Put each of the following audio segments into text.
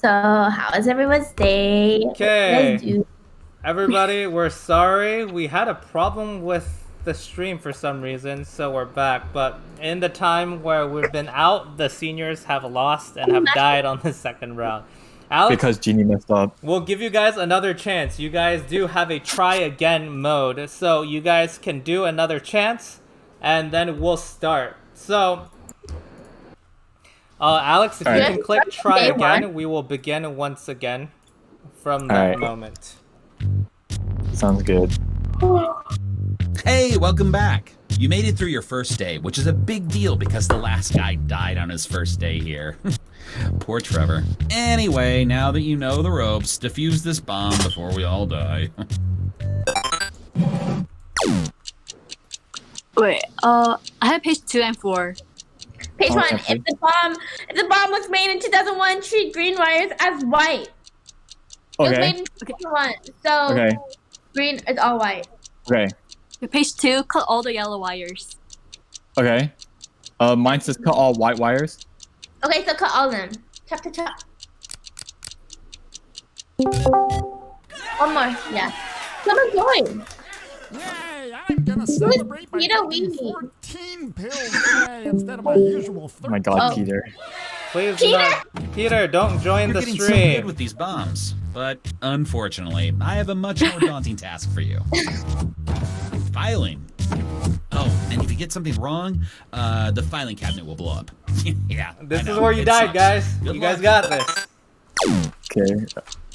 So, how was everyone's day? What did you guys Okay, do? everybody, we're sorry. We had a problem with the stream for some reason, so we're back. But in the time where we've been out, the seniors have lost and have died on the second round. Alex, Because Genie messed up. we'll give you guys another chance. You guys do have a try again mode, so you guys can do another chance, and then we'll start. So, Alex, if you Alright. can click try Day again, one. we will begin once again from that Alright. moment. Sounds good. Hey, welcome back. You made it through your first day, which is a big deal because the last guy died on his first day here. Poor Trevor. Anyway, now that you know the ropes, defuse this bomb before we all die. Wait, I have page 2 and 4. Page Oh, one. okay. If the bomb was made in 2001, treat green wires as white. It was made Okay. in 2001, so Okay. green is all white. Okay. Page 2, cut all the yellow wires. Okay. Mine says cut all white wires. Okay, so cut all of them. Chop, chop, chop. One more, yeah. Someone's going. Yay! I'm gonna celebrate by Peter taking Weenie. 14 pills today instead of my usual 13. Oh my god, Oh. Peter. Please, Peter? Peter, don't join You're the getting so stream. good with these bombs, but unfortunately, I have a much more daunting task for you. Filing. Oh, and if you get something wrong, the filing cabinet will blow up. Yeah. This I is know, where you it died, sucks. guys. Good You guys luck. got this. Okay.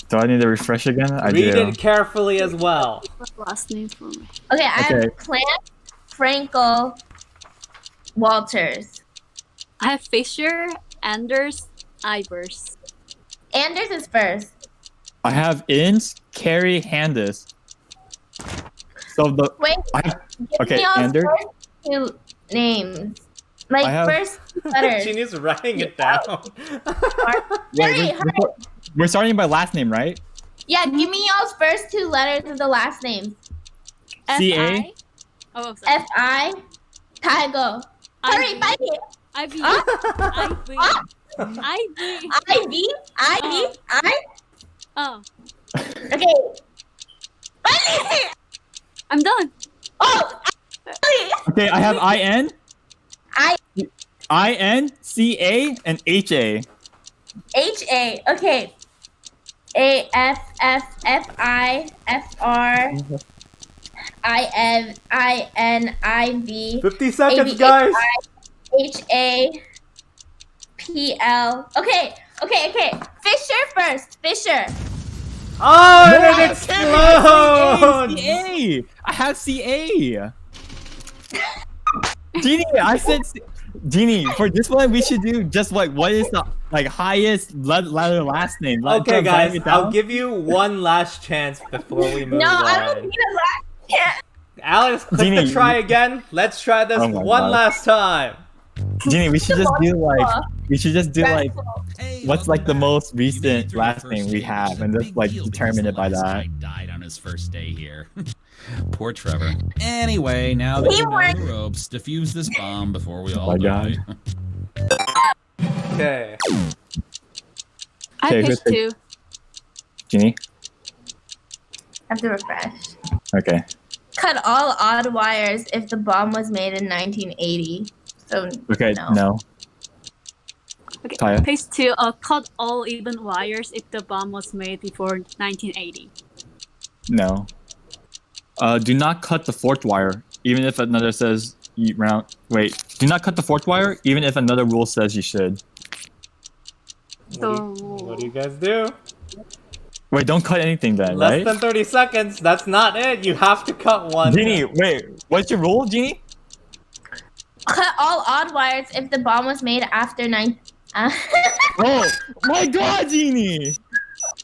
Do I need to refresh again? I Read do. it carefully as well. Last name for me. Okay, I Okay. have Plant, Frankel, Walters. I have Fisher, Anders, Ivers. Anders is first. I have Inns, Carrie, Handis. So the Wait, I give okay, me all Anders? first two names. Like I have- first two letters. Genius writing it down. Hurry, Wait, we're starting by last name, right? Yeah, give me y'all's first two letters of the last name. CA? F-I? Oh, sorry. F-I, Tygo. Hurry, Ivy. find it. Ivy. Ah. Ivy. Ah. Ivy. I-V, I-V, I. Oh, Okay. Find it. I'm done. Oh, Okay, I have IN, I, INCA, and HA. H-A. Okay. A-F-F-F-I, F-R, I-N-I-V. 50 seconds, guys. H-A-P-L. Okay. Fisher first. Fisher. Oh, No, it explodes! CA! I have CA! Genie, I said Genie, for this one we should do just like what is the highest letter last name. Like, Okay, just write guys, it down. I'll give you one last chance before we move No, on. I don't need a last. Yeah. Alex, click Genie, the try again. Let's try this Oh my one God. last time. Genie, we should just do like Hey, what's welcome like the back. most You made it recent through your last first name we day, which have is a and just big like deal determine because it by the last that. guy died on his first day here. Poor Trevor. Anyway, now that you know Teamwork. the ropes, defuse this bomb before we all my die. Okay. I Okay, have page who's 2. Genie? I have to refresh. Okay. Cut all odd wires if the bomb was made in 1980. So Okay, no. no. Okay. Taya? Page 2, cut all even wires if the bomb was made before 1980. No. Do not cut the fourth wire, even if another says you round. Wait. Do not cut the fourth wire, even if another rule says you should. What do you guys do? Wait, don't cut anything then, Less right? than 30 seconds. That's not it. You have to cut one. Genie, wait. What's your rule, Genie? Cut all odd wires if the bomb was made after 9. Oh my God, Genie!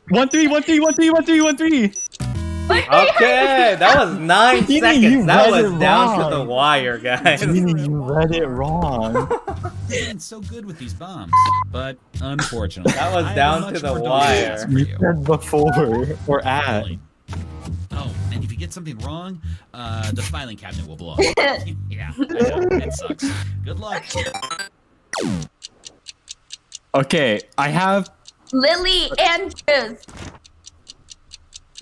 1-3, 1-3, 1-3, 1-3, 1-3. Okay, that was 9 Genie, seconds. you That read was it down to wrong. the wire, guys. Genie, you read it wrong. You're getting so good with these bombs, but unfortunately, That was I have down a much to the more daunting wire. task for You you. said before or at. Oh, and if you get something wrong, the filing cabinet will blow up. Yeah, I know, it sucks. Good luck. Okay, I have Lily Andrews.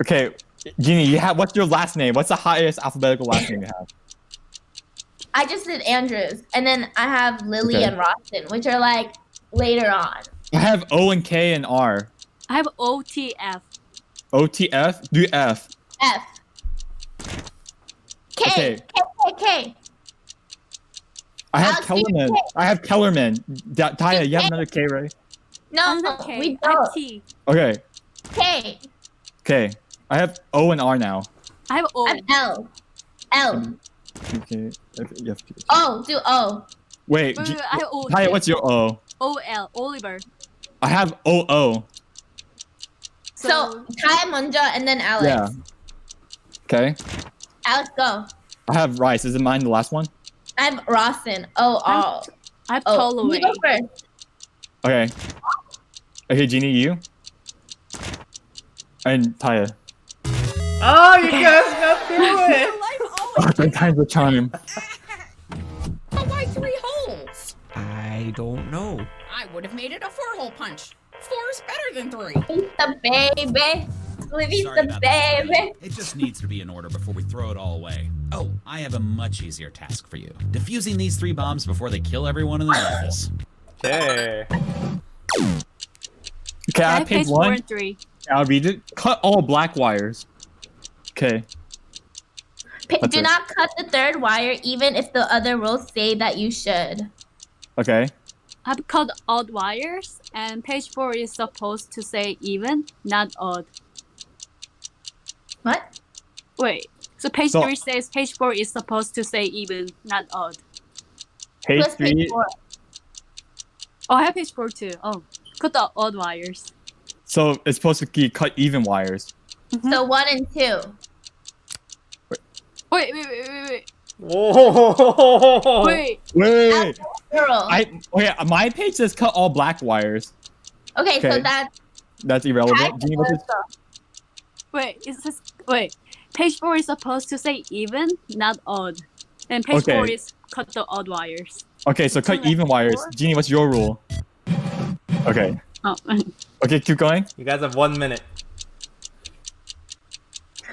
Okay, Jeannie, you have. What's your last name? What's the highest alphabetical last name you have? I just did Andrews, and then I have Lily Okay. and Roston, which are like later on. I have O and K and R. I have OTF. OTF? Do F. F. K. Okay. K. I have Alex, Kellerman. K. I have Kellerman. Taya, you have another K, right? No, Okay, we I have don't. T. Okay. K. Okay. I have O and R now. I have O. I have L. L. Okay. Yes. O. Do O. Wait. Wait, I have O. Taya, what's your O? OL. Oliver. I have OO. So Ty 먼저 and then Alex. Yeah. Okay. Alex, go. I have Rice. Is it mine the last one? I have Rossin. Oh, all. I have Oh, Holloway. you go first. Okay. Okay, Jeannie, you. And Taya. Oh, you guys got through it. Third time's the charm. But why 3 holes? I don't know. I would have made it a 4-hole punch. 4 is better than 3. Pizza baby. Sorry Pizza about that, baby. Riley. It just needs to be in order before we throw it all away. Oh, I have a much easier task for you. Defusing these 3 bombs before they kill everyone in the office. Okay. Okay, I I have picked page 4 one. and 3. I'll read it. Cut all black wires. Okay. That's Do it. not cut the third wire even if the other rules say that you should. Okay. I've cut odd wires, and page 4 is supposed to say even, not odd. What? Wait, so page So- 3 says page 4 is supposed to say even, not odd. Page What's page 3. 4? Oh, I have page 4 too. Oh, cut the odd wires. So it's supposed to be cut even wires. So 1 and 2. Wait. Whoa. Wait, Wait. Girl. My page says cut all black wires. Okay, so Okay. that's That's irrelevant. Jeannie, what's it? it says, wait. Page 4 is supposed to say even, not odd. And page Okay. 4 is cut the odd wires. Okay, so cut like even wires. four? Jeannie, what's your rule? Okay. Oh, Okay, keep going. You guys have 1 minute.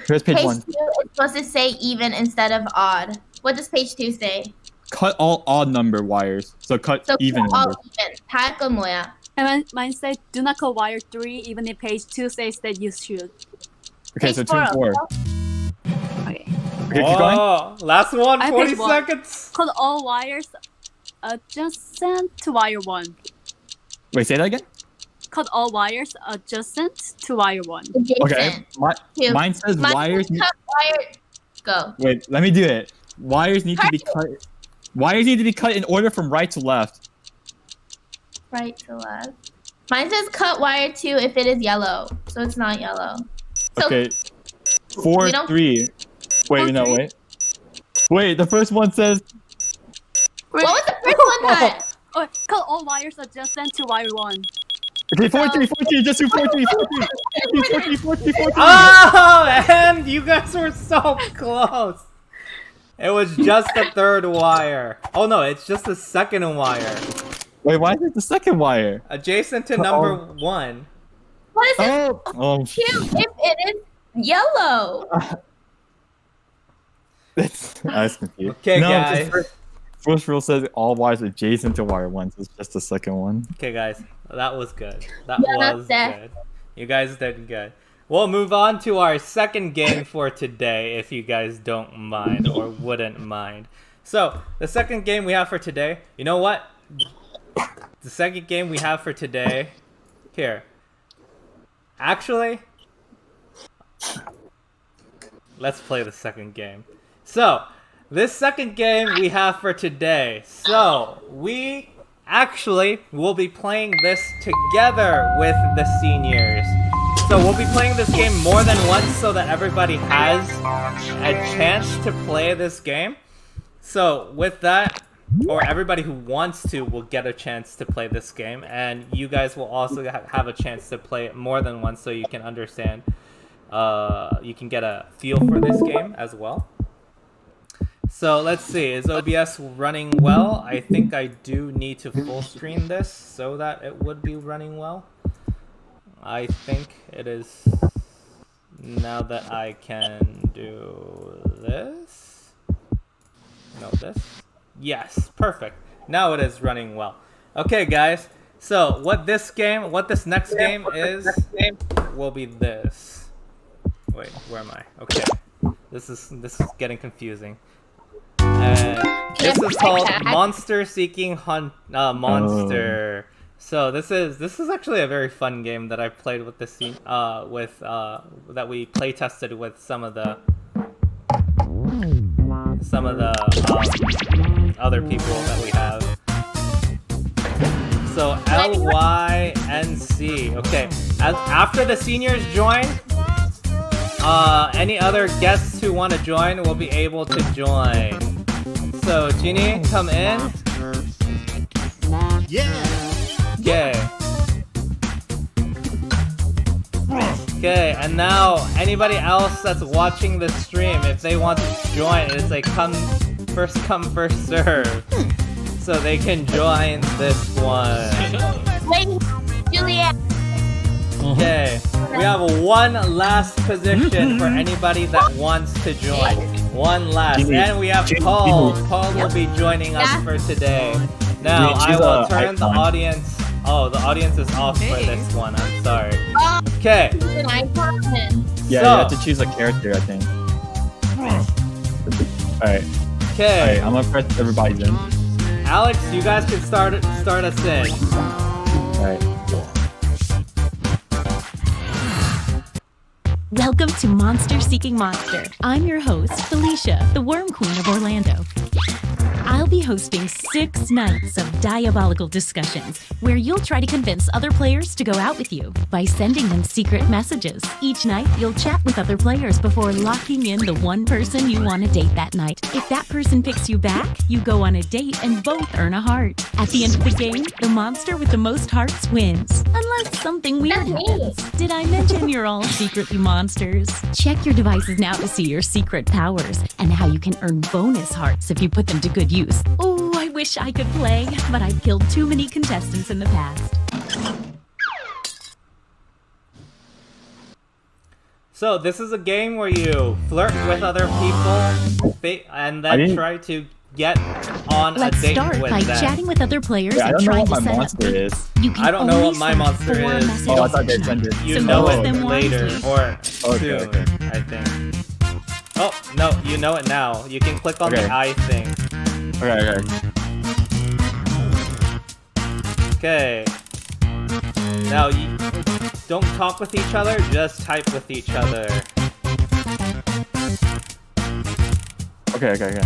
Here's page page 1. 2 is supposed to say even instead of odd. What does page 2 say? Cut all odd number wires. So cut So even all number. even. 다 건 뭐야? and mine says do not cut wire 3, even if page 2 says that you should. Okay, Page so 2 and 4. Okay. Okay, keep going. Oh, last one, I have 40 page 1. seconds. Cut all wires adjacent to wire 1. Wait, say that again? Cut all wires adjacent to wire 1. Okay. Two. Mine says Mine wires. says cut wire. Go. Wait, let me do it. Wires need to be cut. Wires need to be cut in order from right to left. Right to left. Mine says cut wire 2 if it is yellow. So it's not yellow. So Okay. 4, we don't- 3. Wait, 4, no, 3? wait. Wait, the first one says. what was the first one cut? Oh, cut all wires adjacent to wire 1. Okay, 4, 3, 4, 3. Just do 4, 3, 4, 3. 4, 3, 4, 3, 4, 3. Oh, and you guys were so close. It was just the third wire. Oh no, it's just the second wire. Wait, why is it the second wire? Adjacent to number 1. What is it? Oh, Cute if it is yellow. I was confused. Okay, no, guys. the first rule says all wires adjacent to wire 1, so it's just the second one. Okay, guys, that was good. That Yeah, was that's it. good. You guys did good. We'll move on to our second game for today, if you guys don't mind or wouldn't mind. So, the second game we have for today, you know what? The second game we have for today, here. Actually, let's play the second game. So, this second game we have for today. So, we actually will be playing this together with the seniors. So we'll be playing this game more than once so that everybody has a chance to play this game. So with that, or everybody who wants to will get a chance to play this game, and you guys will also have a chance to play it more than once so you can understand, you can get a feel for this game as well. So let's see, is OBS running well? I think I do need to full screen this so that it would be running well. I think it is now that I can do this. No, this. Yes, perfect. Now it is running well. Okay, guys. So what this next game is, will be this. Wait, where am I? Okay, this is getting confusing. This is called Monster Seeking Monster. So this is actually a very fun game that I played with that we play tested with some of the other people that we have. So LYNC. Okay. After the seniors join, any other guests who want to join will be able to join. So Genie, come in. Yeah. Okay. Okay, and now anybody else that's watching the stream, if they want to join, it's like first come, first serve. So they can join this one. Wait, Juliet. Okay, we have one last position for anybody that wants to join. One last. And we have Paul. Paul will be joining us for today. Now, I will turn the audience... Oh, the audience is off for this one. I'm sorry. Okay. An icon. Yeah, So- you have to choose a character, I think. Alright. Okay. Alright, I'm gonna press everybody's in. Alex, you guys can start us in. Alright. Welcome to Monster Seeking Monster. I'm your host, Felicia, the Worm Queen of Orlando. I'll be hosting 6 nights of diabolical discussions where you'll try to convince other players to go out with you by sending them secret messages. Each night, you'll chat with other players before locking in the one person you want to date that night. If that person picks you back, you go on a date and both earn a heart. At the end of the game, the monster with the most hearts wins. Unless something weird happens. Did I mention you're all secretly monsters? Check your devices now to see your secret powers and how you can earn bonus hearts if you put them to good use. Oh, I wish I could play, but I've killed too many contestants in the past. So this is a game where you flirt with other people and then try to get on Let's a date start with by them. chatting with other players Yeah, I and don't know trying what to my set up monster dates. is. You can I don't know only what my send monster 4 is. messages Oh, I thought they each sent night. it. You So know use it them later wisely. or Okay, soon, okay. I think. Oh, no, you know it now. You can click on Okay. the eye thing. Okay. Okay. Now, you don't talk with each other, just type with each other. Okay. Okay.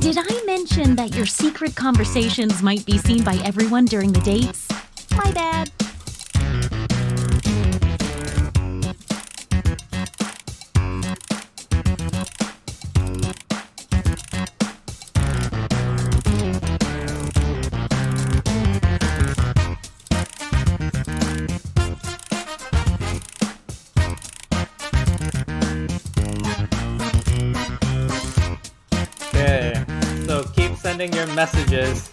Did I mention that your secret conversations might be seen by everyone during the dates? My bad. Okay. So keep sending your messages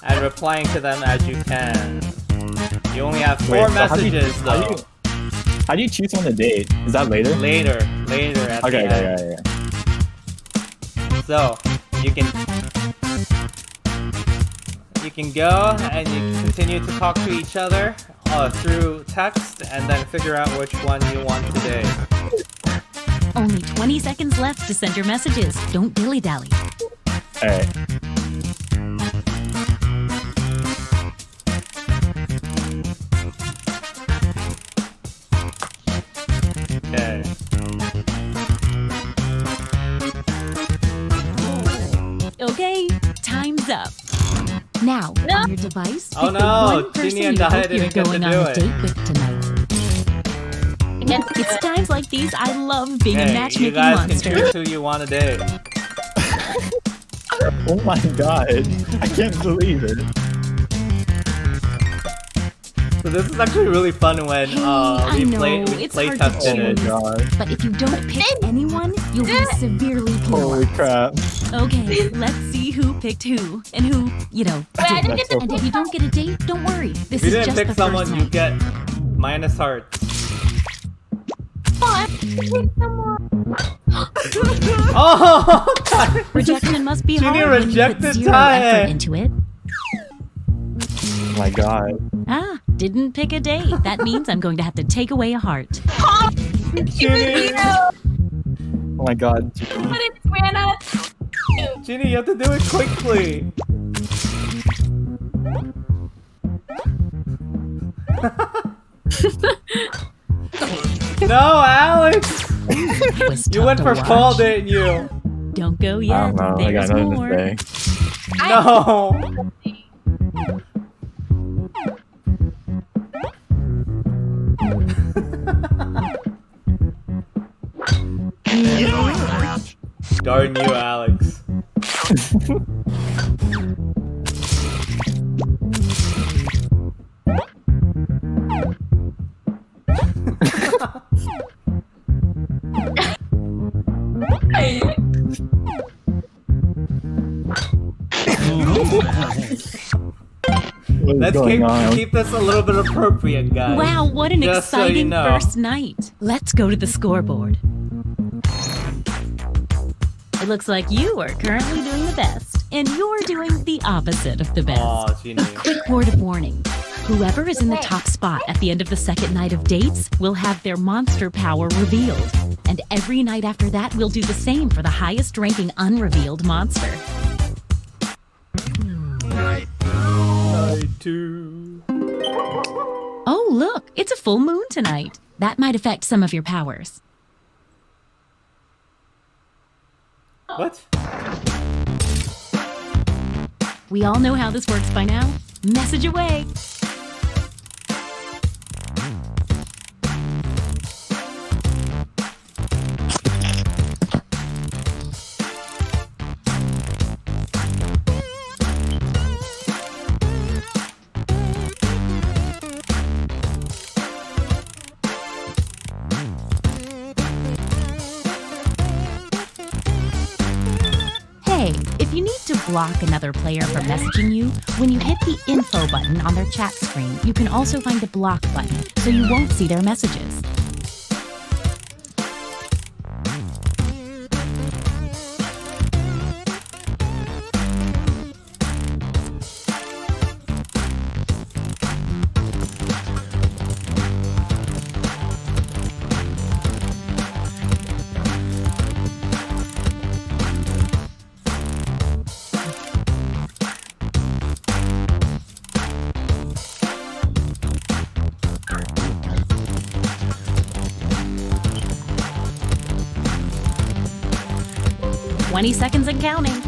and replying to them as you can. You only have 4 Wait, so how do you- messages though. How do you choose on the date? Is that later? Later at Okay, the end. okay. So you can go and you can continue to talk to each other through text and then figure out which one you want today. Only 20 seconds left to send your messages. Don't dilly-dally. Alright. Okay. Okay, time's up. Now, on your device, Oh pick no, the one person Genie and you Dahlia hope you're didn't get to going on do a it. date with tonight. Yes, It's times like these I love being a Hey, you matchmaking guys monster. can choose who you want to date. Oh my god. I can't believe it. So this is actually really fun when Hey, I we know, play it's hard to tested Oh my it. choose. god. But if you don't pick anyone, you'll be severely Holy penalized. crap. Okay, let's see who picked who and who, Wait, I didn't didn't. get to And if you don't get a date, don't worry. This If you is didn't just pick the someone, first you night. get minus hearts. pick someone. Oh! God. Rejection must be Ginny hard when you put rejected 0 Ty. effort into it. Oh my god. Ah, didn't pick a date. That means I'm going to have to take away a heart. Ginny! Oh my god. But it's ran out. Ginny, you have to do it quickly. No, Alex! It was You tough went to for watch. Paul, didn't you? Don't go I yet. don't know. I There's got nothing more. to say. No! Darn you, Alex. What is Let's going on? keep this a little bit appropriate, guys. Wow, what an Just so you exciting know. first night. Let's go to the scoreboard. It looks like you are currently doing the best, and you're doing the opposite of the best. Aw, Ginny. Quick word of warning. Whoever is in the top spot at the end of the second night of dates will have their monster power revealed. And every night after that, we'll do the same for the highest ranking unrevealed monster. Night 2. Oh, look, it's a full moon tonight. That might affect some of your powers. What? We all know how this works by now. Message away. Hey, if you need to block another player from messaging you, when you hit the info button on their chat screen, you can also find the block button, so you won't see their messages. "20 seconds and counting."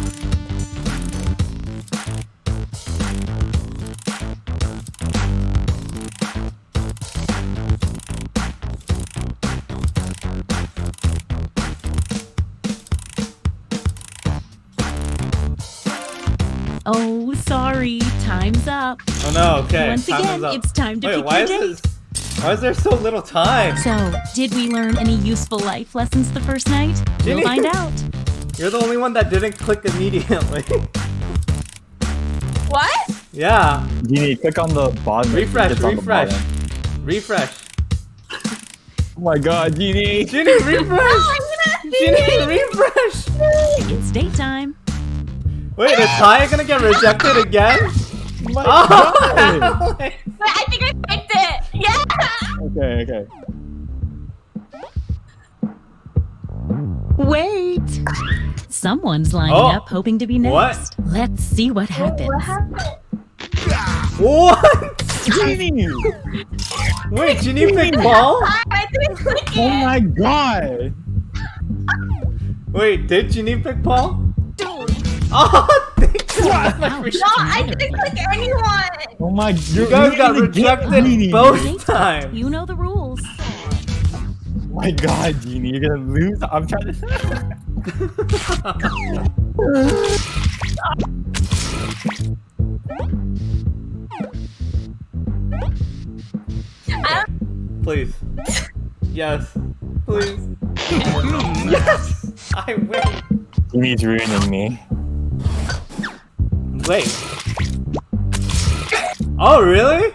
Oh, sorry. Time's up. Oh no, okay. Once time again, is up. it's time to Wait, pick why your is date. why is there so little time? So, did we learn any useful life lessons the first night? We'll Ginny. find out. You're the only one that didn't click immediately. What? Yeah. Genie, click on the bottom. Refresh, It's on the refresh. bottom. Refresh. Oh my god, Genie! Ginny, refresh! Ginny, refresh! It's date time. Wait, is Ty gonna get rejected again? Oh my Oh! god! Wait, I think I picked it. Yeah. Okay, okay. Wait! Someone's lining Oh, up hoping to be what? next. Let's see what happens. What happened? What? Genie! Wait, Ginny picked Paul? I didn't click it. Oh my god! Wait, did Ginny pick Paul? Oh, thank God. Ouch, No, I neither didn't of click anyone. Oh my, You guys got rejected them. both Date times. You know the rules. My God, Genie, you're gonna lose. I'm trying to. Please. Yes. Please. Yes! I win! Genie's ruining me. Wait. Oh, really?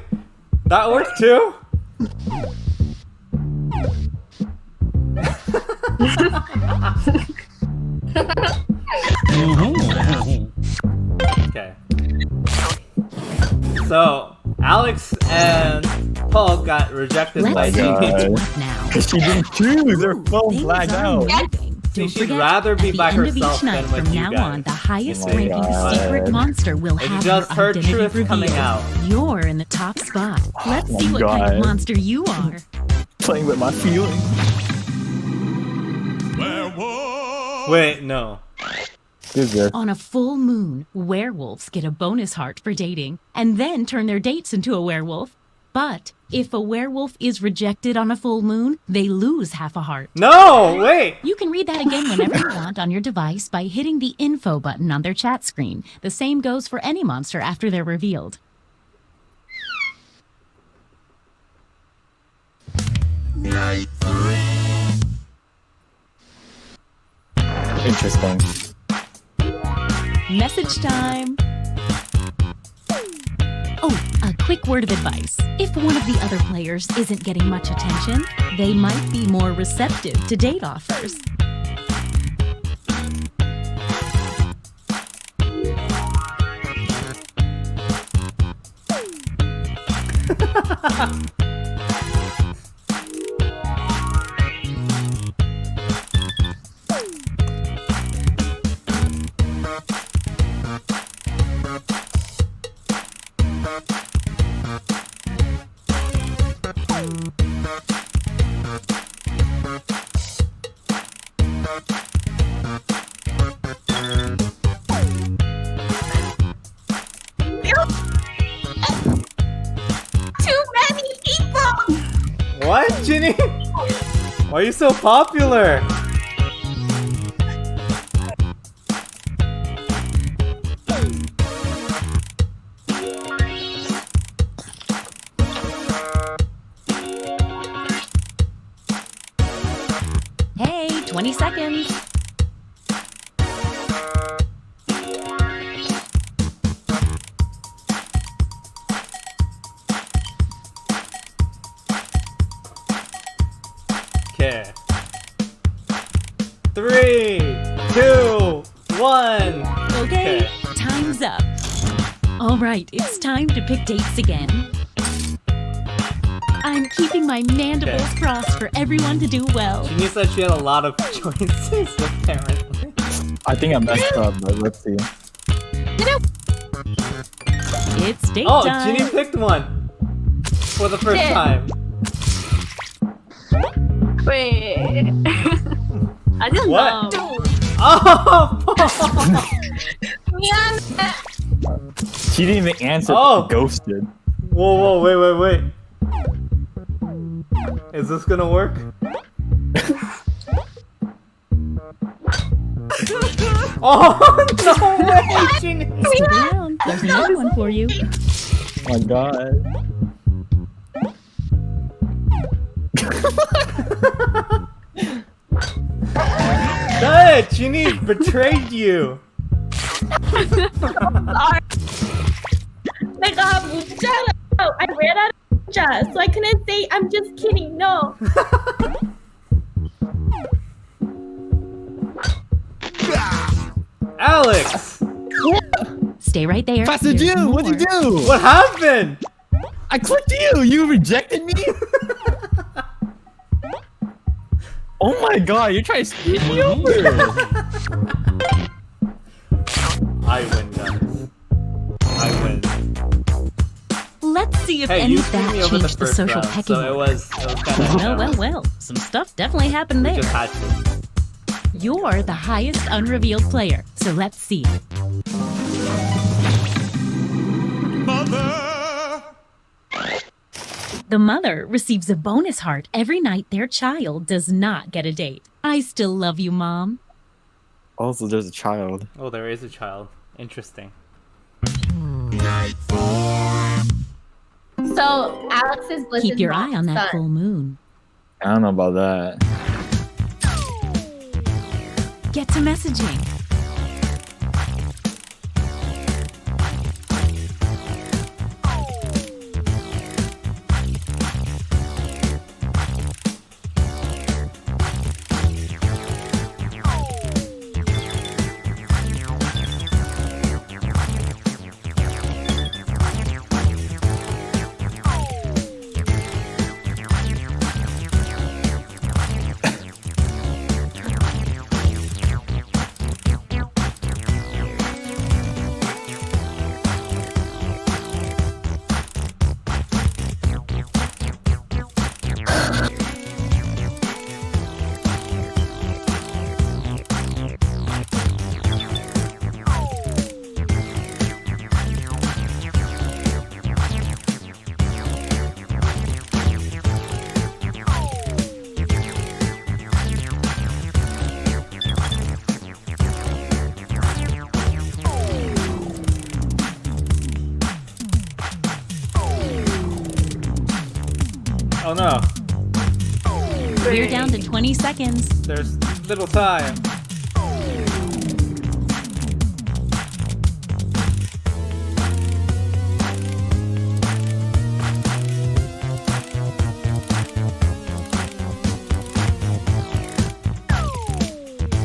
That worked too? Okay. So, Alex and Paul got rejected by Let's see Genie. who's what now. Because she didn't choose. Her phone Things blacked are out. moving. See, Don't she'd forget, rather be at the by end of herself each night than with from you now guys. on, the highest Oh my ranking God. secret monster will It's have just her her identity truth revealed. coming out. You're in the top spot. Let's my see what kind of God. monster you are. Playing with my feelings. Wait, no. Who's this? On a full moon, werewolves get a bonus heart for dating, and then turn their dates into a werewolf. But if a werewolf is rejected on a full moon, they lose half a heart. No, wait! You can read that again whenever you want on your device by hitting the info button on their chat screen. The same goes for any monster after they're revealed. Interesting. Message time! Oh, a quick word of advice. If one of the other players isn't getting much attention, they might be more receptive to date offers. Too many people! What, Ginny? Why are you so popular? Hey, 20 seconds. Okay. 3, 2, 1. Okay, time's up. All right, it's time to pick dates again. I'm keeping my mandibles crossed for everyone to do well. Ginny said she had a lot of choices, apparently. I think I messed up, but let's see. It's date Oh, time. Ginny picked one for the first time. Wait. I didn't What? know. Oh, Paul! She didn't even answer. Oh. Ghosted. Whoa, wait. Is this gonna work? Oh, no way, Ginny! Stick around. There's another one for you. Oh my God. That Ginny betrayed you. I ran out of just, so I couldn't say I'm just kidding. No. Alex! Stay right there. Pastor There's June, what'd you more. do? What happened? I clicked you. You rejected me. Oh my God, you're trying to screw me over. I win, guys. I win. Let's see if Hey, any you of screwed me that over the changed the first social round, pecking so it order. was kind of Well. Some stuff definitely happened We there. just had to. You're the highest unrevealed player, so let's see. The mother receives a bonus heart every night their child does not get a date. I still love you, Mom. Also, there's a child. Oh, there is a child. Interesting. So Alex is Bliss's Keep your eye on that son. full moon. I don't know about that. Get to messaging. Oh no, We're down to 20 seconds. there's little time.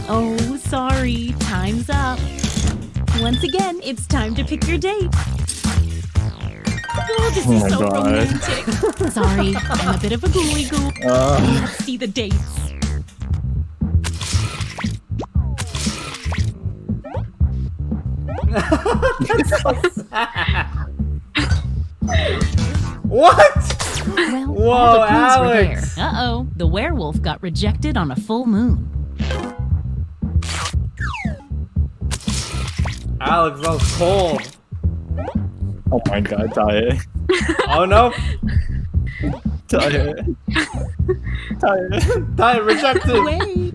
Oh, sorry. Time's up. Once again, it's time to pick your date. Oh, this Oh is my so God. romantic. Sorry, I'm a bit of a gooey goo. Let's see the dates. What? Well, Whoa, all the clues were there. Alex. Uh-oh, the werewolf got rejected on a full moon. Alex, that was cold. Oh my god, Diet. Oh no, Diet. Diet. Diet rejected. Wait.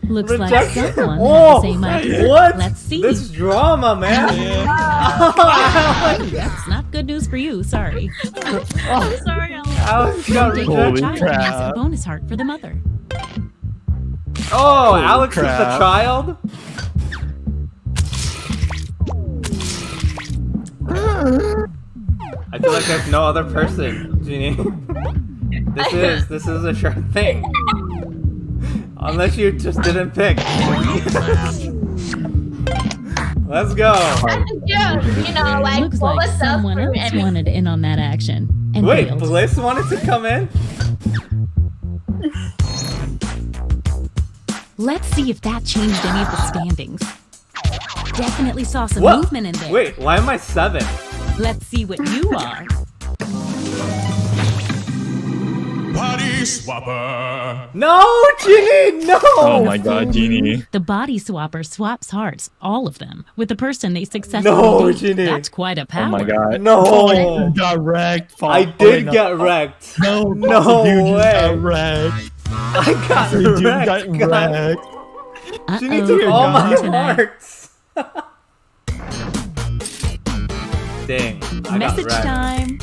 Looks like Rejected. someone Oh, had the same idea. what? Let's see. This drama, man. Yeah. Alex. That's not good news for you, sorry. I'm sorry, Alex. Alex got Date Holy with rejected. child has a crap. bonus heart for the mother. Oh, Holy Alex is the crap. child? I feel like there's no other person, Jeannie. This is a sure thing. Unless you just didn't pick. Let's go. Yeah, you know, like Looks what like was up someone for else every- wanted in on that action. And Wait, failed. Bliss wanted to come in? Let's see if that changed any of the standings. Definitely saw some What? movement in there. Wait, why am I 7? Let's see what you are. Body swapper. No, Jeannie, no! Oh my god, Genie. The body swapper swaps hearts, all of them, with the person they successfully No, date. Ginny. That's quite a power. Oh my god. No. Oh, you got wrecked. I Fuck. did Wait, no. get wrecked. No, No you just way. got wrecked. I got You wrecked. got guys. wrecked. Jeannie Uh-oh, took Dear all my God. tonight. hearts. Dang, I got Message wrecked. time.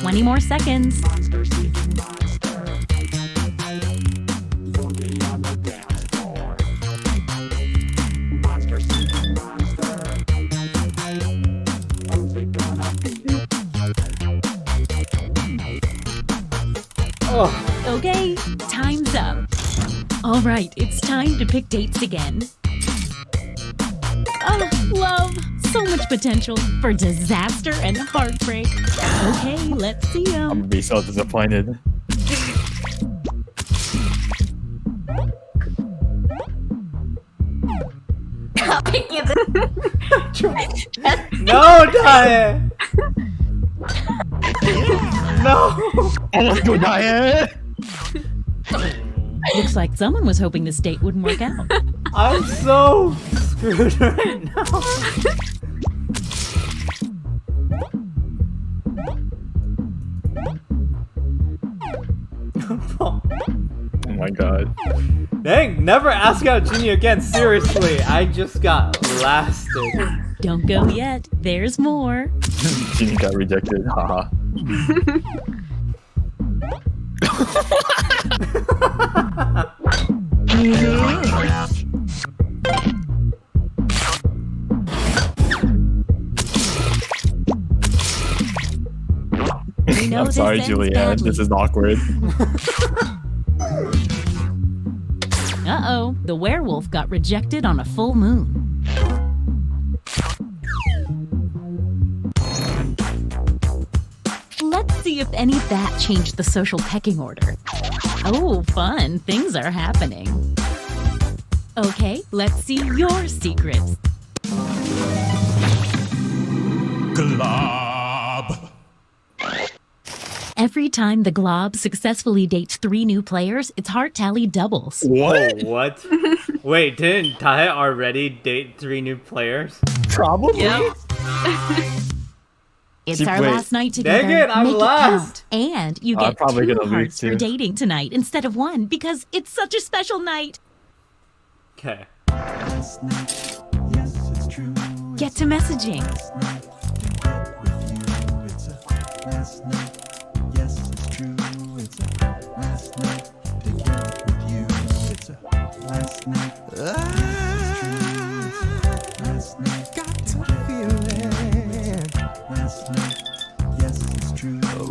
20 more seconds. Oh, Okay, time's up. All right, it's time to pick dates again. Oh, love, so much potential for disaster and heartbreak. Okay, let's see I'm 'em. gonna be so disappointed. I'll pick you no, Diane! No! Oh, let's go, Diane! Looks like someone was hoping this date wouldn't work out. I'm so screwed right now. Oh my god. Dang, never ask out Genie again, seriously. I just got blasted. Don't go yet, there's more. Genie got rejected, haha. We know I'm this sorry, ends Julianne. badly. This is awkward. Uh-oh, the werewolf got rejected on a full moon. Let's see if any of that changed the social pecking order. Oh, fun, things are happening. Okay, let's see your secrets. Glob. Every time the Glob successfully dates 3 new players, its heart tally doubles. What? Oh, what? Wait, didn't Tahe already date 3 new players? Probably. It's See, our wait. last night together. Dang it, I'm Make last. it count. And you I'm get probably 2 gonna lose hearts for too. dating tonight instead of 1 because it's such a special night. Okay. Get to messaging.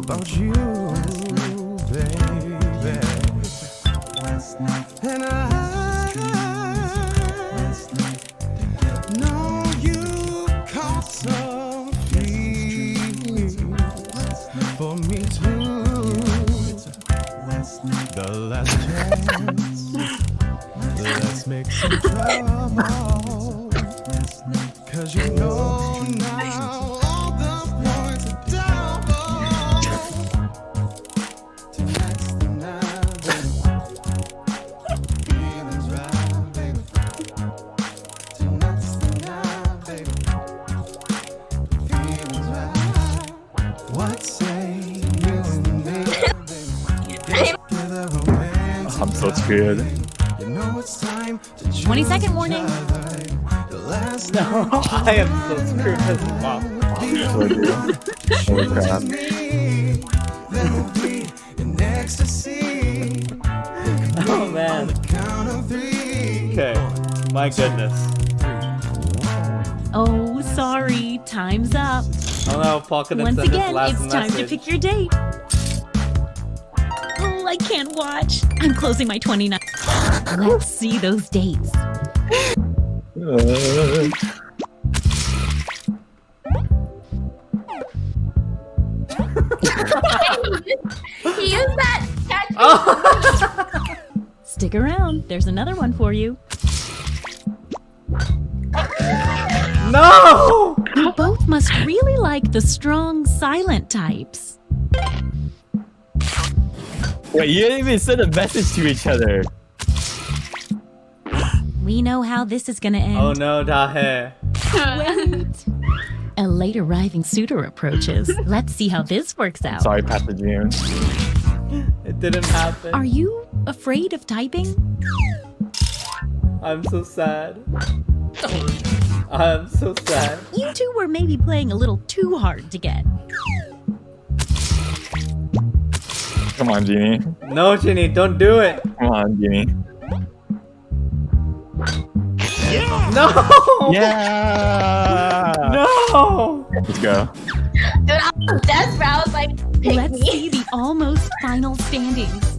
About you, baby. And I know you caught some feelings for me too. The last chance. Let's make some trouble. 'Cause you know now all the points are double. Tonight's the night, baby. Feelings right, baby. Tonight's the night, baby. Feelings right. What say you and me, baby? Together romance. I'm so scared. You know it's time to 20-second warning. No, I am so screwed as well. Holy crap. Oh man. Okay, my goodness. Oh, sorry, time's up. Oh no, Paul couldn't Once send his again, last it's time to message. pick your date. Oh, I can't watch. I'm closing my 29. Let's see those dates. He used that catch. Oh! Stick around, there's another one for you. No! You both must really like the strong, silent types. Wait, you didn't even send a message to each other. We know how this is gonna end. Oh no, Dahe. Wait. A late arriving suitor approaches. Let's see how this works out. Sorry, Pastor James. It didn't happen. Are you afraid of typing? I'm so sad. I'm so sad. You two were maybe playing a little too hard to get. Come on, Genie. No, Ginny, don't do it. Come on, Genie. No. Yeah. No. Let's go. Dude, I was desperate. I was like, pick Let's me. see the almost final standings.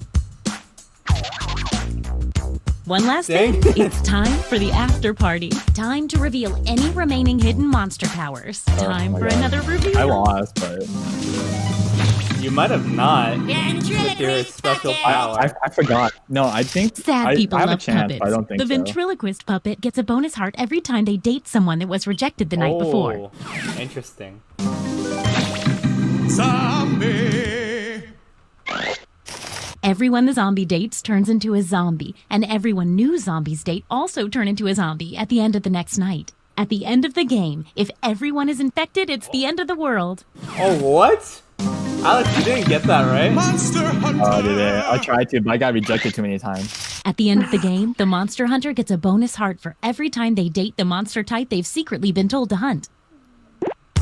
One last thing. Dang it. It's time for the after party. Time to reveal any remaining hidden monster powers. Time my for God. another reveal. I lost, but You might have not. With your special power. I forgot. No, I think Sad I people have a love chance, puppets. but I don't think the so. ventriloquist puppet gets a bonus heart every time they date someone that was rejected the night before. Oh, interesting. Zombie. Everyone the zombie dates turns into a zombie, and everyone new zombies date also turn into a zombie at the end of the next night. At the end of the game, if everyone is infected, it's the end of the world. Oh, what? Alex, you didn't get that, right? Monster Hunter. Oh, did it? I tried to, but I got rejected too many times. At the end of the game, the monster hunter gets a bonus heart for every time they date the monster type they've secretly been told to hunt.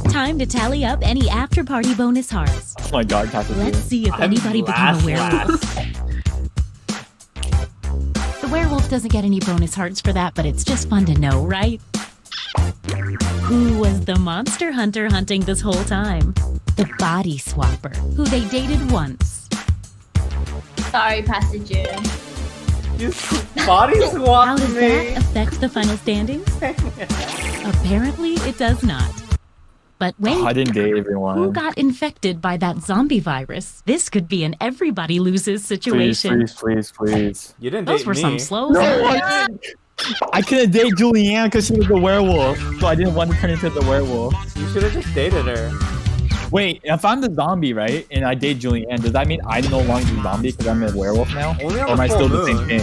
Time to tally up any after party bonus hearts. Oh my God, Taco. Let's see if I'm anybody became a werewolf. last. The werewolf doesn't get any bonus hearts for that, but it's just fun to know, right? Who was the monster hunter hunting this whole time? The body swapper, who they dated once. Sorry, Pastor June. You body How swapped does me. that affect the final standings? Apparently, it does not. But wait, I didn't date everyone. who got infected by that zombie virus? This could be an everybody loses Please, situation. please. You didn't Those date were me. some slow. I couldn't date Julianne because she was a werewolf, so I didn't want to turn into the werewolf. You should have just dated her. Wait, if I'm the zombie, right, and I date Julianne, does that mean I'm no longer the zombie because I'm a werewolf now? Only on Or am the I full still the same moon. thing?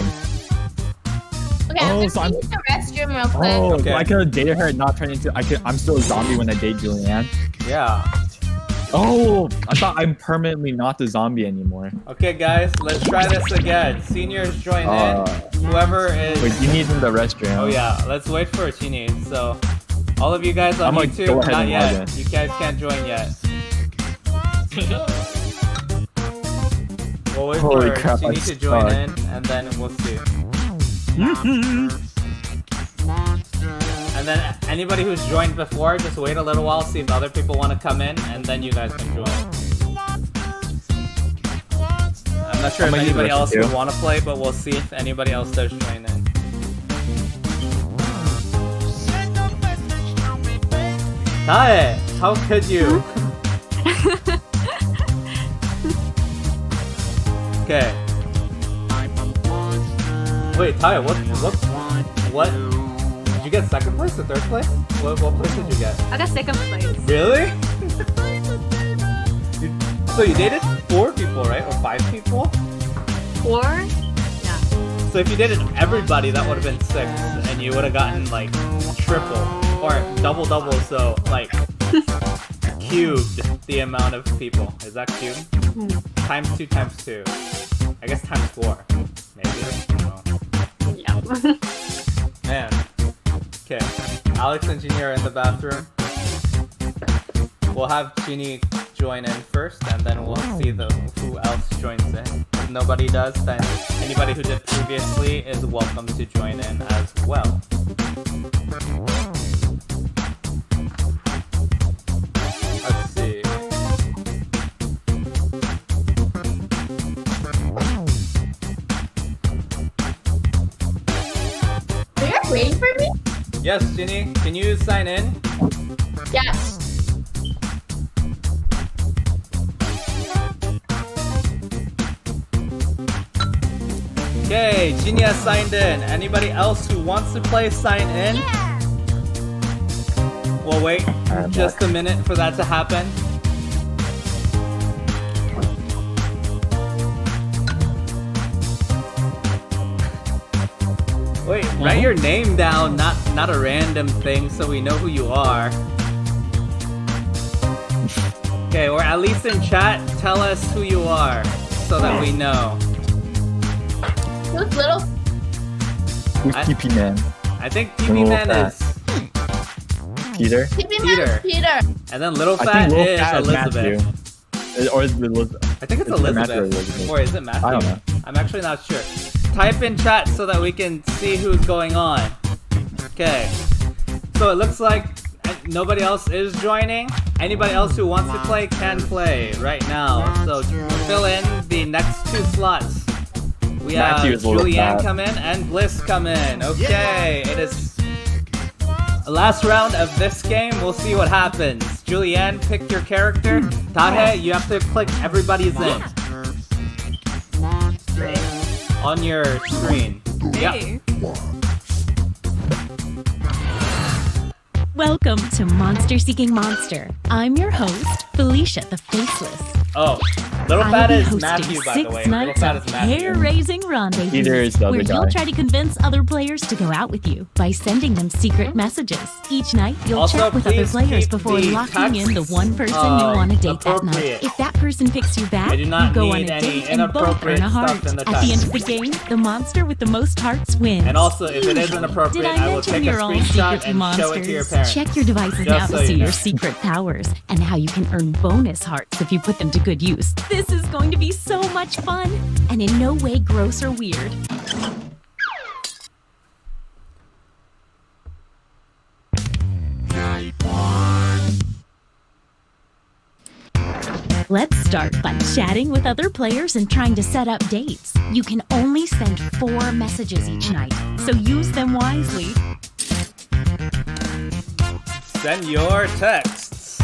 Okay, Oh, I'm so gonna I'm- use the restroom real quick. Oh, Okay. so I could have dated her and not turn into. I'm still a zombie when I date Julianne. Yeah. Oh, I thought I'm permanently not the zombie anymore. Okay, guys, let's try this again. Seniors join Uh, in. Whoever is. Wait, you need in the restroom. Oh yeah, let's wait for a teeny. So, all of you guys on I'm gonna YouTube, go ahead not and log yet. in. You guys can't join yet. We'll wait Holy for crap, Teeny I to join suck. in, and then we'll see. And then anybody who's joined before, just wait a little while, see if other people want to come in, and then you guys can join. I'm not sure I'm if gonna use anybody the else restroom would too. want to play, but we'll see if anybody else does join in. Tae, how could you? Okay. Wait, Tae, what? Did you get second place or third place? What place did you get? I got second place. Really? So you dated 4 people, right? Or 5 people? 4? So if you dated everybody, that would have been 6, and you would have gotten like triple or double, so like cubed the amount of people. Is that cubed? Times 2 times 2. I guess times 4. Maybe. I don't know. Yeah. Man. Okay. Alex and Jeannie are in the bathroom. We'll have Jeannie join in first, and then we'll see who else joins in. If nobody does, then anybody who did previously is welcome to join in as well. Let's see. Are you guys waiting for me? Yes, Jeannie, can you sign in? Yes. Okay, Jeannie has signed in. Anybody else who wants to play, sign in. We'll wait I'm just a minute for that to happen. Wait, write your name down, not a random thing, so we know who you are. Okay, or at least in chat, tell us who you are, so that we know. Those little. Who's I- PP Man? I think Little TV Man fat. is Peter? Peter. Peter. Peter. And then Little I Fat think Little is Fat is Elizabeth. Matthew. Or is it I think it's Matthew or Elizabeth. Elizabeth? Or is it Matthew? I don't know. I'm actually not sure. Type in chat so that we can see who's going on. Okay. So it looks like nobody else is joining. Anybody else who wants to play can play right now. So fill in the next 2 slots. We Matthew have is a little Julianne bad. come in and Bliss come in. Okay, it is the last round of this game. We'll see what happens. Julianne, pick your character. Tahe, you have to click everybody's in on your screen. Yep. Welcome to Monster Seeking Monster. I'm your host, Felicia the Faceless. Oh, Little I'll Fat be is hosting Matthew, by the 6 way. Little nights Fat of is Matthew. hair-raising rendezvous Either is the other where you'll guy. try to convince other players to go out with you by sending them secret messages. Each night, you'll Also, chat with other please players keep before the locking in the texts, one person you want to date that night. appropriate. If that person picks you back, I do not you go on need a any date and both inappropriate earn a heart. stuff in the At the end text. of the game, the monster with the most hearts wins. And also, if it is Usually. inappropriate, Did I I will mention take a you're all screenshot secretly and show it to your monsters? parents. Check your devices Just now so to see you know. your secret powers and how you can earn bonus hearts if you put them to good use. This is going to be so much fun, and in no way gross or weird. Let's start by chatting with other players and trying to set up dates. You can only send 4 messages each night, so use them wisely. Send your texts.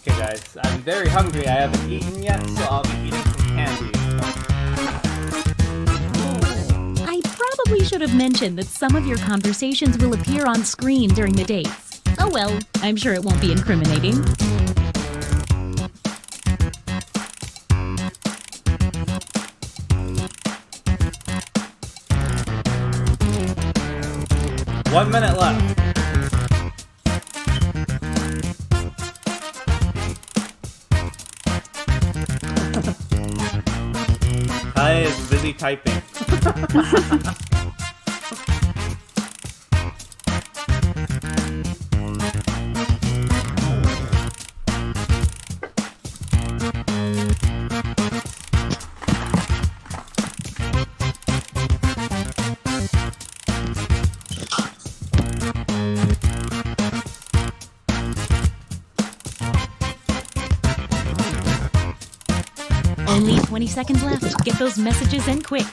Okay, guys, I'm very hungry. I haven't eaten yet, so I'll be eating some candy. I probably should have mentioned that some of your conversations will appear on screen during the dates. Oh well, I'm sure it won't be incriminating. One minute left. Kai is busy typing. Only 20 seconds left. Get those messages in quick.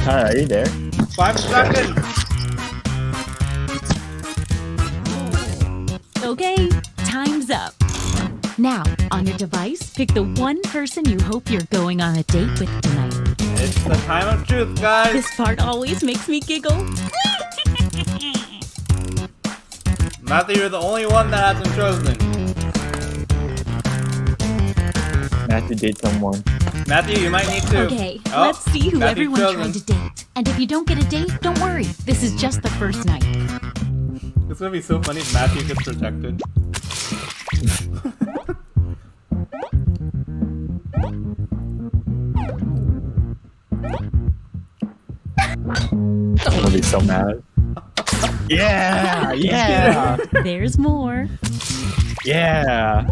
Hi, are you there? 5 seconds. Okay, time's up. Now, on your device, pick the one person you hope you're going on a date with tonight. It's the time of truth, guys. This part always makes me giggle. Matthew, you're the only one that hasn't chosen. Matthew date someone. Matthew, you might need to. Okay, Oh, let's see who Matthew's everyone chosen. tried to date. And if you don't get a date, don't worry. This is just the first night. It's gonna be so funny if Matthew gets rejected. I'm gonna be so mad. Yeah, yeah, There's more. yeah.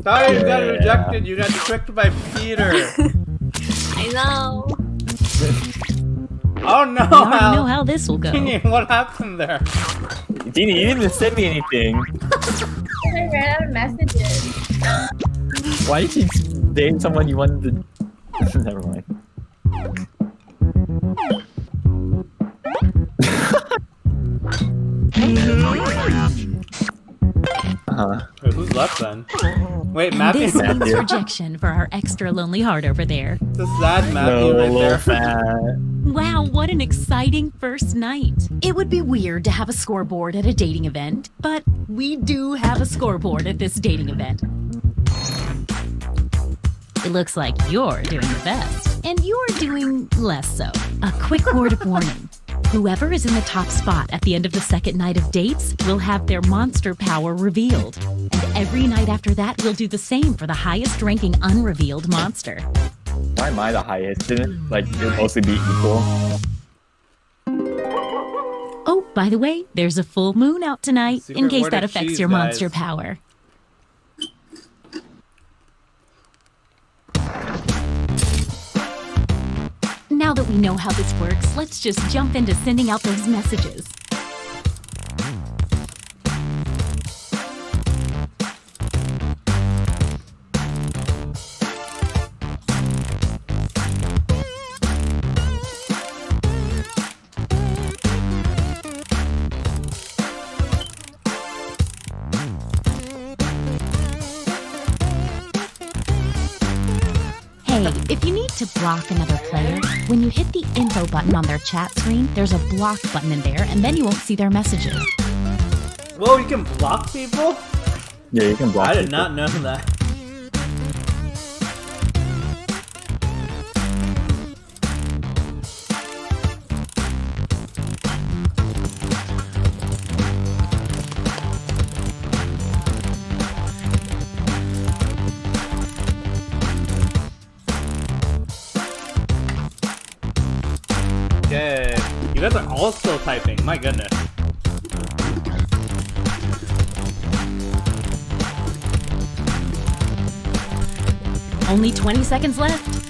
Sorry you got Yeah. rejected. You got tricked by Peter. I know. Oh no, I already know Al. how this will go. What happened there? Dini, you didn't even send me anything. I ran out of messages. Why did you date someone you wanted to? Never mind. Wait, who's left then? Wait, And Matthew. this means rejection for our extra lonely heart over there. The sad Matthew No, right little there. fat. Wow, what an exciting first night. It would be weird to have a scoreboard at a dating event, but we do have a scoreboard at this dating event. It looks like you're doing the best, and you're doing less so. A quick word of warning. Whoever is in the top spot at the end of the second night of dates will have their monster power revealed. And every night after that, we'll do the same for the highest ranking unrevealed monster. Why am I the highest? Didn't like it mostly be equal? Oh, by the way, there's a full moon out tonight, in Secret case word that of affects cheese, your guys. monster power. Now that we know how this works, let's just jump into sending out those messages. Hey, if you need to block another player, when you hit the info button on their chat screen, there's a block button in there, and then you won't see their messages. Whoa, you can block people? Yeah, you can block. I did people. not know that. Okay, you guys are all still typing. My goodness. Only 20 seconds left.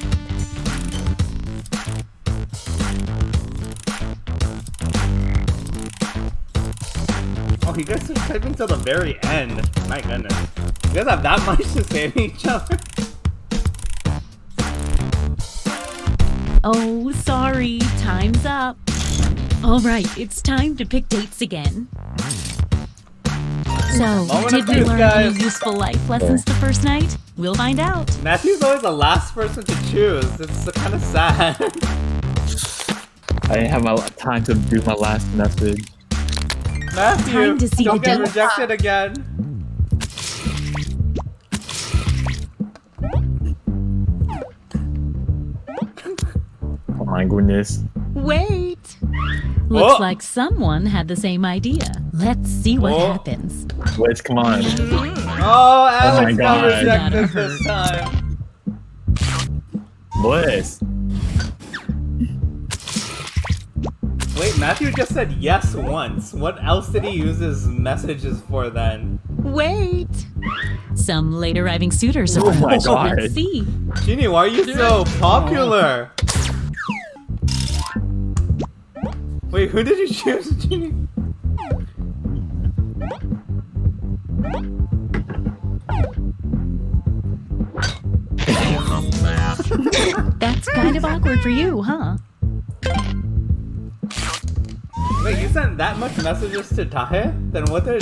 Oh, you guys are typing till the very end. My goodness. You guys have that much to say to each other? Oh, sorry, time's up. All right, it's time to pick dates again. So, Moment did of we truth, learn guys. any useful life lessons the first night? We'll find out. Matthew's always the last person to choose. It's kind of sad. I didn't have my time to do my last message. Matthew, Time to see don't the get date. rejected again. Oh my goodness. Wait. Looks Oh. like someone had the same idea. Let's see what Oh. happens. Wait, come on. Oh, Alex my got God. rejected Gotta this time. Bliss. Wait, Matthew just said yes once. What else did he use his messages for then? Wait. Some late arriving suitors Oh are my God. Let's see. Genie, why are you so popular? Wait, who did you choose, Genie? That's kind of awkward for you, huh? Wait, you sent that much messages to Tahe? Then what did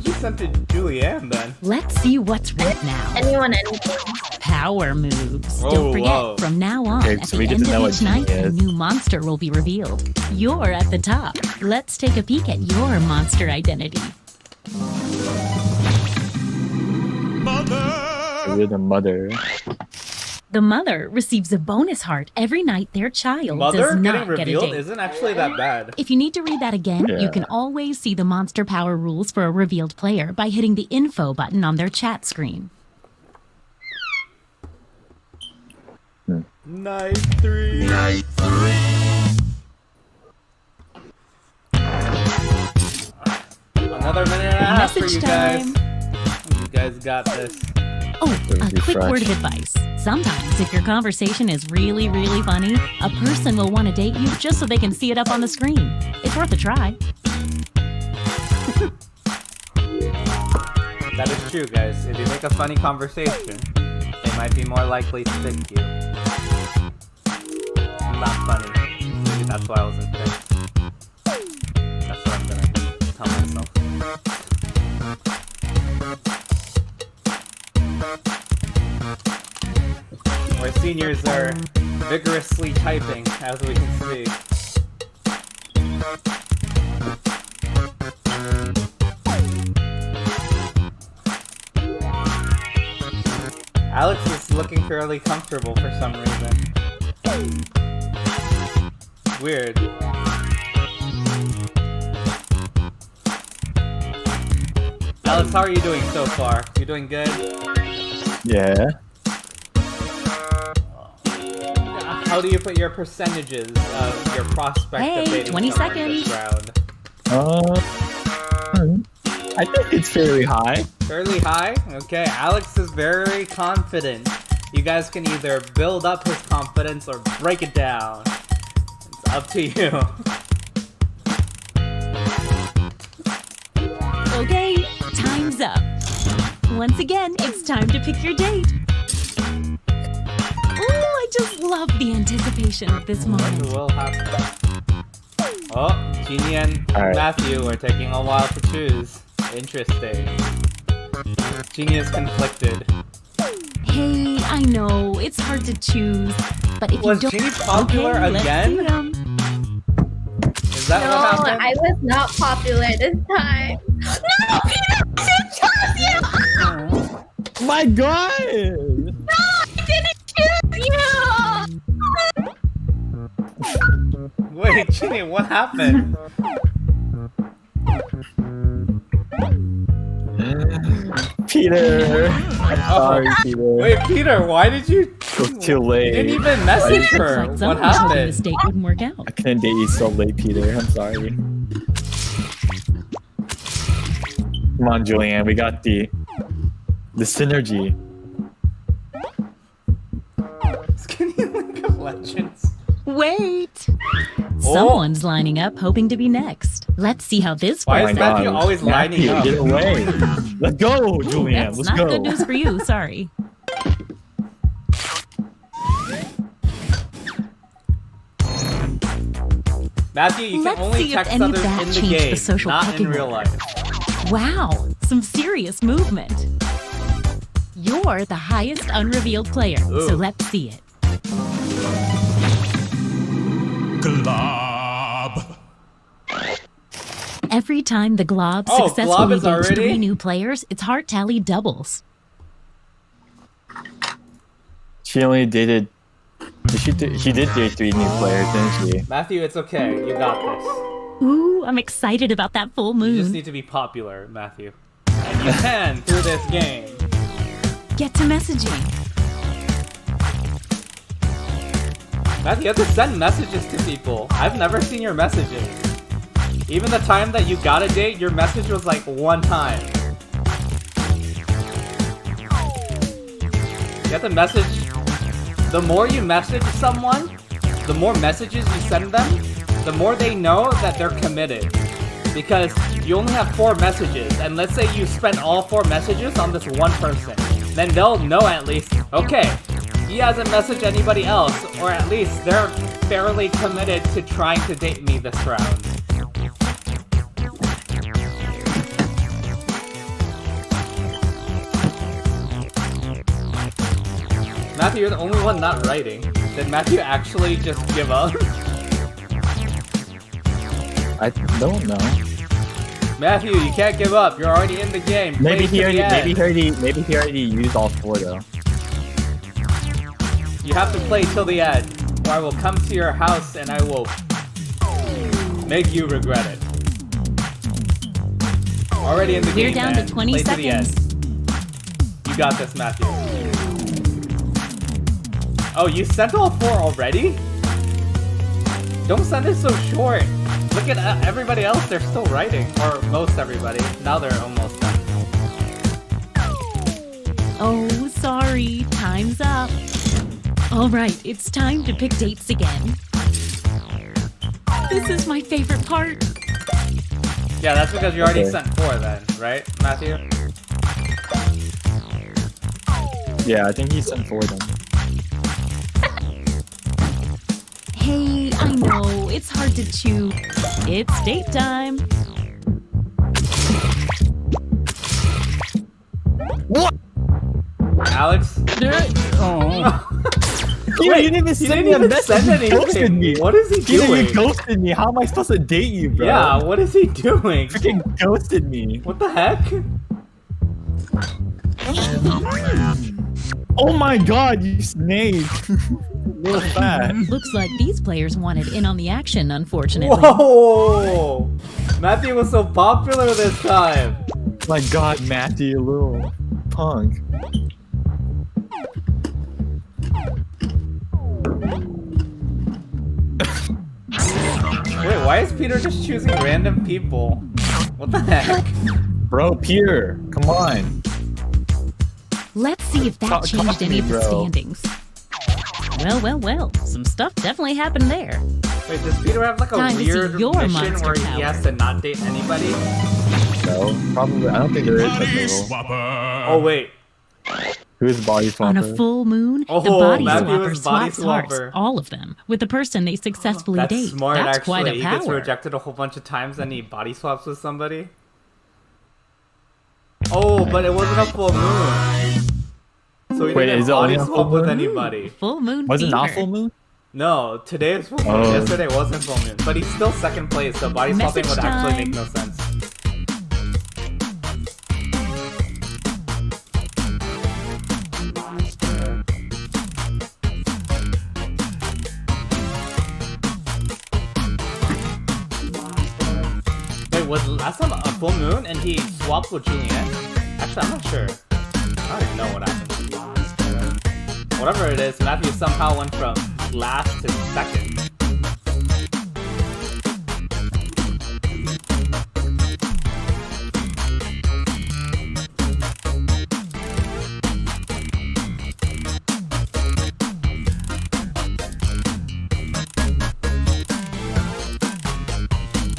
you send to Julianne then? Let's see what's right now. Anyone, anything. Power moves. Whoa, Don't forget, whoa. from now on, Okay, at so the we get end to know of what each Genie night, a is. new monster will be revealed. You're at the top. Let's take a peek at your monster identity. Mother. You're the mother. The mother receives a bonus heart every night their child Mother does getting not get a revealed date. isn't actually that bad. If you need to read that again, you Yeah. can always see the monster power rules for a revealed player by hitting the info button on their chat screen. Night 3. Another minute and a half for Message you guys. time. You guys got this. Oh, Please a quick refresh. word of advice. Sometimes, if your conversation is really, really funny, a person will want to date you just so they can see it up on the screen. It's worth a try. That is true, guys. If you make a funny conversation, they might be more likely to pick you. Not funny. Maybe that's why I wasn't picked. That's what I'm gonna tell myself. Our seniors are vigorously typing, as we can see. Alex is looking fairly comfortable for some reason. Weird. Alex, how are you doing so far? You doing good? Yeah. How do you put your percentages of your prospect Hey, of dating 20 someone this seconds. round? I think it's fairly high. Fairly high? Okay, Alex is very confident. You guys can either build up his confidence or break it down. It's up to you. Okay, time's up. Once again, it's time to pick your date. Ooh, I just love the anticipation of this What moment. will happen? Oh, Jeannie and All right. Matthew are taking a while to choose. Interesting. Jeannie is conflicted. Hey, I know, it's hard to choose, but if Was you don't... Jeannie popular okay, again? Let's see 'em. Is that No, what happened? I was not popular this time. No, Peter, I should choose you! My God! No, I didn't choose you! Wait, Jeannie, what happened? Peter! I'm sorry, Peter. Wait, Peter, why did you... It's too You late. didn't even message Looks her. like What someone's hoping happened? this date wouldn't work out. I couldn't date you so late, Peter. I'm sorry. Come on, Julianne. We got the synergy. Skinny League of Legends. Wait! Oh. Someone's lining up, hoping to be next. Let's see how this Why works. is Matthew always lining Matthew, up? get away. Let's go, Julianne. That's Let's not go. good news for you, sorry. Matthew, you can Let's only see if text any of others that in the changed the game, social not in pecking real order. life. Wow, some serious movement. You're the highest unrevealed player, Ooh. so let's see it. Glob. Every time the Glob Oh, Glob successfully is dates already? 3 new players, its heart tally doubles. She only dated. She did date 3 new players, didn't she? Matthew, it's okay. You got this. Ooh, I'm excited about that full You just moon. need to be popular, Matthew. And you can through this game. Get to messaging. Matthew, you have to send messages to people. I've never seen your messages. Even the time that you got a date, your message was like one time. You have to message. The more you message someone, the more messages you send them, the more they know that they're committed. Because you only have 4 messages, and let's say you spend all 4 messages on this one person. Then they'll know at least, okay, he hasn't messaged anybody else, or at least they're fairly committed to trying to date me this round. Matthew, you're the only one not writing. Did Matthew actually just give up? I don't know. Matthew, you can't give up. You're already in the game. Play Maybe to he the already, end. maybe he already used all 4 though. You have to play till the end, or I will come to your house and I will make you regret it. Already in the We're game, down man. to 20 Play to the seconds. end. You got this, Matthew. Oh, you sent all 4 already? Don't send it so short. Look at everybody else, they're still writing. Or most everybody. Now they're almost done. Oh, sorry, time's up. All right, it's time to pick dates again. This is my favorite part. Yeah, that's because you already Okay. sent 4 then, right, Matthew? Yeah, I think he sent 4 then. Hey, I know, it's hard to choose. It's date time. Alex. Oh. Wait, you didn't even he send didn't me a even message. send You ghosted anything. me. What is he Peter, doing? you ghosted me. How am I supposed to date you, bro? Yeah, what is he doing? Freaking ghosted me. What the heck? Oh my god, you snake. Real fat. Looks like these players wanted in on the action, unfortunately. Whoa! Matthew was so popular this time. My god, Matthew, you little punk. Wait, why is Peter just choosing random people? What the heck? Bro, Peter, come on. Let's see if that Talk changed to any me, of the bro. standings. Well. Some stuff definitely happened there. Wait, does Peter have like a Time to see weird your mission monster where he power. has to not date anybody? No, probably. I don't think there is such Body a rule. swapper. Oh wait. Who's body swapper? On a full moon, Oh, the body Matthew swapper is body swaps hearts, swapper. all of them, with the person they successfully That's date. smart That's actually. quite a He gets power. rejected a whole bunch of times and he body swaps with somebody. Oh, but it wasn't a full moon. So he Wait, didn't is it body only a swap full with moon? anybody. Full moon Was it not fever. full moon? No, today is full moon. Oh. Yesterday wasn't full moon. But he's still second place, so body swapping Message would actually time. make no sense. Wait, was last time a full moon and he swapped with Julianne? Actually, I'm not sure. I don't even know what happened. Whatever it is, Matthew somehow went from last to second.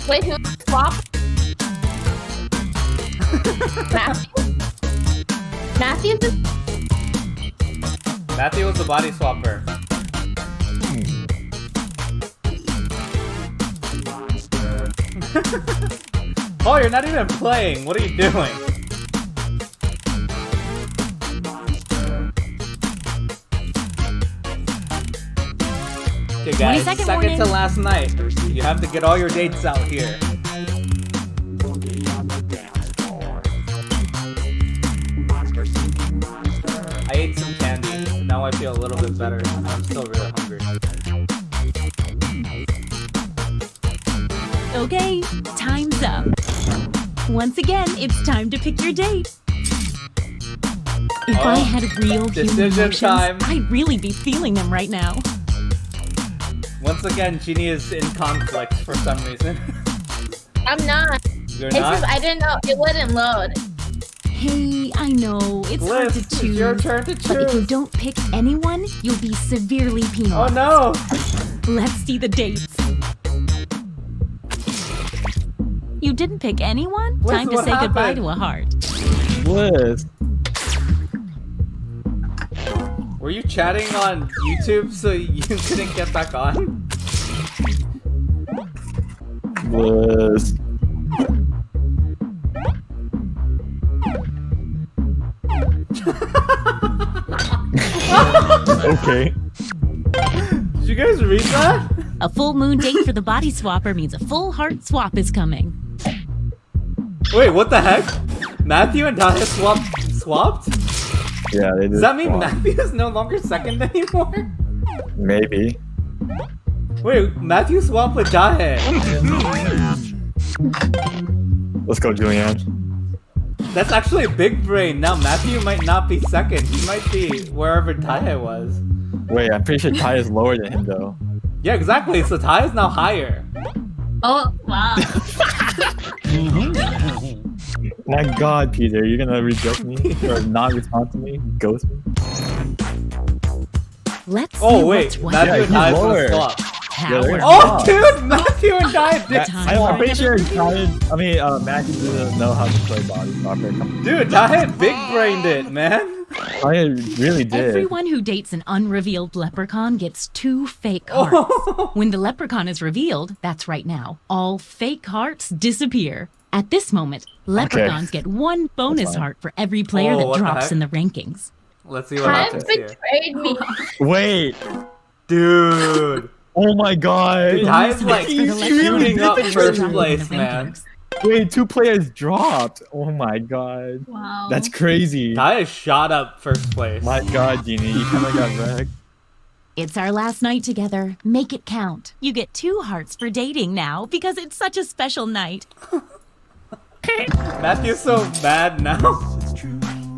Wait, who swapped? Matthew? Matthew just Matthew was the body swapper. Oh, you're not even playing. What are you doing? Okay, guys, 22nd second to warning. last night. You have to get all your dates out here. I ate some candy. Now I feel a little bit better. I'm still really hungry. Okay, time's up. Once again, it's time to pick your date. If I Oh, had real human decision emotions, time. I'd really be feeling them right now. Once again, Jeannie is in conflict for some reason. I'm not. You're It's not? just I didn't know it wouldn't load. Hey, I know, it's hard Bliss, to it's choose. your turn to But if you choose. don't pick anyone, you'll be severely Oh penalized. no! Let's see the dates. You didn't pick anyone? Bliss, Time to what say goodbye happened? to a heart. Bliss. Were you chatting on YouTube so you couldn't get back on? Bliss. Okay. Did you guys read that? A full moon date for the body swapper means a full heart swap is coming. Wait, what the heck? Matthew and Dahlia swapped? Yeah, they did. Does that mean swap. Matthew is no longer second anymore? Maybe. Wait, Matthew swapped with Dahlia. Let's go, Julianne. That's actually big brain. Now Matthew might not be second. He might be wherever Dahlia was. Wait, I'm pretty sure Ty is lower than him, though. Yeah, exactly. So Ty is now higher. Oh, wow. My god, Peter, you're gonna reject me? Or not respond to me? Ghost me? Let's see Oh wait, what's what. Matthew Yeah, and Ty he's was lower. swapped. Power. they're- Oh, dude, Matthew and Ty did Time. I'm pretty sure Matthew doesn't know how to play body swapper. Dude, Dahlia big brained it, man. I really did. Everyone who dates an unrevealed leprechaun gets 2 fake hearts. Oh. When the leprechaun is revealed, that's right now, all fake hearts disappear. At this moment, leprechauns get 1 bonus fine. heart for every player Oh, that what the drops heck? in the rankings. Let's see what Time happens here. betrayed me. Wait. Dude. Oh my god. Dude, Ty's like For the shooting Legendary up Pictures first dropping in place, the man. rankings. Wait, 2 players dropped. Oh my god. Wow. That's crazy. Ty is shot up first place. My god, Genie, you kind of got wrecked. It's our last night together. Make it count. You get 2 hearts for dating now because it's such a special night. Matthew's so mad now.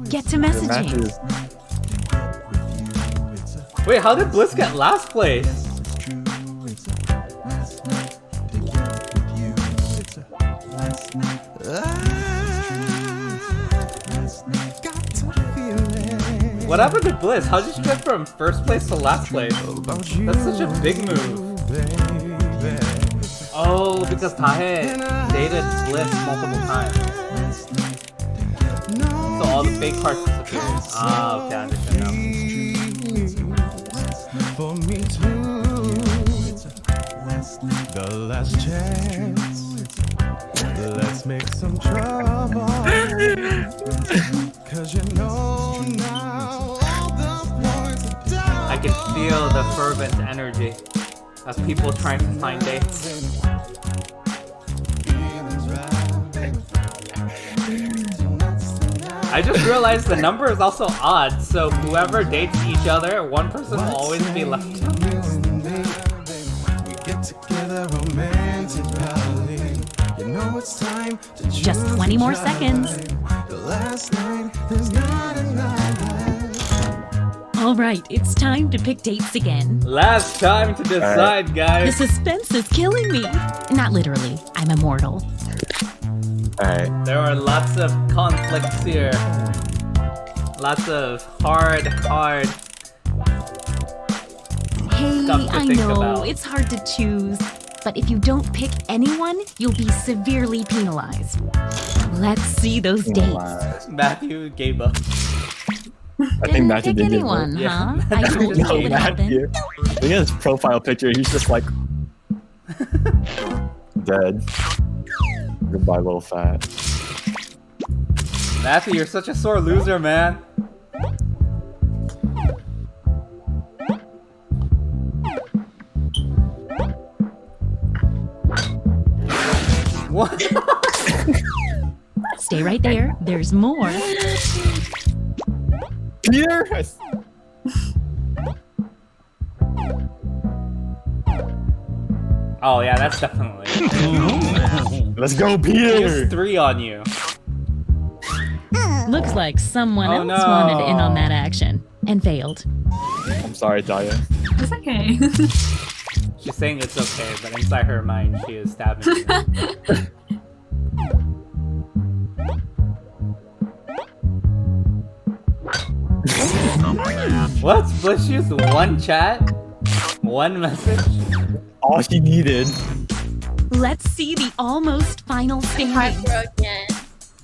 Get to Your messaging. matches. Wait, how did Bliss get last place? What happened to Bliss? How did she get from first place to last place? That's such a big move. Oh, because Tahe dated Bliss multiple times. So all the fake parts disappeared. Ah, okay, I understand now. For me too. The last chance. Let's make some trouble. Cause you know now all the points are down. I can feel the fervent energy of people trying to find dates. I just realized the number is also odd, so whoever dates each other, one person will always be left. We get together romantically. You know it's time to Just 20 more seconds. The last night, there's not enough. All right, it's time to pick dates again. Last time to decide, The guys. suspense is killing me. Not literally. I'm immortal. Alright. There are lots of conflicts here. Lots of hard. Hey, Stuff to I think know, about. it's hard to choose. But if you don't pick anyone, you'll be severely penalized. Let's see those dates. Matthew gave up. I think Didn't Matthew pick did anyone, Yeah. huh? I told you No, it would happen. Matthew. Look at his profile picture. He's just like dead. Goodbye, little fat. Matthew, you're such a sore loser, man. What? Stay right there. There's more. Peter. Oh yeah, that's definitely. Let's go, There's Peter. 3 on you. Looks like someone Oh, else no. wanted in on that action and failed. I'm sorry, Daya. It's okay. She's saying it's okay, but inside her mind, she is stabbing you. What? Bliss used 1 chat? 1 message? All she needed. Let's see the almost final standings. Heartbroken.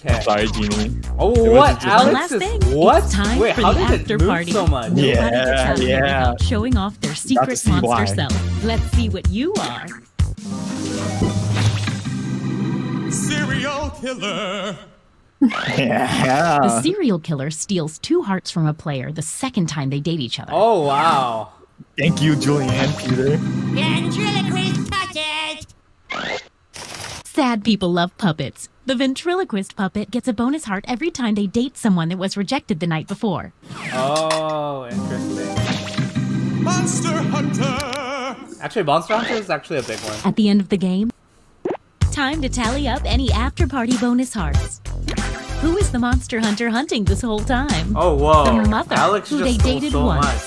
Okay. Sorry, Genie. Oh, It what? wasn't just- Alex Last is thing, what? it's time Wait, for how the did after it move party. so much? Nobody Yeah, gets out of here yeah. without showing off their secret see monster why. self. Let's see what you are. Serial killer. The Yeah. serial killer steals 2 hearts from a player the second time they date each other. Oh, wow. Thank you, Julianne, Peter. Sad people love puppets. The ventriloquist puppet gets a bonus heart every time they date someone that was rejected the night before. Oh, interesting. Monster Hunter. Actually, Monster Hunter is actually a big one. At the end of the game, time to tally up any after-party bonus hearts. Who is the monster hunter hunting this whole time? Oh, whoa. Their mother, Alex who just they stole dated so once. much.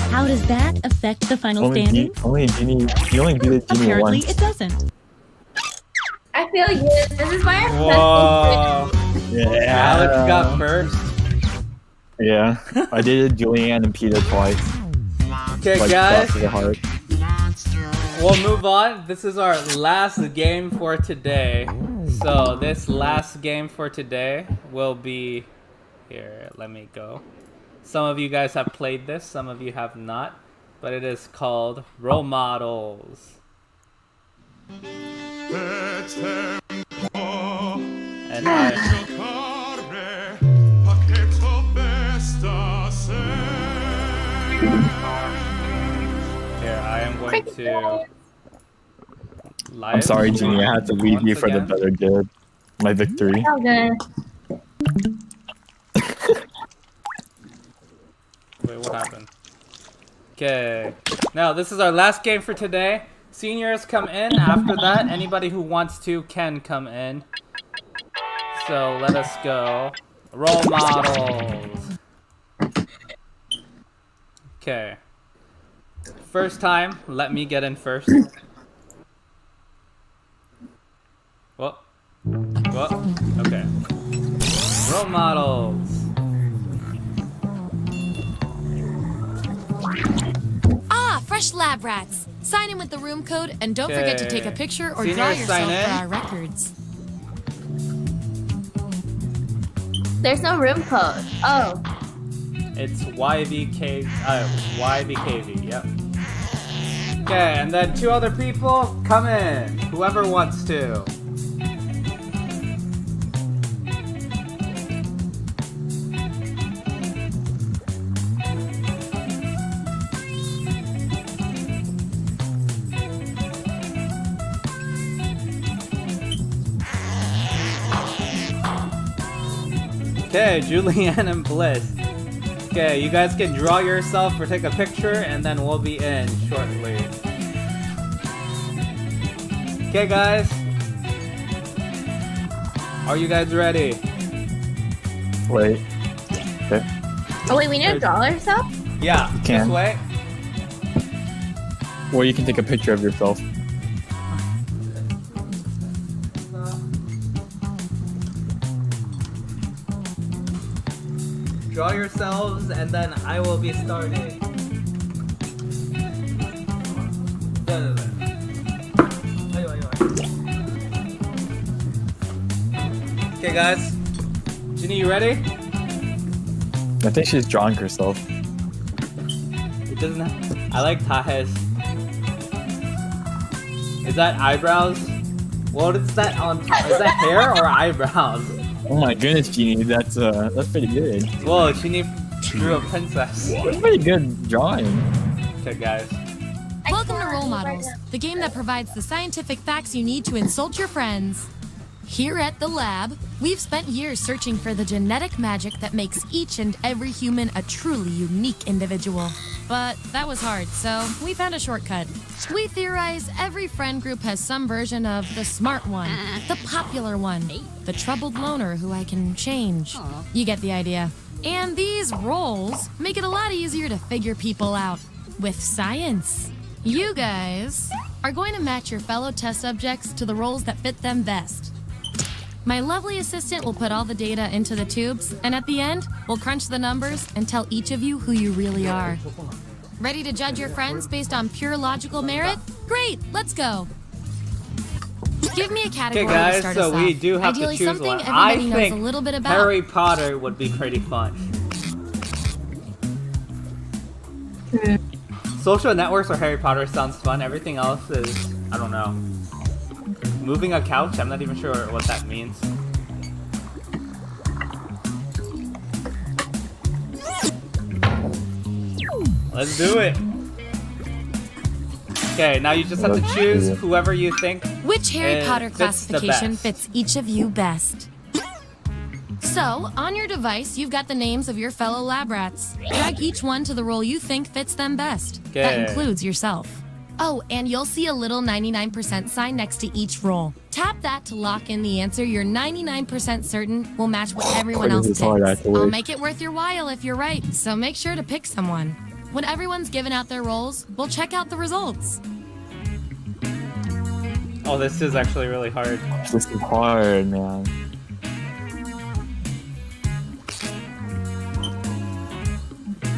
How does that affect the final standings? Only Genie. You only beat Genie Apparently once. it doesn't. I feel you. This is why I'm Whoa. Yeah. Alex got first. Yeah. I did Julianne and Peter twice. Okay, Like, guys. cross to the heart. We'll move on. This is our last game for today. So this last game for today will be here. Let me go. Some of you guys have played this, some of you have not, but it is called Role Models. And And I. Here, I am going to. I'm sorry, Genie. I had to leave you for the better good. My victory. Oh, good. Wait, what happened? Okay. Now, this is our last game for today. Seniors come in. After that, anybody who wants to can come in. So, let us go. Role models. Okay. First time, let me get in first. What? What? Okay. Role models. Ah, fresh lab rats. Sign in with the room code and don't forget to take a picture or draw Seniors, sign yourself for in. our records. There's no room code. Oh. It's YVKV, yep. Okay, and then 2 other people, come in. Whoever wants to. Okay, Julianne and Bliss. Okay, you guys can draw yourself or take a picture, and then we'll be in shortly. Okay, guys. Are you guys ready? Wait. Okay. Oh, wait, we need to draw ourselves? Yeah, You can. this way. Or you can take a picture of yourself. Draw yourselves, and then I will be starting. Okay, guys. Ginny, you ready? I think she's drawing herself. It doesn't have... I like Tahes. Is that eyebrows? What is that on top? Is that hair or eyebrows? Oh my goodness, Genie, that's pretty good. Whoa, Ginny drew a princess. That's pretty good drawing. Okay, guys. Welcome to Role Models, the game that provides the scientific facts you need to insult your friends. Here at the lab, we've spent years searching for the genetic magic that makes each and every human a truly unique individual. But that was hard, so we found a shortcut. We theorize every friend group has some version of the smart one, the popular one, the troubled loner who I can change. You get the idea. And these roles make it a lot easier to figure people out with science. You guys are going to match your fellow test subjects to the roles that fit them best. My lovely assistant will put all the data into the tubes, and at the end, we'll crunch the numbers and tell each of you who you really are. Ready to judge your friends based on pure logical merit? Great, let's go. Give me a category Okay, guys, to start so us we off. do have Ideally, to choose something one. everybody I knows think a little bit about. Harry Potter would be pretty fun. Social networks or Harry Potter sounds fun. Everything else is, I don't know. Moving a couch? I'm not even sure what that means. Let's do it. Okay, now you just have to choose whoever you think. Which Harry Potter fits the classification best. fits each of you best? So, on your device, you've got the names of your fellow lab rats. Drag each one to the role you think fits them best. That Okay. includes yourself. Oh, and you'll see a little 99% sign next to each role. Tap that to lock in the answer you're 99% certain will match what everyone else This is hard, picks. actually. I'll make it worth your while if you're right, so make sure to pick someone. When everyone's given out their roles, we'll check out the results. Oh, this is actually really hard. This is hard, man.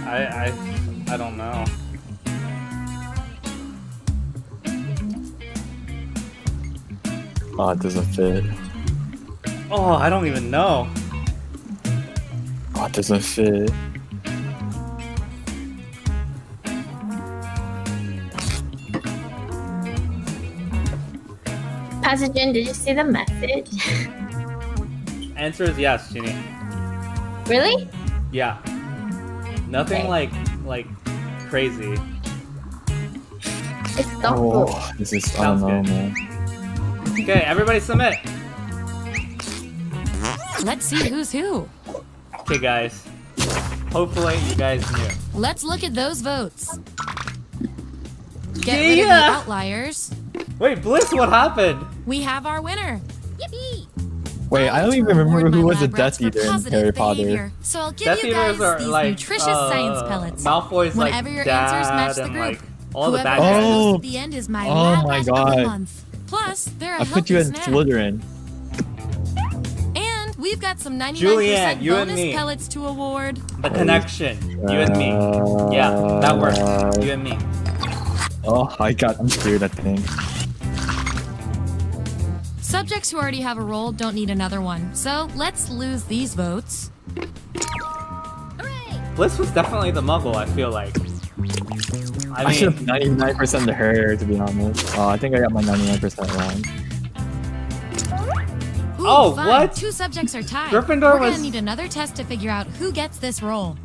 I don't know. Oh, it doesn't fit. Oh, I don't even know. Oh, it doesn't fit. Pastor Jin, did you see the message? answer is yes, Ginny. Really? Yeah. Nothing Okay. like crazy. It's doubtful. Oh, this is I Sounds don't know, good. man. Okay, everybody submit. Let's see who's who. Okay, guys. Hopefully you guys knew. Let's look at those votes. Get rid of the Yeah. outliers. Wait, Bliss, what happened? We have our winner. Yippee! Wait, I don't even Reward remember who my was the lab rats Death for Eater in positive Harry Potter. behavior. So I'll give Death you Eaters guys are these like nutritious science pellets. Malfoy's Whenever like your dad answers match the and group, like all the whoever bad gets guys. Oh. those at the end is my Oh lab my rat of the God. month. Plus, they're a I healthy put you in snack. Slytherin. And we've got some 99% Julianne, you and bonus me. pellets to award. The connection. You and me. Yeah, that works. You and me. Oh, I'm scared, I think. Subjects who already have a role don't need another one. So let's lose these votes. Bliss was definitely the muggle, I feel like. I should have I mean, 99% to her, to be honest. I think I got my 99% wrong. Ooh, Oh, fine. what? 2 subjects are tied. Gryffindor We're was- gonna need another test to figure out who gets this role.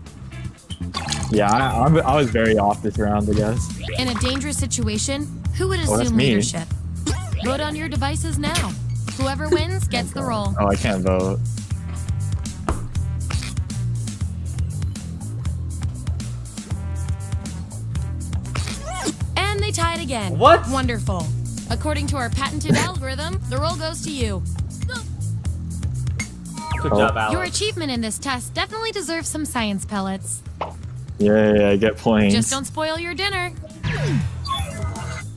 Yeah, I was very off this round, I guess. In a dangerous situation, who would Oh, that's assume me. leadership? Vote on your devices now. Whoever wins gets the role. Oh, I can't vote. And they tied again. What? Wonderful. According to our patented algorithm, the role goes to you. good Oh. job, Alex. Your achievement in this test definitely deserves some science pellets. Yeah, I get points. Just don't spoil your dinner.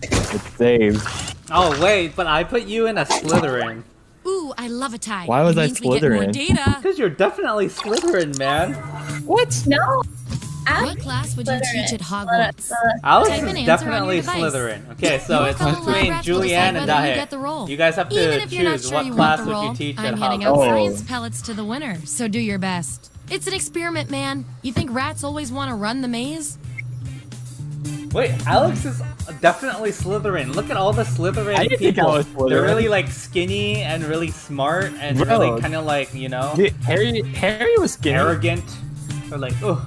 It's saved. Oh wait, but I put you in a Slytherin. Ooh, I love a tie. Why was It I means we get more Slytherin? data. Because you're definitely Slytherin, man. What? No. What class would you teach at Hogwarts? Alex Type is an answer on definitely your device. Slytherin. Okay, so Your it's fellow lab between rats will decide Julianne and whether you Dahe. get the role. You guys have Even to if you're not choose sure what you class want the would role, you teach I'm at handing Hogwarts. out Oh. science pellets to the winner, so do your best. It's an experiment, man. You think rats always want to run the maze? Wait, Alex is definitely Slytherin. Look at all the Slytherin I didn't people. think I was Slytherin. They're really like skinny and really smart and Bro. really kind of like, you know, Dude, Harry was skinny. arrogant. Or like, oh,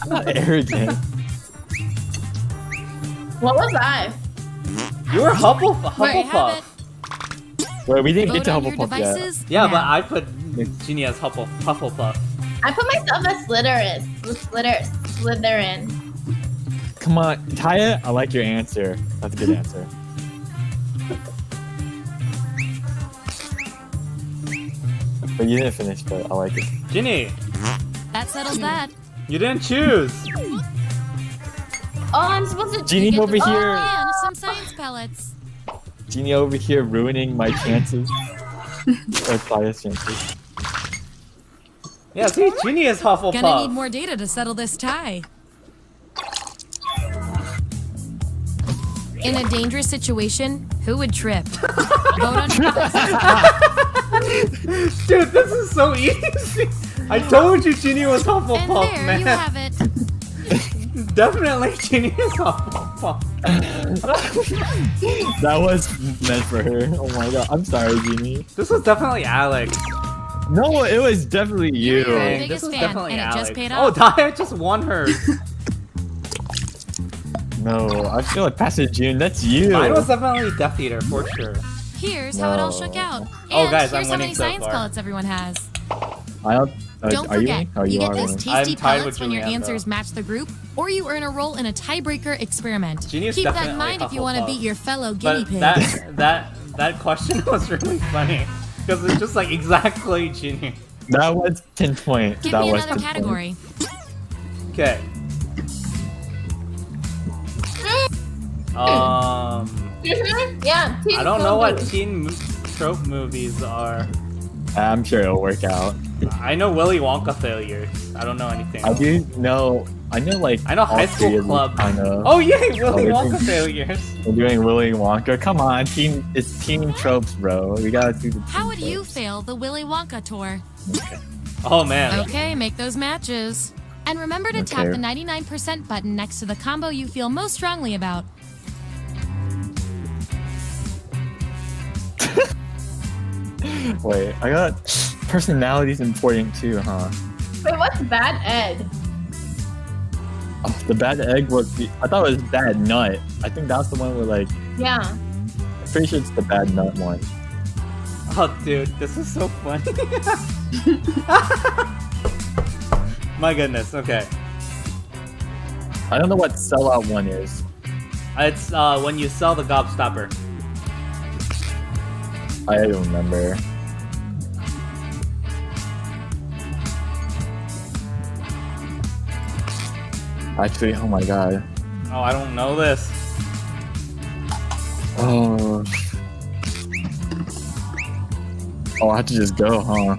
I'm not arrogant. What was I? you were Hufflepuff. There you have it. Wait, we didn't Vote get to on your Hufflepuff yet. devices. Yeah, now. but I put Ginny as Hufflepuff. I put myself as Slytherin. Come on, Taya, I like your answer. That's a good answer. But you didn't finish, but I like it. Ginny, That settles that. you didn't choose. Oh, I'm supposed to. You Genie get the over role here. and some science pellets. Genie over here ruining my chances. Or Taya's chances. Yeah, see, Ginny is Hufflepuff. Gonna need more data to settle this tie. In a dangerous situation, who would trip? Vote on your devices. Dude, this is so easy. I told you Ginny was Hufflepuff, And there man. you have it. Definitely Ginny is Hufflepuff. That was meant for her. Oh my god, I'm sorry, Genie. This was definitely Alex. No, it was definitely you. You're Dang, biggest this was fan, definitely and it Alex. just paid Oh, off. Daya just won hers. No, I feel like Pastor June, that's you. Mine was definitely Death Eater for sure. Here's how it all No. shook out. Oh, And guys, I'm here's how many winning so science far. pellets everyone has. I don't. Don't are forget, you? Oh, you you get are those winning. tasty I'm tied pellets with when your Julianne, answers though. match the group, or you earn a role in a tiebreaker experiment. Genie is Keep that in definitely mind if you want to Hufflepuff. beat your fellow guinea But pig. that question was really funny because it's just like exactly Ginny. That was 10 points. Give that me was another 10 category. Okay. Yeah. I don't know what teen trope movies are. points. I'm sure it'll work out. I know Willy Wonka failures. I don't know anything. I do know. I know like. I know High School Club. I know. Oh yay, Willy they're Wonka doing- failures. We're doing Willy Wonka. Come on, it's teen tropes, bro. We gotta do the. How teen would you tropes. fail the Willy Wonka tour? Oh man. Okay, make those matches. And remember to tap Okay. the 99% button next to the combo you feel most strongly about. Wait, I got personality is important too, huh? Wait, what's bad egg? Oh, the bad egg was I thought it was bad nut. I think that's the one where like Yeah. I'm pretty sure it's the bad nut one. Oh, dude, this is so funny. My goodness. Okay, I don't know what sellout one is. it's when you sell the gobstopper. I don't remember. Actually, oh my god. Oh, I don't know this. Oh. Oh, I have to just go, huh?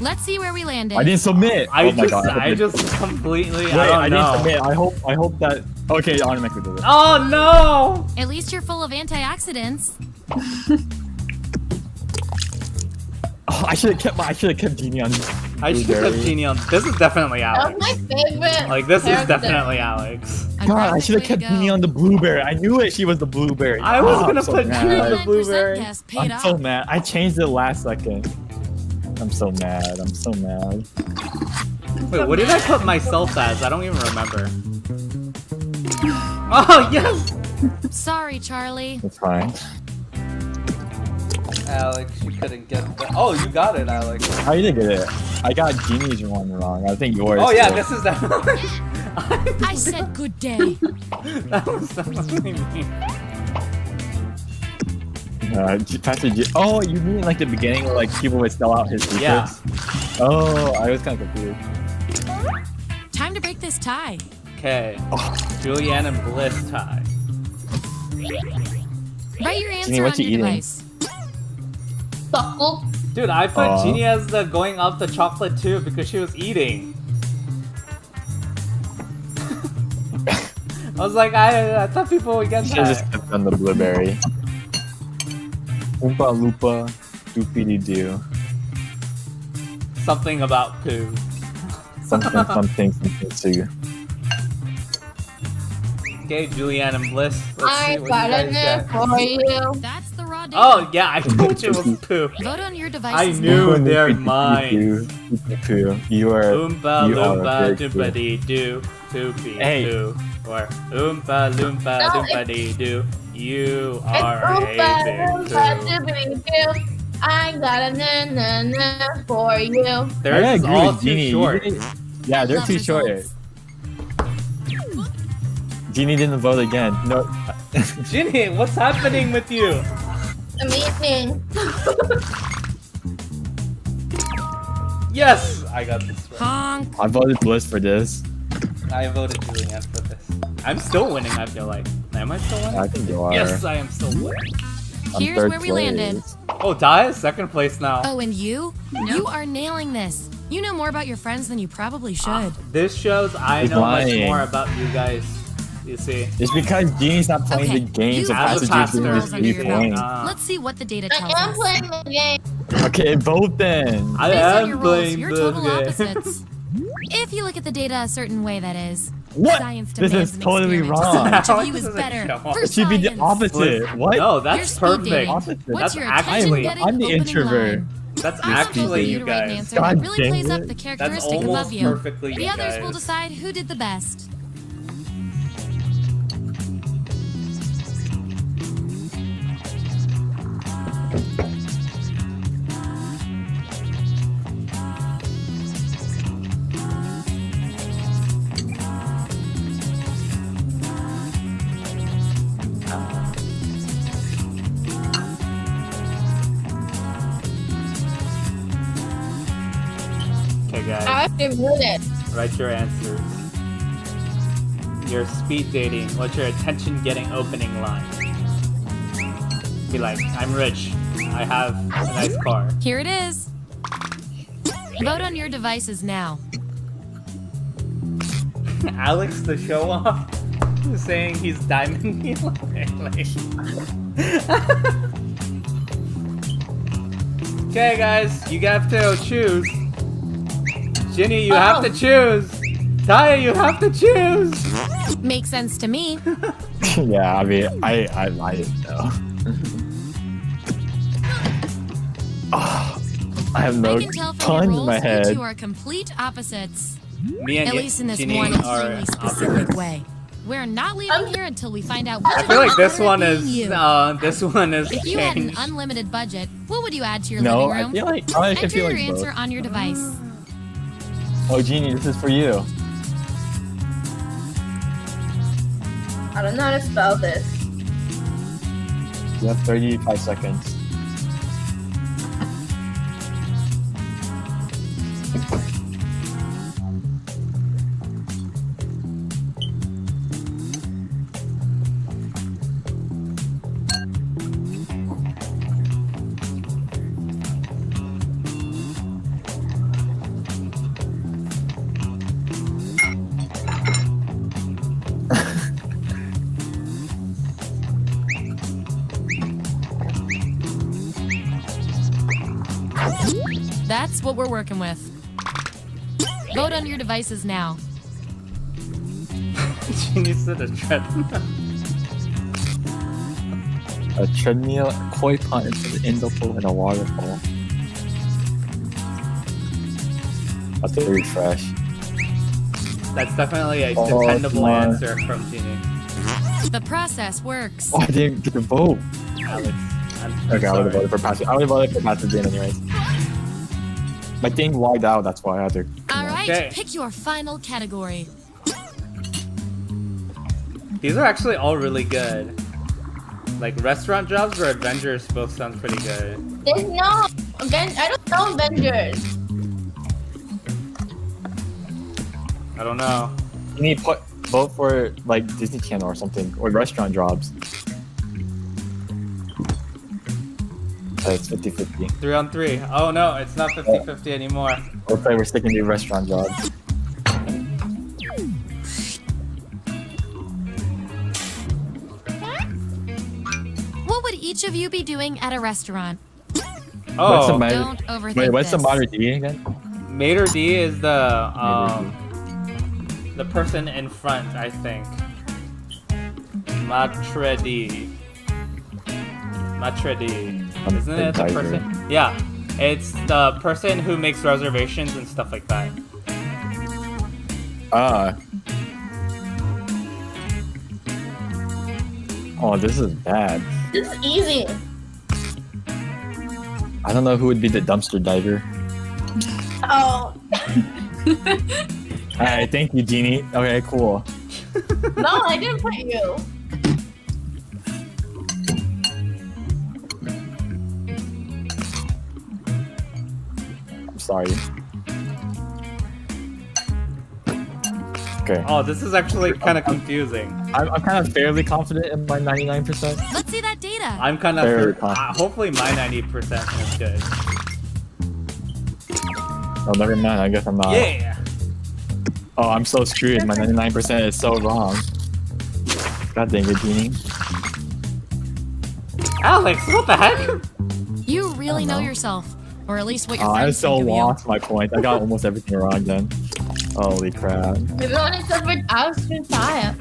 Let's see where we landed. I didn't submit. I Oh my just, god. I just completely. Wait, I don't I know. didn't submit. I hope that. Okay, automatically did it. Oh no! At least you're full of antioxidants. Oh, I should have kept Genie on. I should have Blueberry. Genie on. This is definitely That Alex. was my favorite. Like this is character. definitely Alex. A God, I great should have way kept to go. Genie on the blueberry. I knew it. She was the blueberry. I was Oh, gonna I'm so put Genie on mad. the blueberry. Guess paid I'm off. so mad. I changed it last second. I'm so mad. I'm so mad. Wait, what did I put myself as? I don't even remember. Oh yes! Sorry, Charlie. It's fine. Alex, you couldn't get that. Oh, you got it, Alex. How you did get it? I got Genie's one wrong. I think yours. Oh yeah, too. this is definitely. I said good day. That was definitely me. Pastor G. Oh, you mean like the beginning where like people would spell out his secrets? Yeah. Oh, I was kind of confused. Time to break this tie. Okay. Julianne and Bliss tie. Write your answer what on you your eating? device. Suckle. Dude, I put Aw. Jeannie as the going up the chocolate too because she was eating. I was like, I thought people would get Should have just that. kept on the blueberry. Oompa Loompa, doopity doo. Something about poo. Something too. Okay, Julianne and Bliss. Let's I see what got you it guys in get. for you. That's the raw data. Oh yeah, I told you it was poo. Vote on your I devices knew now. they're Doopity mine. doo, doopity poo. You are. Oompa you are loompa very cool. doopity doo poopy Hey. poo. Or oompa loompa No, doopity doo. You It's are a Oompa big Loompa poo. Doobity Doo. I got a na for you. I They're agree all with too Genie. short. Yeah, they're Love too short. results. Genie didn't vote again. No. Ginny, what's happening with you? Amazing. Yes, I got this right. Honk. I voted Bliss for this. I voted Julianne for this. I'm still winning, I feel like. Am I still winning? I think you are. Yes, I am still winning. I'm Here's third where we landed. place. Oh, Ty is second place now. Oh, and you? You are nailing this. You know more about your friends than you probably should. This shows I He's know lying. much more about you guys. You see? It's because Genie's not playing Okay, the games you of have Pastor the G's doing pastors this under your three belt. points. Let's see what the data tells I am us. playing the game. Okay, vote then. I Based on am your roles, playing you're the total game. opposites. If you look at the data a certain way, that is. What? Science This demands is an totally experiment. wrong. Which of Alex you is doesn't better? show up. For It should be the science. opposite. What? No, You're that's speed perfect. dating. Opposite. What's That's your actually- attention-getting I'm the opening introvert. line? That's It's not actually for you you to write an guys. answer. God It really dang plays it. up the That's characteristic almost above you. perfectly The you others will guys. decide who did the best. Okay, guys. I have to mute it. Write your answers. Your speed dating. What's your attention getting opening line? Be like, I'm rich. I have a nice car. Here it is. Vote on your devices now. Alex the show off who's saying he's diamond me lately. Okay guys, you have to choose. Ginny, you have to choose. Taya, you have to choose. Makes sense to me. Yeah, I mean, I didn't know. Oh, I have I no can tell from your puns in roles my you head. two are complete opposites. Me and At least in this Jeannie one are extremely specific opposites. way. We're not leaving here until we find out which I of feel you like this are one being is you. If If you had an changed. unlimited budget, what would you add to your No, living I room? feel like I Enter feel your like answer both. on your device. Oh, Genie, this is for you. I don't know how to spell this. You have 35 seconds. That's what we're working with. Vote on your devices now. Jeannie said a treadmill. A treadmill, a koi pond into the indoor pool, and a waterfall. That's a refresh. That's definitely a Oh, dependable come on. answer from Jeannie. The process works. Oh, I didn't get to vote. Alex, I'm Okay, I would sorry. have voted for Patrick. I would have voted for Patrick Jane anyways. My thing wired out, that's why I had to. All right, Okay. pick your final category. These are actually all really good. Like restaurant jobs or Avengers both sound pretty good. There's no I don't know Avengers. I don't know. You need to vote for like Disney Channel or something, or restaurant jobs. It's 50-50. 3-on-3. Oh no, it's not 50-50 anymore. Okay, we're sticking to restaurant jobs. What would each of you be doing at a restaurant? What's the Oh, matter? Don't overthink Wait, what's the this. matter D again? Mater D is the person in front, I think. Matre D. Matre D. Isn't it the Tiger. person? Yeah. It's the person who makes reservations and stuff like that. Oh, this is bad. This is easy. I don't know who would be the dumpster diver. Oh Alright, thank you, Genie. Okay, cool. no, I didn't put you. I'm sorry. Okay. Oh, this is actually kind of confusing. I'm kind of fairly confident in my 99%. Let's see that data. I'm kind Very of confident. hopefully my 90% is good. Oh, never mind. I guess I'm not. Yeah. Oh, I'm so screwed. My 99% is so wrong. God dang it, Genie. Alex, what the heck? You really I don't know know. yourself, or at least what your Oh, I friends so think of you. lost my point. I got almost everything wrong then. Holy crap. Everyone except for Austin Fire.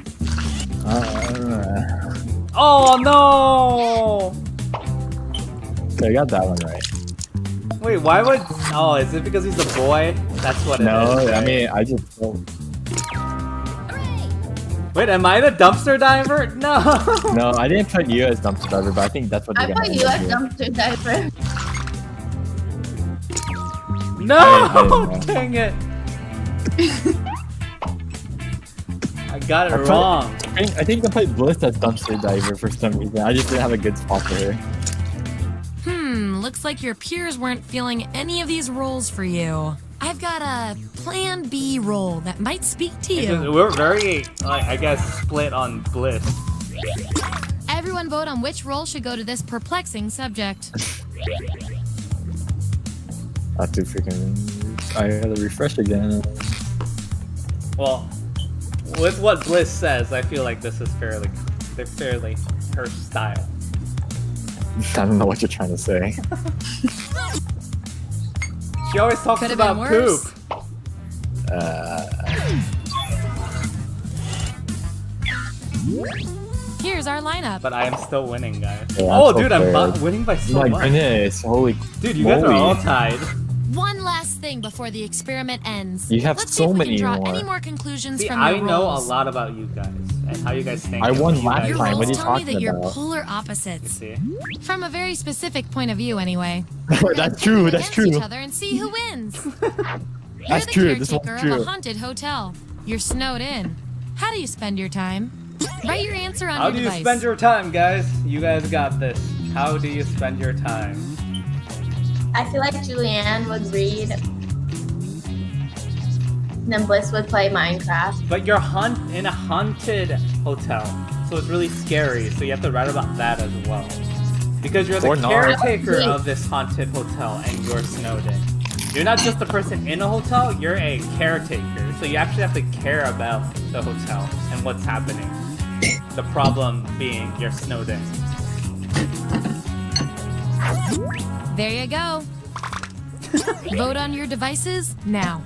Oh no! Okay, I got that one right. Wait, why would? Oh, is it because he's a boy? That's what it is. No, I right? mean, I just. Oh, Wait, am I the dumpster diver? No. no, I didn't put you as dumpster diver, but I think that's what I they're gonna put you as end up dumpster diver. No! I didn't know. Dang it! I got it doing. wrong. I think I put Bliss as dumpster diver for some reason. I just didn't have a good spot for her. Looks like your peers weren't feeling any of these roles for you. I've got a plan B role that might speak to you. We're very, I guess, split on Bliss. Everyone vote on which role should go to this perplexing subject. Not too freaking. I gotta refresh again. Well, with what Bliss says, I feel like this is fairly her style. I don't know what you're trying to say. She always talks Could have about been poop. worse. Here's our lineup. But I am still winning, guys. Yeah, Oh, I'm so dude, I'm scared. winning by Oh so my much. goodness, holy Dude, you guys are moly. all tied. One last thing before the experiment ends. You have Let's so see if we many can draw more. any more conclusions See, from I your know a rolls. lot about you guys and how you guys think. I and won what you last guys Your time. What are rolls you tell me talking that you're about? polar You opposites. see? From a very specific point of view, anyway. We're gonna That's pit you true. That's against true. each other and see who wins. You're That's the true. This caretaker one's of true. a haunted hotel. You're snowed in. How do you spend your time? Write your answer on How your do you device. spend your time, guys? You guys got this. How do you spend your time? I feel like Julianne would read. And then Bliss would play Minecraft. But you're in a haunted hotel, so it's really scary. So you have to write about that as well, because you're the Or not. caretaker of this haunted hotel, and you're snowed in. You're not just the person in a hotel; you're a caretaker. So you actually have to care about the hotel and what's happening. The problem being you're snowed in. There you go. Vote on your devices now.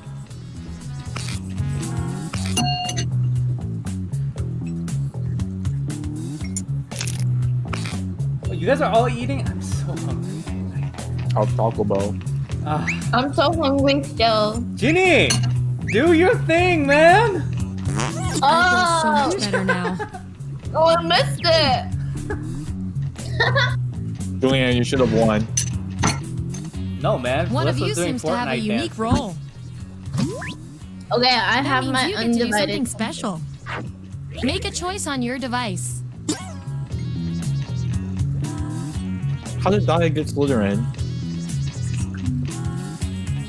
Oh, you guys are all eating? I'm so hungry. I'll Taco Bell. I'm so hungry still. Ginny, do your thing, man. I Oh, feel so much better now. oh, I missed it. Julian, you should have won. No, man. One of Bliss you was doing seems to have a Fortnite unique dance. role. Okay, I That have means my you get to do something undivided. special. Make a choice on your device. How did Daya get Slytherin?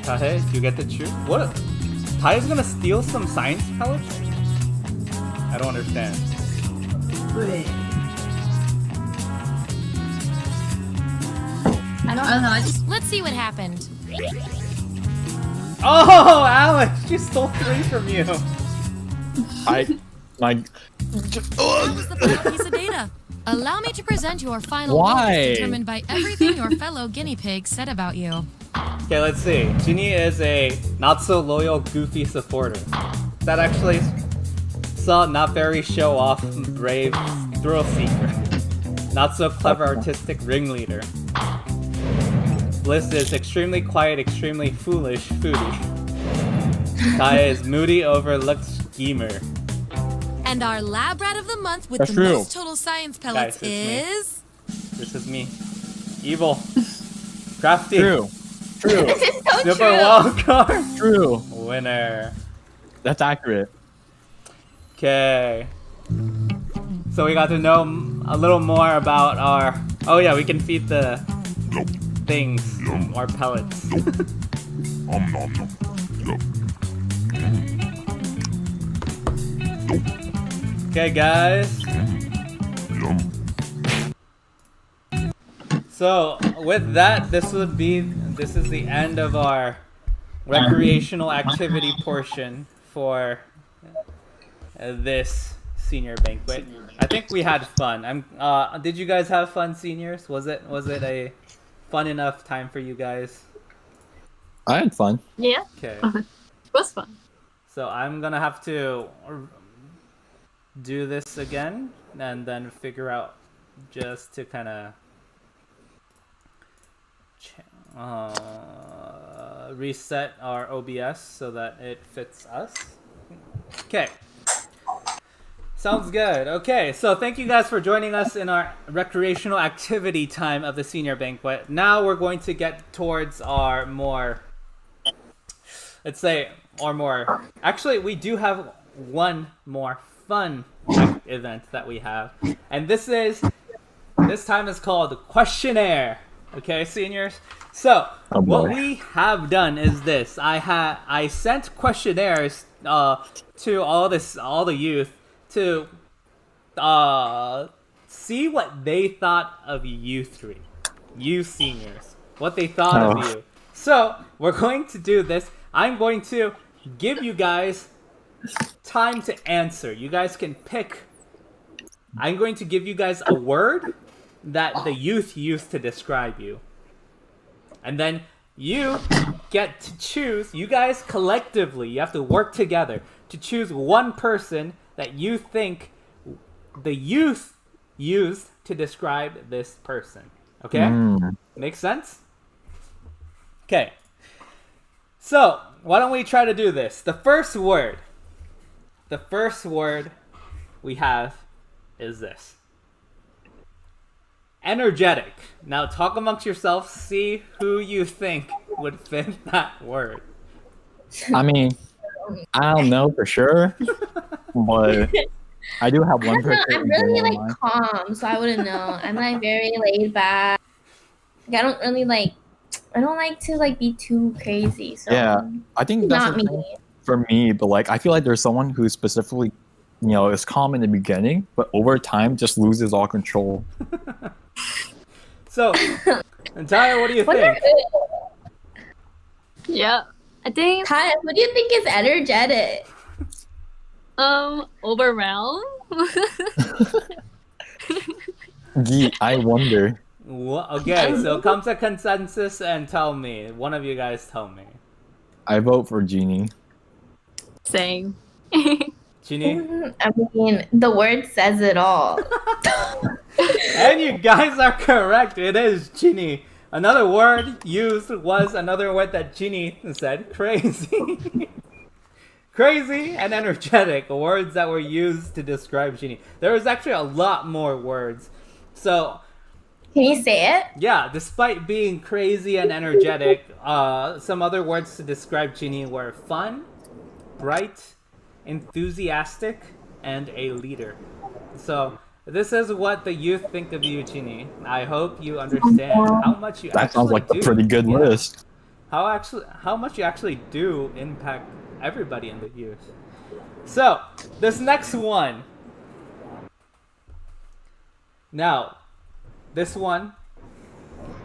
Tahe, you get to choose? What? Tahe's gonna steal some science pellets? I don't understand. I don't know. I just Let's see what happened. Oh, Alex, she stole 3 from you. My That was the final piece of data. Allow me to present your final Why? votes determined by everything your fellow guinea pigs said about you. Okay, let's see. Ginny is a not so loyal, goofy supporter. That actually saw not very show off, brave thrill seeker. Not so clever, artistic ringleader. Bliss is extremely quiet, extremely foolish foodie. Kaya is moody, overlooked schemer. And our lab rat of the month with That's the true. most total science pellets Guys, it's me. is... This is me. Evil. Crafty. True. True. this is so Super true. wild card. True. Winner. That's accurate. Okay. So we got to know a little more about our... Oh yeah, we can feed the things, our pellets. Okay, guys. So with that, this is the end of our recreational activity portion for this senior banquet. I think we had fun. Did you guys have fun, seniors? Was it a fun enough time for you guys? I had fun. Yeah, Okay. it was fun. So I'm gonna have to do this again and then figure out just to kind of reset our OBS so that it fits us. Okay. Sounds good. Okay, so thank you guys for joining us in our recreational activity time of the senior banquet. Now we're going to get towards our more, actually we do have one more fun event that we have. And this time is called Questionnaire. Okay, seniors? So, Oh, boy. what we have done is this. I sent questionnaires to all the youth to see what they thought of you three. You seniors. What they thought of you. So, we're going to do this. I'm going to give you guys time to answer. You guys can pick. I'm going to give you guys a word that the youth used to describe you. And then you get to choose, you guys collectively, you have to work together to choose one person that you think the youth used to describe this person. Okay? Makes sense? Okay. So, why don't we try to do this? The first word we have is this. Energetic. Now talk amongst yourselves, see who you think would fit that word. I mean, I don't know for sure, but I do have I one don't know. person. I'm in really general in like mind. calm, so I wouldn't know. I'm like very laid back. Like, I don't really like. I don't like to like be too crazy. So Yeah, I think that's not the me. thing for me. But like, I feel like there's someone who specifically, is calm in the beginning, but over time just loses all control. So, Tyler, what do you What think? Yeah. I think Ty, what do you think is energetic? overwhelmed. Gee, I wonder. Okay, so come to consensus and tell me. One of you guys tell me. I vote for Genie. Same. Ginny? I mean, the word says it all. And you guys are correct. It is Ginny. Another word used was another word that Ginny said. Crazy. Crazy and energetic. Words that were used to describe Ginny. There was actually a lot more words. So, Can you say it? yeah, despite being crazy and energetic, some other words to describe Ginny were fun, bright, enthusiastic, and a leader. So, this is what the youth think of you, Ginny. I hope you understand how much you That actually sounds like do. a pretty good Yeah. list. How much you actually do impact everybody in the youth. So, this next one. Now, this one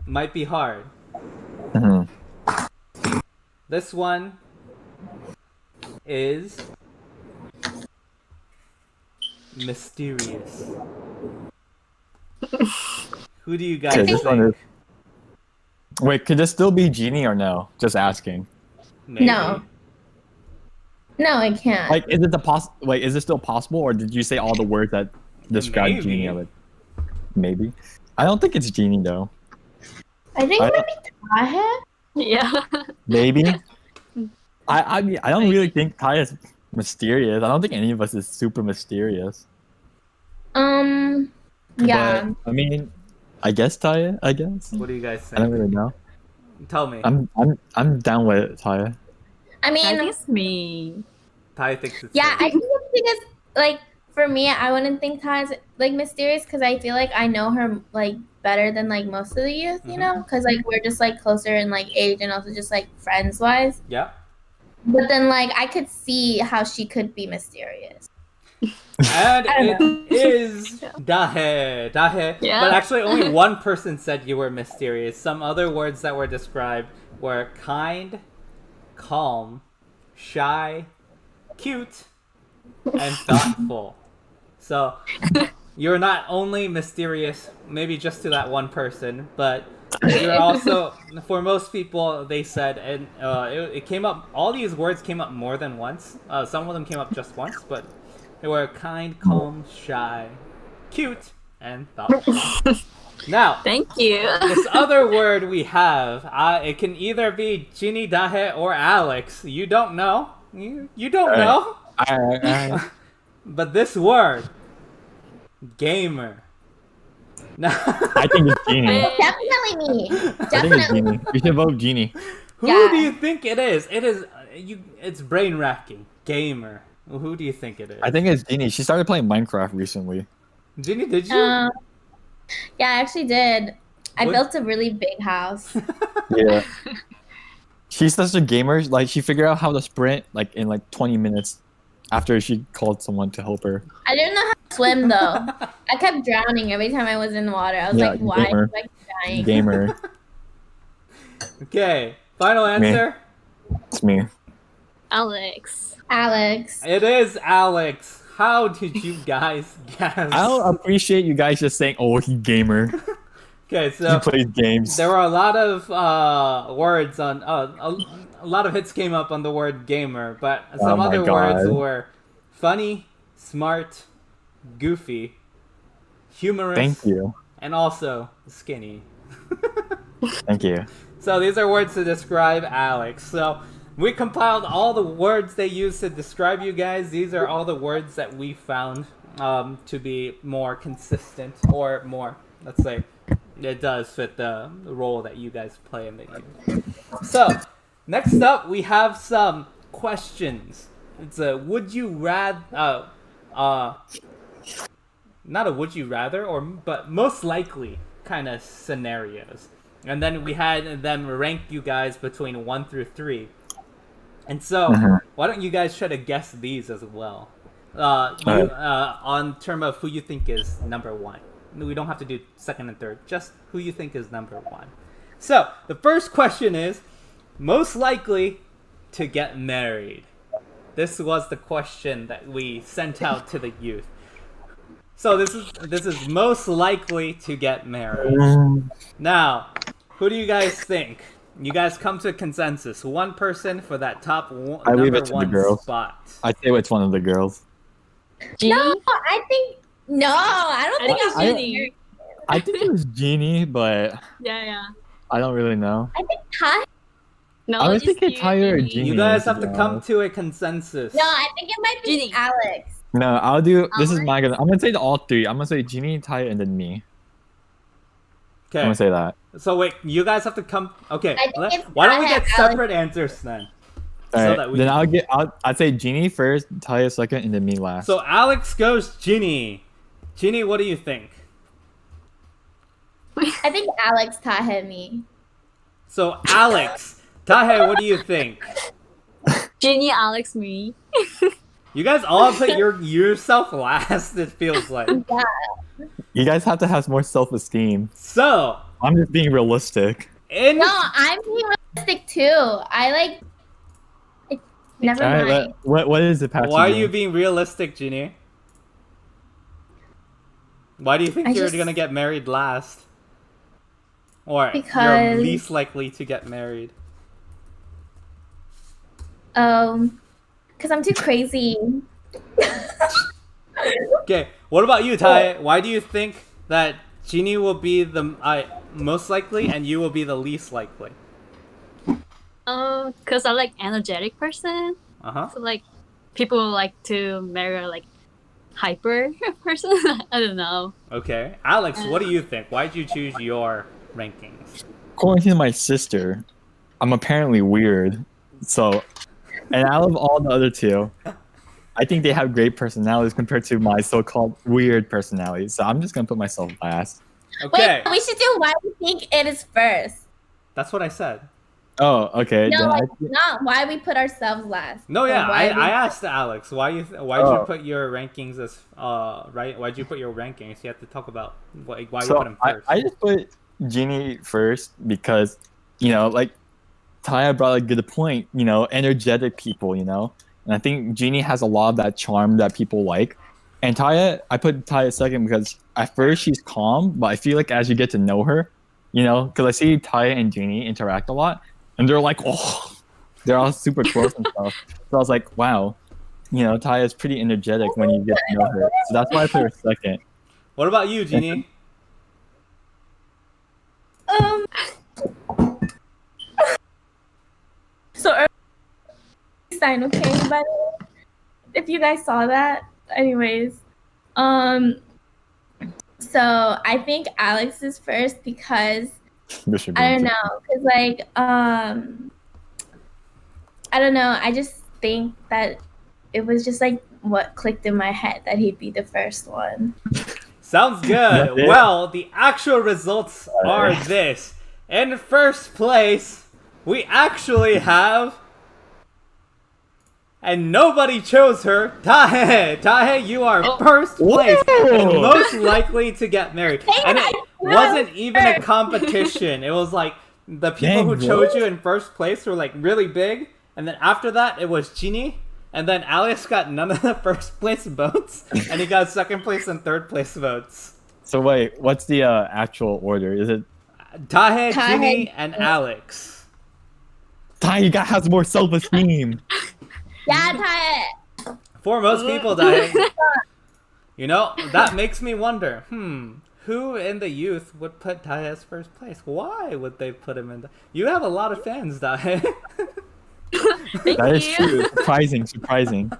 might be hard. Mhm. This one is mysterious. Who do you guys Okay, this one think? Wait, could this still be Genie or no? Just asking. Maybe. No. No, it can't. Like, is it still possible, or did you say all the words that describe Maybe. Genie of it? Maybe. I don't think it's Genie though. I think I- maybe Tahe. Yeah. Maybe. I mean, I don't really think Ty is mysterious. I don't think any of us is super mysterious. Yeah. But, I mean, I guess Ty. I guess. What do you guys I don't think? really know. Tell me. I'm down with it, Ty. I I mean, think it's me. Ty thinks it's yeah, her. I think it's because like for me, I wouldn't think Tahe's like mysterious because I feel like I know her like better than like most of the youth, you know, because like we're just like closer in like age and also just like friends wise. Yeah. But then like I could see how she could be mysterious. And I it don't is Dahe. Dahe. Yeah. But actually, only one person said you were mysterious. Some other words that were described were kind, calm, shy, cute, and thoughtful. So, you're not only mysterious, maybe just to that one person, but you're also, for most people, they said, and it came up, all these words came up more than once. Some of them came up just once, but they were kind, calm, shy, cute, and thoughtful. Now, Thank you. this other word we have, it can either be Ginny, Dahe, or Alex. You don't know. You don't Right. know. I But this word, gamer. Now, I think it's Genie. Definitely me. I think it's Definitely. Genie. You should vote Genie. who Yeah. do you think it is? It is It's brain racking. Gamer. Well, who do you think it is? I think it's Genie. She started playing Minecraft recently. Ginny, did you? Yeah, I actually did. I What- built a really big house. Yeah. She's such a gamer. Like, she figured out how to sprint like in like 20 minutes after she called someone to help her. I didn't know how to swim though. I kept drowning every time I was in the water. I was Yeah, like, why gamer. am I dying? Gamer. Okay, final answer. It's me. Alex. Alex. It is Alex. How did you guys guess? I don't appreciate you guys just saying, "Oh, he gamer. Okay, He so plays games." there were a lot of words on a lot of hits came up on the word gamer, but some Oh my other words God. were funny, smart, goofy, humorous, Thank you. and also skinny. Thank you. So these are words to describe Alex. So We compiled all the words they used to describe you guys. These are all the words that we found to be more consistent or more, let's say, it does fit the role that you guys play in the game. So, next up, we have some questions. It's a would you rather, not a would you rather, but most likely kind of scenarios. And then we had them rank you guys between 1 through 3. And so, why don't you guys try to guess these as well? On term of who you think is number 1. We don't have to do second and third, just who you think is number 1. So, the first question is, most likely to get married. This was the question that we sent out to the youth. So this is most likely to get married. Now, who do you guys think? You guys come to a consensus. One person for that top I leave it to the number 1 girls. spot. I say it's one of the girls. Jeannie? No, I don't think it's Jeannie. I think it was Jeannie, but Yeah. I don't really know. I think Ty. No, I was it's thinking you, Tyler or Jeannie. Jeannie. You guys to have be to come honest. to a consensus. No, I think it might be Jeannie. Alex. No, I'll do. This is my. I'm gonna say all 3. I'm gonna say Jeannie, Ty, and then me. I'm Okay. gonna say that. So wait, you guys have to come. Okay. I think it's Why don't we Ty get and Alex. separate answers then? All right. that we Then can- I'd say Jeannie first, Ty second, and then me last. So Alex goes Ginny. Ginny, what do you think? I think Alex, Ty, and me. So Alex, Tahe, what do you think? Jeannie, Alex, me. You guys all put yourself last. It feels like. Yeah. You guys have to have more self-esteem. So I'm just being realistic. in No, I'm being realistic too. I like. Never All mind. right, what is it, Patrick? why are you being realistic, Ginny? Why do you think I you're just- gonna get married last? Or you're Because- least likely to get married? Because I'm too crazy. Okay, what about you, Ty? Why do you think that Ginny will be the most likely and you will be the least likely? Cause I like energetic person. Uh-huh. So like, people like to marry like hyper person. I don't know. Okay. Alex, what do you think? Why'd you choose your rankings? According to my sister, I'm apparently weird. So, and out of all the other 2, I think they have great personalities compared to my so-called weird personality. So I'm just gonna put myself last. Okay. Wait, we should do why we think it is first. That's what I said. Oh, okay. No, then like not why we put ourselves last. No, or yeah, why I asked Alex why'd you Oh. put your rankings as right? Why'd you put your rankings? You have to talk about why you put so them first. I just put Jeannie first because, like Taya brought a good point. Energetic people. And I think Jeannie has a lot of that charm that people like. And Taya, I put Taya second because at first she's calm, but I feel like as you get to know her, because I see Taya and Jeannie interact a lot, and they're like, they're all super close and stuff. So I was like, wow, Taya is pretty energetic when you get to know her. So that's why I put her second. What about you, Jeannie? So sign, okay, by the way. If you guys saw that. Anyways. So I think Alex is first because I don't know. Cause like I don't know. I just think that it was just like what clicked in my head that he'd be the first one. Sounds good. That's it? Well, the actual results are this. In first place, we actually have... And nobody chose her. Tahe! Tahe, you are first place and most likely to get married. And it wasn't even a competition. It was like the people who Dang, chose what? you in first place were like really big. And then after that, it was Ginny. And then Alex got none of the first place votes. And he got second place and third place votes. So wait, what's the actual order? Is it Tahe, Tahe. Ginny, and Alex. Ty? You has more self-esteem. Yeah, Ty. For most people, Tahe. That makes me wonder, who in the youth would put Tahe as first place? Why would they put him in the... You have a lot of fans, Tahe. That is true. Surprising.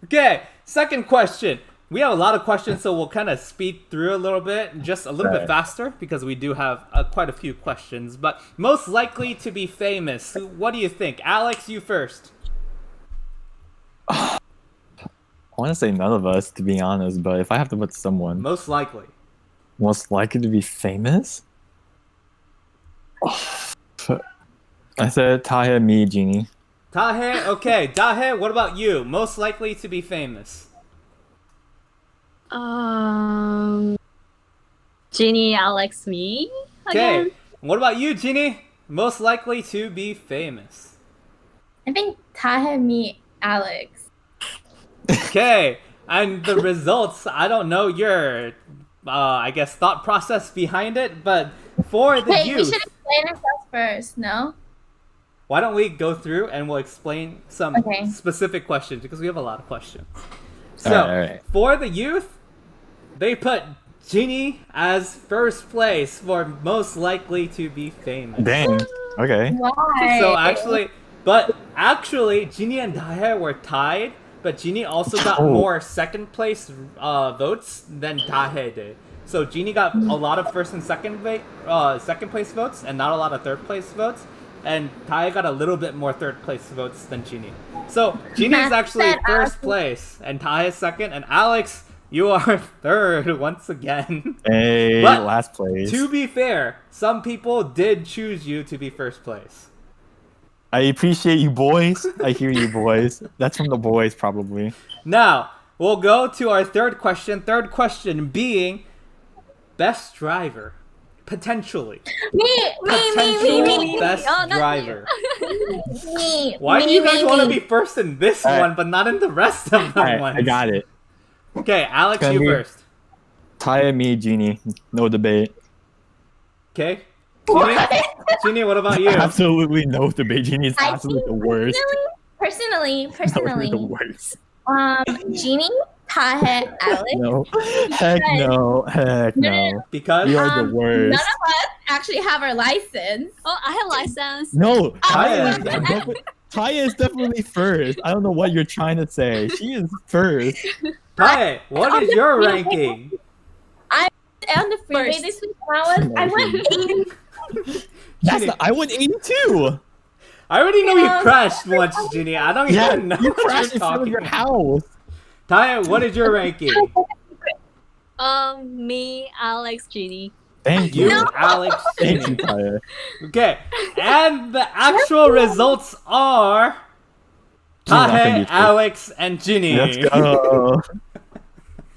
Okay, second question. We have a lot of questions, so we'll kind of speed through a little bit, just a little bit Right. faster, because we do have quite a few questions. But most likely to be famous, what do you think? Alex, you first. I want to say none of us, to be honest, but if I have to put someone Most likely. most likely to be famous, I said Taya, me, Genie. Tahe, okay. Dahe, what about you? Most likely to be famous. Ginny, Alex, me Okay. again. What about you, Ginny? Most likely to be famous. I think Taha, me, Alex. Okay. And the results, I don't know your, I guess, thought process behind it, but for the Wait, we youth, should explain ourselves first, no? why don't we go through and we'll explain some Okay. specific questions, because we have a lot of questions. So, Alright. for the youth, they put Genie as first place for most likely to be famous. Dang. Okay. Why? So actually, Genie and Dahe were tied, but Genie also got Oh. more second place votes than Dahe did. So Genie got a lot of first and second place votes, and not a lot of third place votes. And Dahe got a little bit more third place votes than Genie. So Genie is actually Said first Alex. place, and Dahe is second, and Alex, you are third once again. Hey, But last place. To be fair, some people did choose you to be first place. I appreciate you, boys. I hear you, boys. That's from the boys, probably. Now, we'll go to our third question. Third question being best driver. Potentially. Me. Best Oh, not driver. Me. Why do me, you guys me, want to me. be first in this Alright. one, but not in the rest of the Alright, ones? I got it. Okay, Alex, Can you we- first. Taya, me, Genie. No debate. Okay. Genie, what about you? Absolutely no debate. Genie is I absolutely think the worst. Personally, Absolutely the worst. Genie, Taha, Alex. No. Heck no. Heck No, no. Because You are the None worst. of us actually have our license. Oh, I have license. No, Taya. Taya is definitely first. I don't know what you're trying to say. She is first. Tae, what is your ranking? On the freeway First. this week, I went 80. That's not, I went 82. I already know you Yeah. crashed once, Ginny. I don't Yeah, even know you what crashed you're in front of talking your about. house. Taya, what is your ranking? Me, Alex, Ginny. Thank You, you. Alex, Thank you, Ginny. Taya. Okay, and the actual results are not gonna Tahe, be first. Alex, and Ginny. Let's go.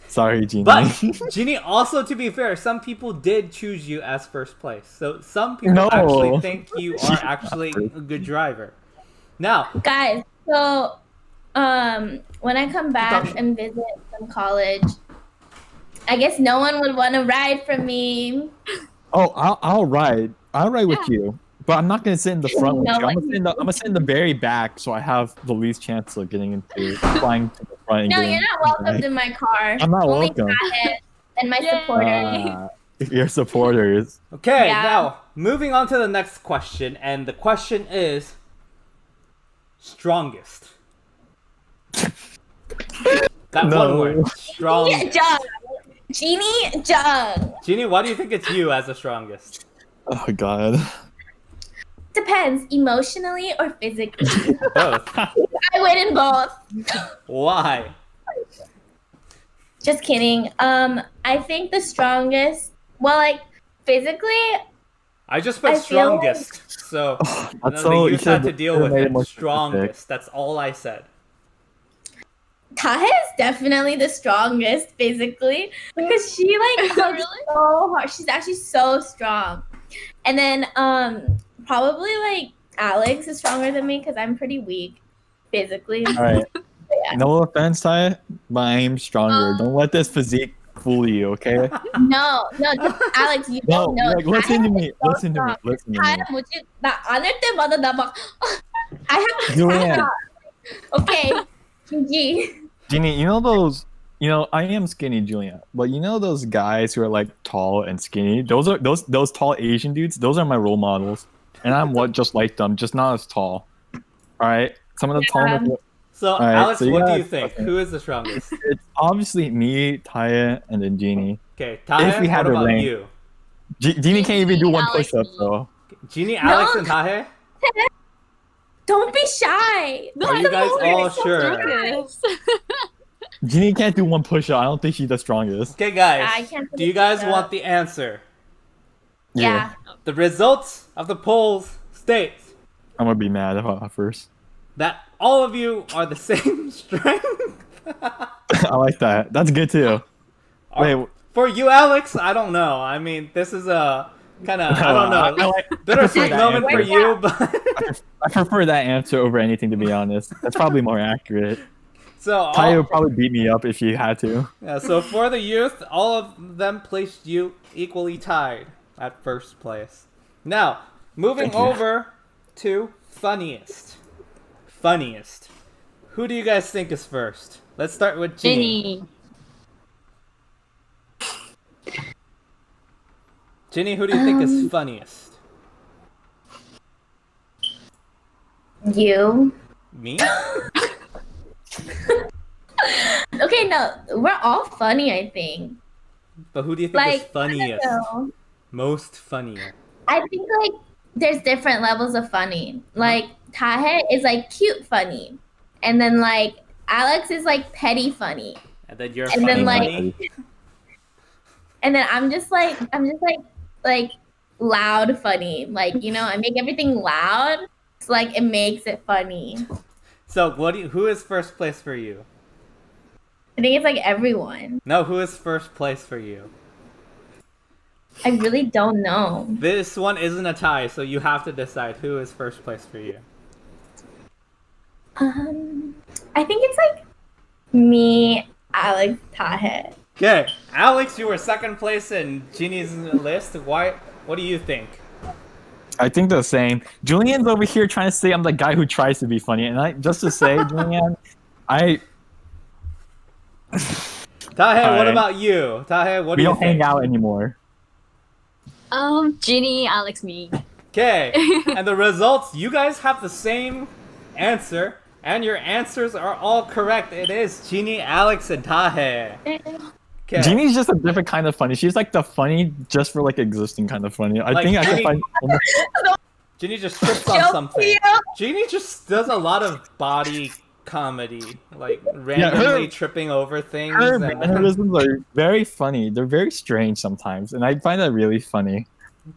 Sorry, Genie. But Ginny, also to be fair, some people did choose you as first place. So some people No. actually think you are actually a good driver. Now, Guys, so when I come back and visit from college, I guess no one would want to ride from me. Oh, I'll ride. I'll ride with you. But I'm not gonna sit in the front with No, you. like- I'm gonna sit in the very back, so I have the least chance of getting into flying to the front. And No, getting you're not welcomed in my car. I'm not Only welcome. Taha and my Yay. supporters. Your supporters. okay, Yeah. now moving on to the next question, and the question is strongest. That No. one word, strongest. Jung. Genie Jung. Ginny, why do you think it's you as the strongest? Oh God. Depends, emotionally or physically. Both. I win in both. Why? Just kidding. I think the strongest. Well, like physically, I just put I feel strongest, so That's the all. You youth should had to deal with made it. more specific. Strongest. That's all I said. Taha is definitely the strongest physically because she like hugs Really? so hard. She's actually so strong. And then probably like Alex is stronger than me because I'm pretty weak physically. All right. Yeah. No offense, Ty, but I'm stronger. Don't let this physique fool you, okay? No, Alex, you No, don't know. like, listen to Taha me. is so Listen to me. strong. Listen to Taha, me. 뭐지? 나 안할 때마다 나 막. I have. Julianne. Okay, GG. Jeannie, you know, I am skinny, Julian, but you know those guys who are like tall and skinny? Those are those tall Asian dudes, those are my role models. And I'm just like them, just not as tall. Alright? some of the taller. So, All right, Alex, so you what do got- you think? okay. Who is the strongest? It's obviously me, Taya, and then Genie. Okay, If Tahe, we had what to about rank- you? Genie can't even do Genie, one Alex, push-up, me. though. Genie, Alex, No. and Tahe? Don't be shy. No, Are you guys all so sure? serious. Genie can't do one push-up. I don't think she's the strongest. Okay, I guys, can't do you guys push up. want the answer? Yeah. The results of the polls state I'm gonna be mad about that first. that all of you are the same strength. I like that. That's good too. Wait, For you, Alex, I don't know. I mean, this is a kind of, I don't know. I Bittersweet that moment for answer. you, but... I prefer that answer over anything, to be honest. That's probably more accurate. So, Taya would probably beat me up if she had to. yeah, so for the youth, all of them placed you equally tied at first place. Now, moving Thank you. over to funniest. Funniest. Who do you guys think is first? Let's start with Ginny. Ginny, who do you think is funniest? You. Me? Okay, no, we're all funny, I think. But who do you think is Like, funniest? So, Most funnier. I think like there's different levels of funny. Like Tahe is like cute funny, and then like Alex is like petty funny, And then you're and funny. then like, funny. and then I'm just like loud funny. Like I make everything loud, so like it makes it funny. So, who is first place for you? I think it's like everyone. No, who is first place for you? I really don't know. This one isn't a tie, so you have to decide who is first place for you. I think it's like me, Alex, Tahe. Okay, Alex, you were second place in Genie's list. Why? What do you think? I think the same. Julian's over here trying to say I'm the guy who tries to be funny, and just to say, Julian, Tahe, what Alright. about you? Tahe, what do we you don't think? hang out anymore. Ginny, Alex, me. Okay, and the results, you guys have the same answer, and your answers are all correct. It is Genie, Alex, and Tahe. Okay. Jeannie's just a different kind of funny. She's like the funny just for like existing kind of funny. I Like think I Jeannie- can find. Genie just trips on something. Genie just does a lot of body comedy, like randomly tripping over things. Her and mannerisms are very funny. They're very strange sometimes, and I find that really funny.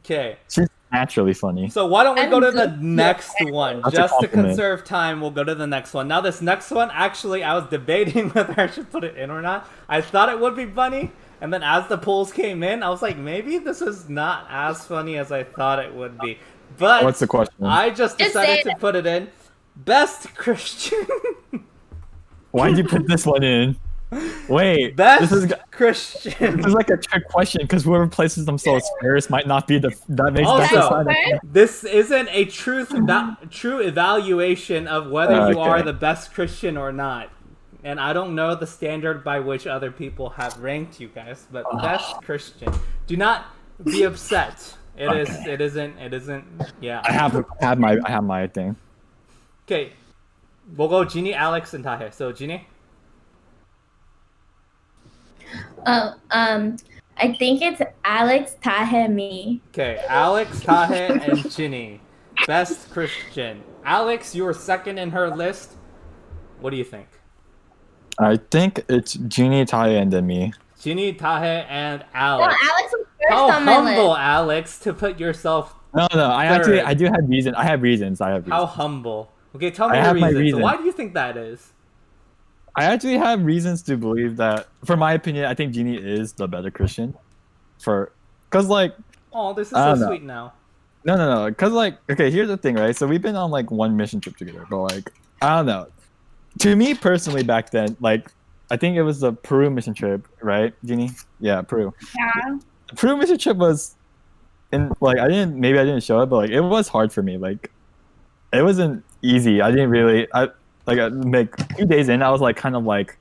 Okay, She's naturally funny. so why don't we go to the next one? That's a Just to compliment. conserve time, we'll go to the next one. Now, this next one, actually, I was debating whether I should put it in or not. I thought it would be funny, and then as the polls came in, I was like, maybe this is not as funny as I thought it would be. But What's the question? I just Just decided say to put it in. Best Christian. Why did you put this one in? Wait, Best this is Christian. like a trick question because whoever places themselves first might not be the that makes that's a Also, sign of- this isn't a true evaluation of whether you Okay. are the best Christian or not. And I don't know the standard by which other people have ranked you guys, but best Christian. Do not be upset. It isn't. Yeah. I have my thing. Okay. We'll go Genie, Alex, and Tahe. So Genie. I think it's Alex, Tahe, me. Okay, Alex, Tahe, and Ginny. Best Christian. Alex, you were second in her list. What do you think? I think it's Jeannie, Taya, and then me. Ginny, Tahe, and No, Alex. Alex was first How on my humble, list. Alex, to put yourself. No, Third. I do have reason. I have reasons. How humble. Okay, tell me I your have my reasons. reason. Why do you think that is? I actually have reasons to believe that, for my opinion, I think Jeannie is the better Christian. Cause like, Oh, this is I so don't know. sweet now. no. Cause like, okay, here's the thing, right? So we've been on like one mission trip together, but like, I don't know. To me personally, back then, like, I think it was the Peru mission trip, right, Jeannie? Yeah, Peru. Yeah. The Peru mission trip was, maybe I didn't show it, but like, it was hard for me. Like, it wasn't easy. I didn't really, like 2 days in, I was like kind of like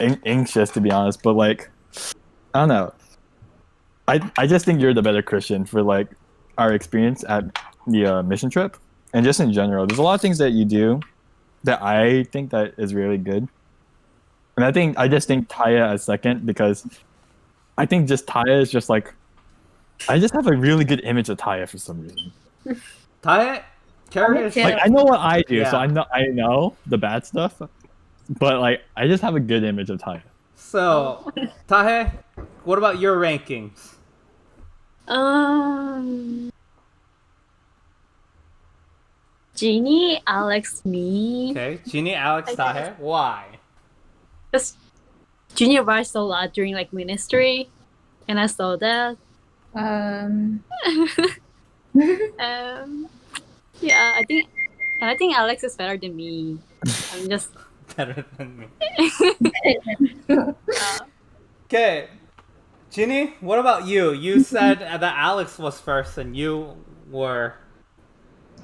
anxious, to be honest. But like, I don't know. I just think you're the better Christian for like our experience at the mission trip. and just in general, there's a lot of things that you do that I think that is really good. And I just think Taya as second because I think just Taya is just like I just have a really good image of Taya for some reason. Taya, curious. too. Like I know what I do, so Yeah. I know the bad stuff, but like I just have a good image of Taya. So, Tahe, what about your rankings? Jeannie, Alex, me. Okay, Genie, Alex, Tahe. Why? Just Jeannie advised a lot during like ministry, and I saw that. Yeah, I think Alex is better than me. I'm just Better than me. uh, Okay, Ginny, what about you? You said that Alex was first and you were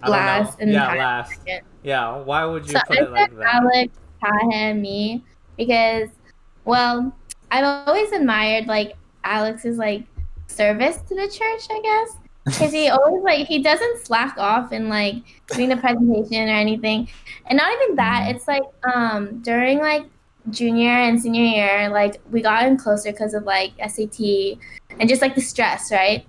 Last and yeah, Taha last. second. Yeah, why would you So put I it like said that? Alex, Taha, and me because, well, I've always admired like Alex's like service to the church, I guess, because he always like he doesn't slack off in like doing the presentation or anything, and not even that. It's like during like junior and senior year, like we got in closer because of like SAT and just like the stress, right?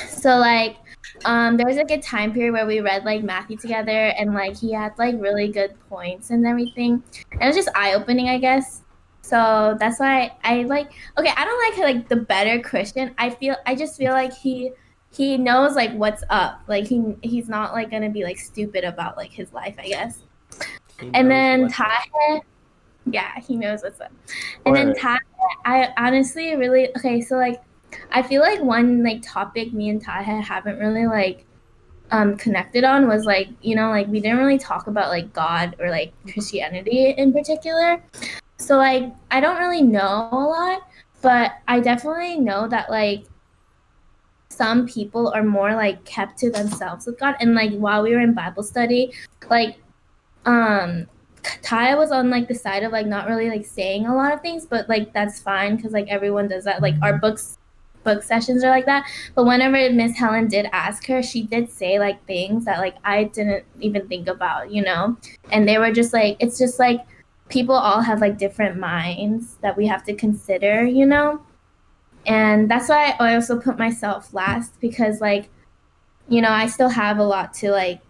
So like there was like a time period where we read like Matthew together and like he had like really good points and everything. And it was just eye opening, I guess. So that's why I like okay, I don't like the better Christian. I just feel like he knows like what's up. Like he's not like gonna be like stupid about like his life, I guess. He And knows then what's up. Tahe, yeah, he knows what's up. And then Right. Tahe, I honestly really okay, so like I feel like one like topic me and Taha haven't really like connected on was like, you know, like we didn't really talk about like God or like Christianity in particular. So like I don't really know a lot, but I definitely know that like some people are more like kept to themselves with God. And like while we were in Bible study, like um Taya was on like the side of like not really like saying a lot of things, but like that's fine because like everyone does that. Like our book sessions are like that. But whenever Miss Helen did ask her, she did say like things that like I didn't even think about, you know? And they were just like it's just like people all have like different minds that we have to consider, you know? And that's why I also put myself last because like, you know, I still have a lot to like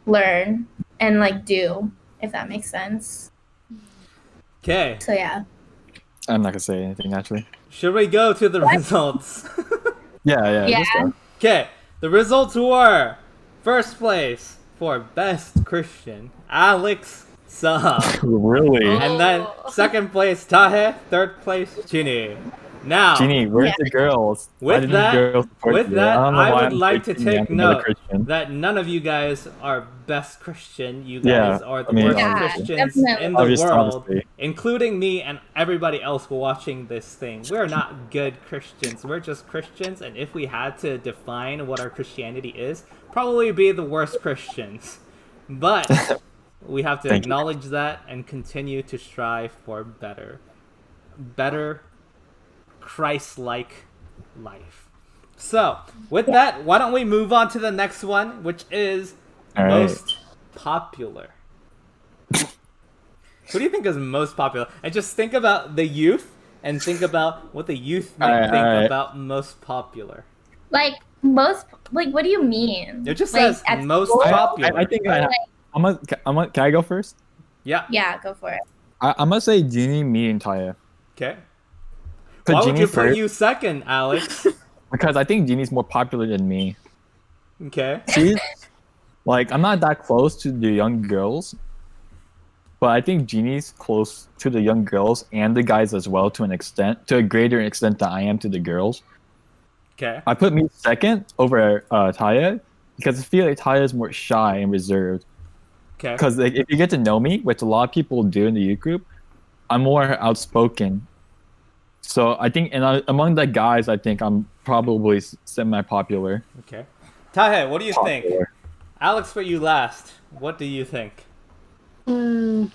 learn and like do, if that makes sense. Okay, So yeah. I'm not gonna say anything actually. should we go to the results? Yeah. Yeah. Just go. Okay, the results were first place for Best Christian, Alex Sub. Really, And then second place, Tahe. Third place, Ginny. Now, Genie, where's Yeah. the girls? Why with didn't that, the girls support with you? that, I don't know I why would I'm like to thinking I'm take another note Christian. that none of you guys are best Christian. You Yeah, guys are the I mean, worst Yeah, Christians definitely. in the world, Obviously. including me and everybody else watching this thing. We're not good Christians. We're just Christians, and if we had to define what our Christianity is, probably be the worst Christians. But we have to Thank you. acknowledge that and continue to strive for better Christ-like life. So, with that, why don't we move on to the next one, which is All right. most popular. Who do you think is most popular? And just think about the youth and think about what the youth might Alright, think alright. about most popular. Like most like what do you mean? It just Like, says at most school? popular. I think Or, like, can I go first? Yeah. yeah, go for it. I'm gonna say Genie, me, and Taya. Okay. Put Why would Genie you put first you second, Alex? because I think Genie's more popular than me. Okay. She's like I'm not that close to the young girls, but I think Genie's close to the young girls and the guys as well to a greater extent than I am to the girls. Okay. I put me second over Taya because I feel like Taya is more shy and reserved. Okay. Because like, if you get to know me, which a lot of people do in the youth group, I'm more outspoken. So I think, among the guys, I think I'm probably semi-popular. Okay. Tahe, what do you think? Popular. Alex put you last. What do you think? Jeannie,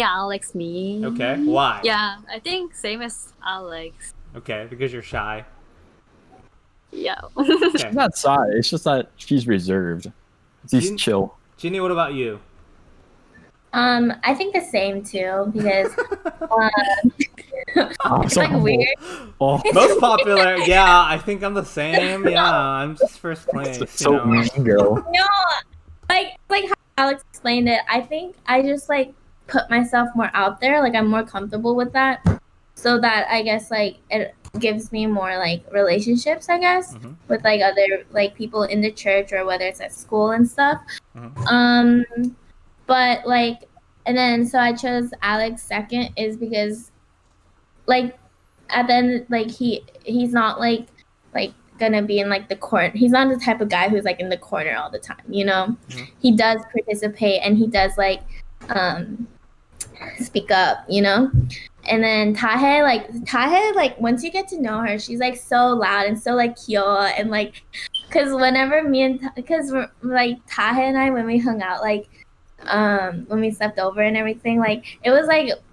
Alex, me. Okay. Why? Yeah, I think same as Alex. Okay, because you're shy. Yeah. Okay. She's not shy. It's just that she's reserved. She's chill. Ginny, what about you? I think the same too because Oh, it's so like humble. weird. Oh, Most popular, yeah, I think I'm the same. Yeah, I'm just first place. so You know? mean, girl. No, like how Alex explained it. I think I just like put myself more out there. Like I'm more comfortable with that, so that I guess like it gives me more like relationships. I guess with like other like people in the church or whether it's at school and stuff. But like, and then so I chose Alex second is because like at the end like he's not like gonna be in like the corner. He's not the type of guy who's like in the corner all the time, you know. He does participate and he does like speak up, you know. And then Tahe like once you get to know her, she's like so loud and so like cute and like because whenever because like Tahe and I when we hung out like when we slept over and everything, like it was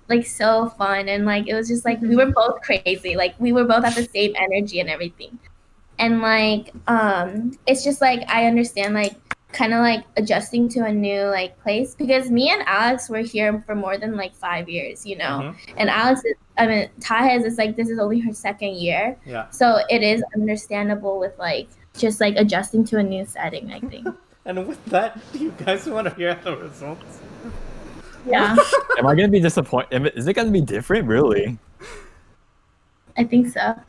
like so fun and like it was just like we were both crazy, like we were both at the same energy and everything. And like it's just like I understand like kind of like adjusting to a new like place because me and Alex were here for more than like 5 years, you know. And Tahez is like this is only her second year. Yeah. So it is understandable with like just like adjusting to a new setting, I think. And with that, do you guys want to hear the results? Yeah. Am I gonna be disappointed? Is it gonna be different? Really? I think so.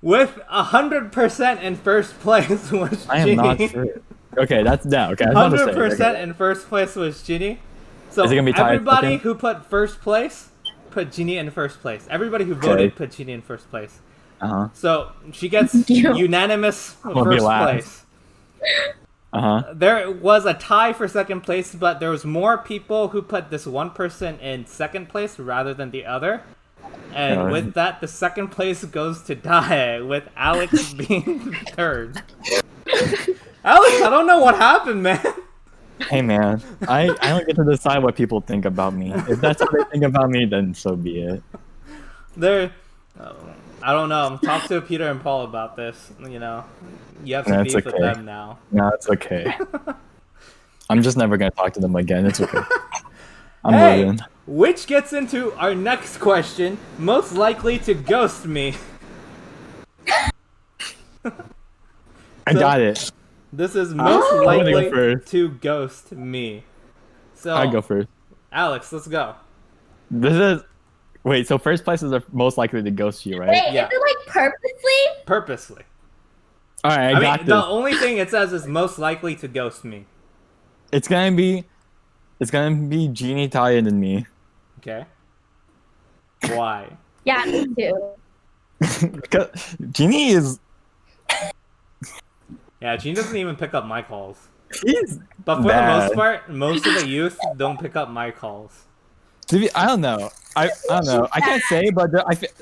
With 100% in first place was I am Ginny. not sure. Okay, that's down. Okay, I was about to 100% say. Okay. in first place was Ginny. So Is it gonna be tied everybody second? who put first place put Ginny in first place. Everybody who voted put Ginny in first place. So she gets unanimous I'll be first last. place. Uh-huh. There was a tie for second place, but there was more people who put this one person in second place rather than the other. And with that, the second place goes to Dae, with Alex being third. Alex, I don't know what happened, man. Hey man, I don't get to decide what people think about me. If that's what they think about me, then so be it. I don't know. Talk to Peter and Paul about this. You know, you have to That's beef with okay. them now. No, it's okay. I'm just never gonna talk to them again. It's okay. I'm Hey, moving. which gets into our next question: most likely to ghost me. I got it. This is most I'm gonna go likely first. to ghost me. So, I go first. Alex, let's go. This is wait. So first place is the most likely to ghost you, right? Wait, Yeah. is it like purposely? Purposely. All right, I got mean, this. the only thing it says is most likely to ghost me. It's gonna be Jeannie, Ty, and me. Okay. Why? Yeah, me too. Because Jeannie is Yeah, Gene doesn't even pick up my calls. she's But for the bad. most part, most of the youth don't pick up my calls. I don't know. I don't know. I can't say, but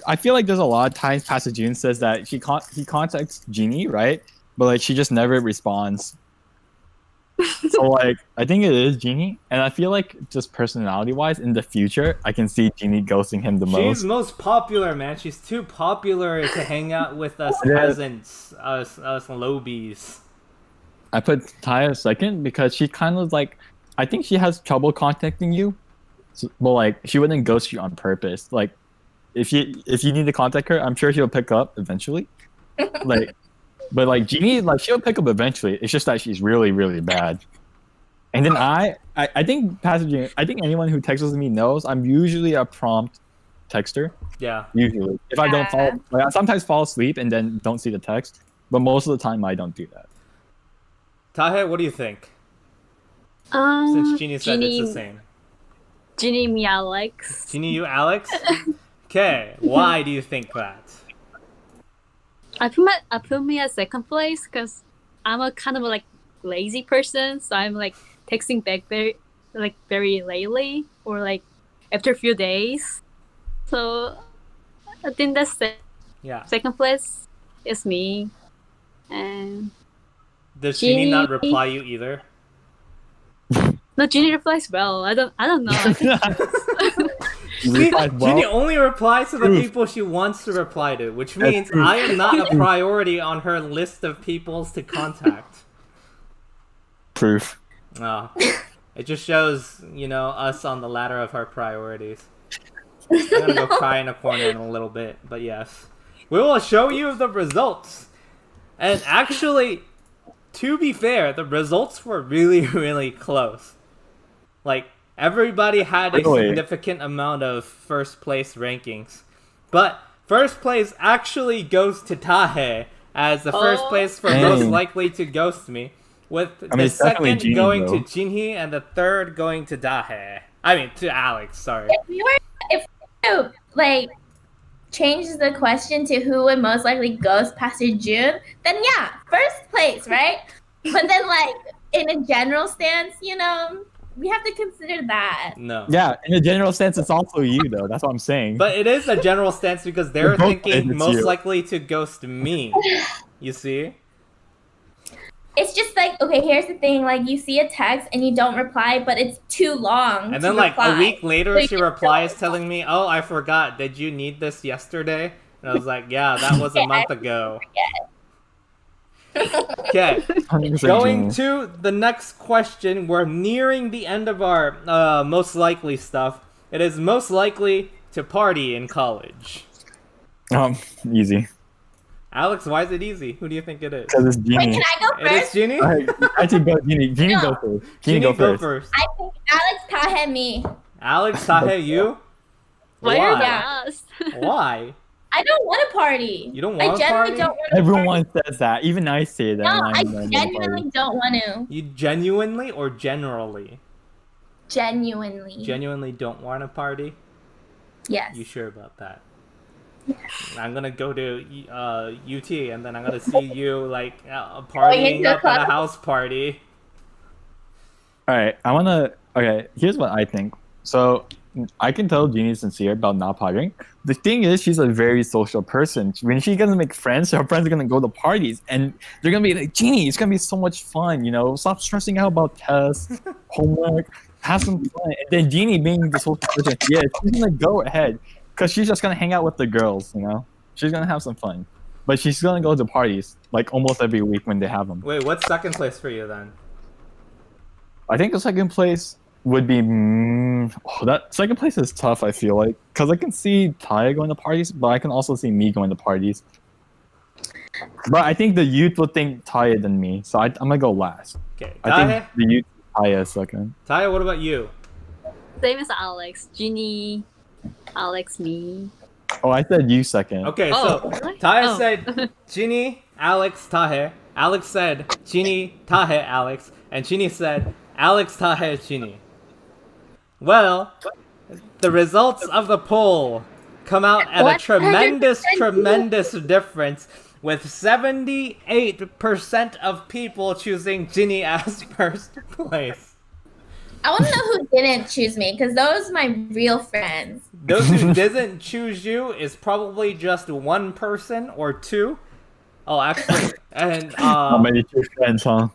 I feel like there's a lot of times Pastor June says that he contacts Jeannie, right? But like she just never responds. So like I think it is Jeannie, and I feel like just personality wise in the future, I can see Jeannie ghosting him the She's most. most popular, man. She's too popular to hang out with us Yeah. peasants, us lobies. I put Taya second because she kind of like I think she has trouble contacting you, but like she wouldn't ghost you on purpose. Like if you need to contact her, I'm sure she'll pick up eventually. Like, but like Jeannie, like she'll pick up eventually. It's just that she's really really bad. And then I think Pastor Jean, I think anyone who texts me knows I'm usually a prompt texter. Yeah. Usually, if I don't fall, like I sometimes fall asleep and then don't see the text, but most of the time I don't do that. Tahe, what do you think? Since Jeannie said it's the same. Ginny, me, Alex. Jeannie, you, Alex? Okay, why do you think that? I put me at second place because I'm a kind of like lazy person, so I'm like texting back very lately or like after a few days. So I think that's Yeah. second place is me, and Does Jeannie not Jeannie- reply you either? no, Ginny replies well. I don't know. I think You See, replied well. Ginny only replies to the Proof. people she wants to reply to, which That's means proof. I am not a priority on her list of peoples to contact. Proof. Oh. It just shows, us on the ladder of her priorities. I'm gonna go cry in a corner in a little bit, but yes. We will show you the results. And actually, to be fair, the results were really, really close. Like, everybody had a Really? significant amount of first place rankings. But first place actually goes to Tahe as the first place for most Dang. likely to ghost me. With mean, the it's definitely second Genie, going though. to Jinhee and the third going to Dahe. I mean, to Alex, sorry. If we were to, like, change the question to who would most likely ghost Pastor June, then yeah, first place, right? But then, like, in a general stance, we have to consider that. No. Yeah, in a general sense, it's also you though. That's what I'm saying. But it is a general stance because they're both thinking it's most you. likely to ghost me. You see? It's just like, okay, here's the thing, like, you see a text and you don't reply, but it's too long. And to then, like, reply. a week later, So she you replies don't- telling me, "Oh, I forgot. Did you need this yesterday?" And I was like, "Yeah, that was a month ago." Okay. 100% Going genius. to the next question, we're nearing the end of our most likely stuff. It is most likely to party in college. Easy. Alex, why is it easy? Who do you think it is? Because it's Wait, Genie. can I go It is first? Ginny? Alright, actually, go Genie. Genie, No. go first. Ginny, Genie, go first. I think Alex Tahe me. Alex, Tahe, you? Why are you Why? asked? Why? I don't want to party. You don't I want to genuinely party? don't want to Everyone says that. Even I say that. No, when I I'm at a genuinely party. don't want to. You genuinely or generally? Genuinely. Genuinely don't want to party? Yes. You sure about that? I'm gonna go to UT and then I'm gonna see you like partying into a up at a club? house party. Alright, okay, here's what I think. So, I can tell Jeannie's sincere about not partying. The thing is, she's a very social person. When she's gonna make friends, her friends are gonna go to parties, and they're gonna be like, Jeannie, it's gonna be so much fun, Stop stressing out about tests, homework, have some fun. And then Jeannie, being the social person, yeah, she's gonna go ahead, because she's just gonna hang out with the girls, She's gonna have some fun. But she's gonna go to parties, like, almost every week when they have them. Wait, what's second place for you then? I think the second place would be that second place is tough. I feel like because I can see Taya going to parties, but I can also see me going to parties. But I think the youth would think Taya than me, so I'm gonna go last. Okay, I Tahe? think the youth Taya is second. Taya, what about you? Same as Alex. Ginny, Alex, me. Oh, I said you second. Okay, Oh, so really? Taya Oh. said Ginny, Alex, Tahe. Alex said Ginny, Tahe, Alex, and Ginny said Alex, Tahe, Ginny. Well, the results of the poll come out at a 100% tremendous difference, with 78% of people choosing Ginny as first place. I want to know who didn't choose me, because those are my real friends. Those who didn't choose you is probably just one person or two. Oh, actually, and How many true friends, huh?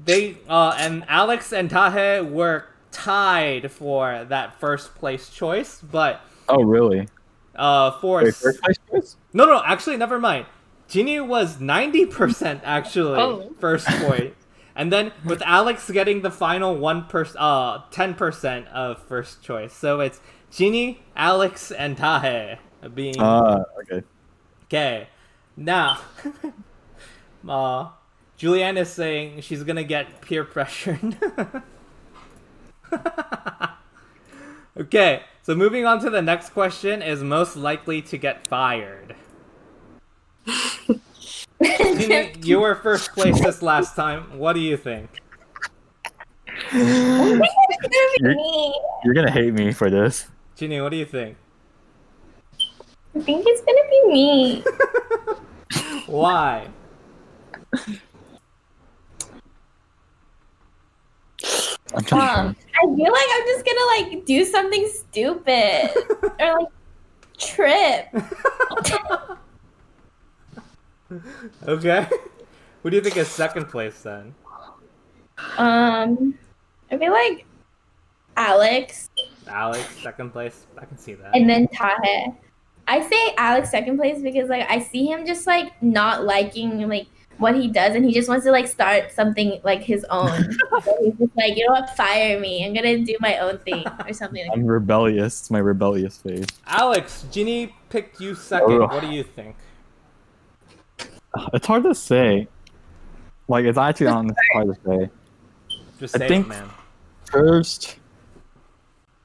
they and Alex and Tahe were tied for that first place choice, but Oh, really? for Wait, first place choice? no, actually, never mind. Ginny was 90% actually Oh. first point, and then with Alex getting the final 10% of first choice. So it's Ginny, Alex, and Tahe being Okay. okay. Now, Julianne is saying she's gonna get peer pressured. Okay, so moving on to the next question is most likely to get fired. Ginny, you were first place this last time. What do you think? It's gonna be You're- me. You're gonna hate me for this. Ginny, what do you think? I think it's gonna be me. Why? I'm trying to I feel like I'm just gonna like do something stupid or like trip. Okay. Who do you think is second place then? I feel like Alex. Alex, second place. I can see that. and then Tahe. I say Alex second place because like I see him just like not liking like what he does, and he just wants to like start something like his own. So he's just like, you know what, fire me. I'm gonna do my own thing or something like I'm rebellious. It's my rebellious phase. Alex, Ginny picked you second. Oh. What do you think? It's hard to say. Like, it's actually honestly hard to say. Just I say think it, man. First,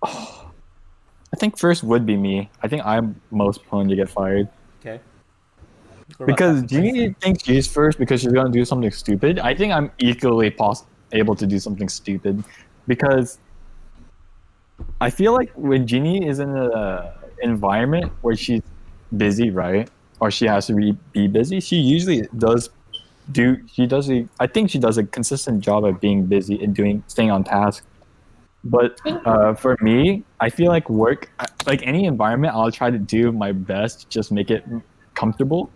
I think first would be me. I think I'm most prone to get fired. Okay. What about Because second place? Jeannie thinks she's first because she's gonna do something stupid. I think I'm equally able to do something stupid, because I feel like when Jeannie is in an environment where she's busy, right, or she has to be busy, she usually does do. She does. I think she does a consistent job of being busy and staying on task. But for me, I feel like like any environment, I'll try to do my best to just make it comfortable.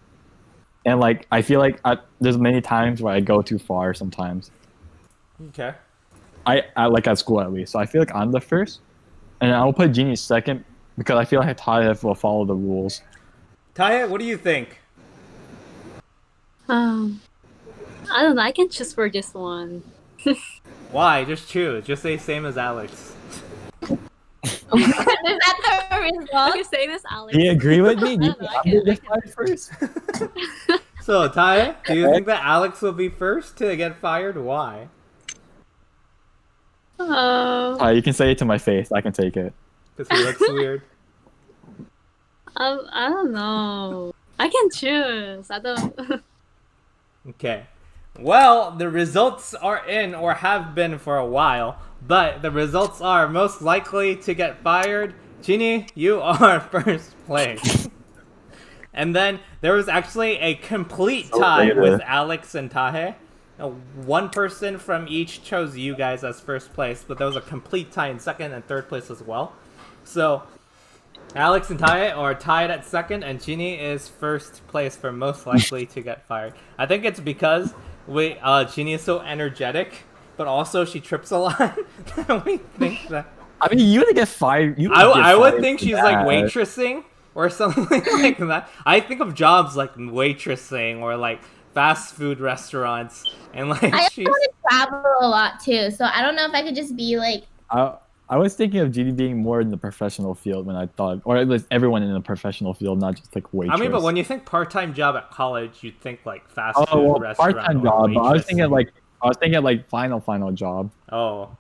And like I feel like there's many times where I go too far sometimes. Okay. I like at school at least. So I feel like I'm the first, and I'll put Jeannie second because I feel like Taya will follow the rules. Taya, what do you think? I don't know. I can choose for this one. Why? Just choose. Just say same as Alex. Is that the result? Okay, say this, Alex. Do you agree with me? Do you I think don't I'm know, gonna get fired first? So, Taya, do you think that Alex will be first to get fired? Why? You can say it to my face. I can take it. Because he looks weird. I don't know. I can choose. I don't. Okay. Well, the results are in, or have been for a while, but the results are most likely to get fired. Ginny, you are first place. And then there was actually a complete tie with Alex and Tahe. One person from each chose you guys as first place, but there was a complete tie in second and third place as well. So Alex and Tae are tied at second, and Ginny is first place for most likely to get fired. I think it's because Ginny is so energetic, but also she trips a lot. We think that. I mean, you would get fired. I would think she's like waitressing or something like that. I think of jobs like waitressing or like fast food restaurants, and like I she's. want to travel a lot too, so I don't know if I could just be like. I was thinking of Ginny being more in the professional field when I thought, or at least everyone in the professional field, not just like waitress. I mean, but when you think part-time job at college, you'd think like fast food restaurant. Part-time job. But I was thinking like final job. Oh.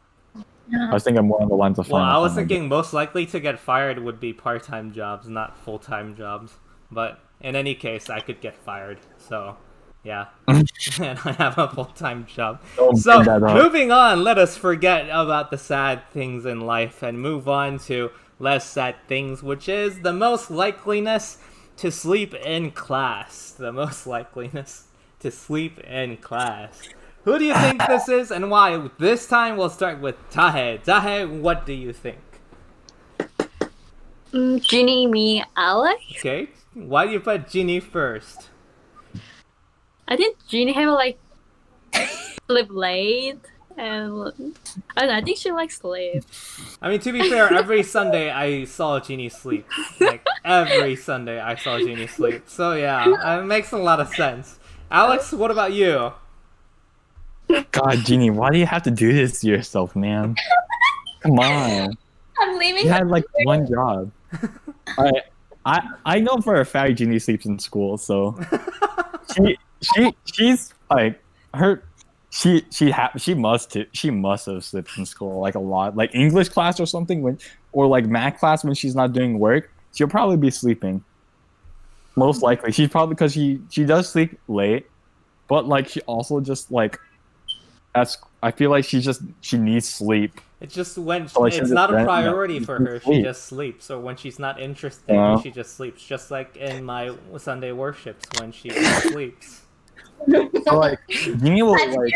I was thinking more on the lines of final. Well, I was final thinking most likely to get fired would be part-time jobs, not full-time jobs. But in any case, I could get fired. So, yeah. And I have a full-time job. So, moving on, let us forget about the sad things in life and move on to less sad things, which is the most likeliness to sleep in class. The most likeliness to sleep in class. Who do you think this is and why? This time we'll start with Tahe. Tahe, what do you think? Ginny, me, Alex. Okay. Why do you put Ginny first? I think Ginny have like sleep late, and I think she likes sleep. I mean, to be fair, every Sunday I saw Ginny sleep. Like, every Sunday I saw Ginny sleep. So yeah, it makes a lot of sense. Alex, what about you? God, Ginny, why do you have to do this to yourself, man? Come on. I'm leaving. You had like one job. Alright, I know for a fact Ginny sleeps in school, so she's like she must have slept in school like a lot, like English class or something or like math class when she's not doing work. She'll probably be sleeping. Most likely, she's probably because she does sleep late, but like she also just like. I feel like she needs sleep. It's just when it's not a priority for her, she just sleeps. Or when she's not interested, she just sleeps. Just like in my Sunday worships when she sleeps. So like Jeannie will like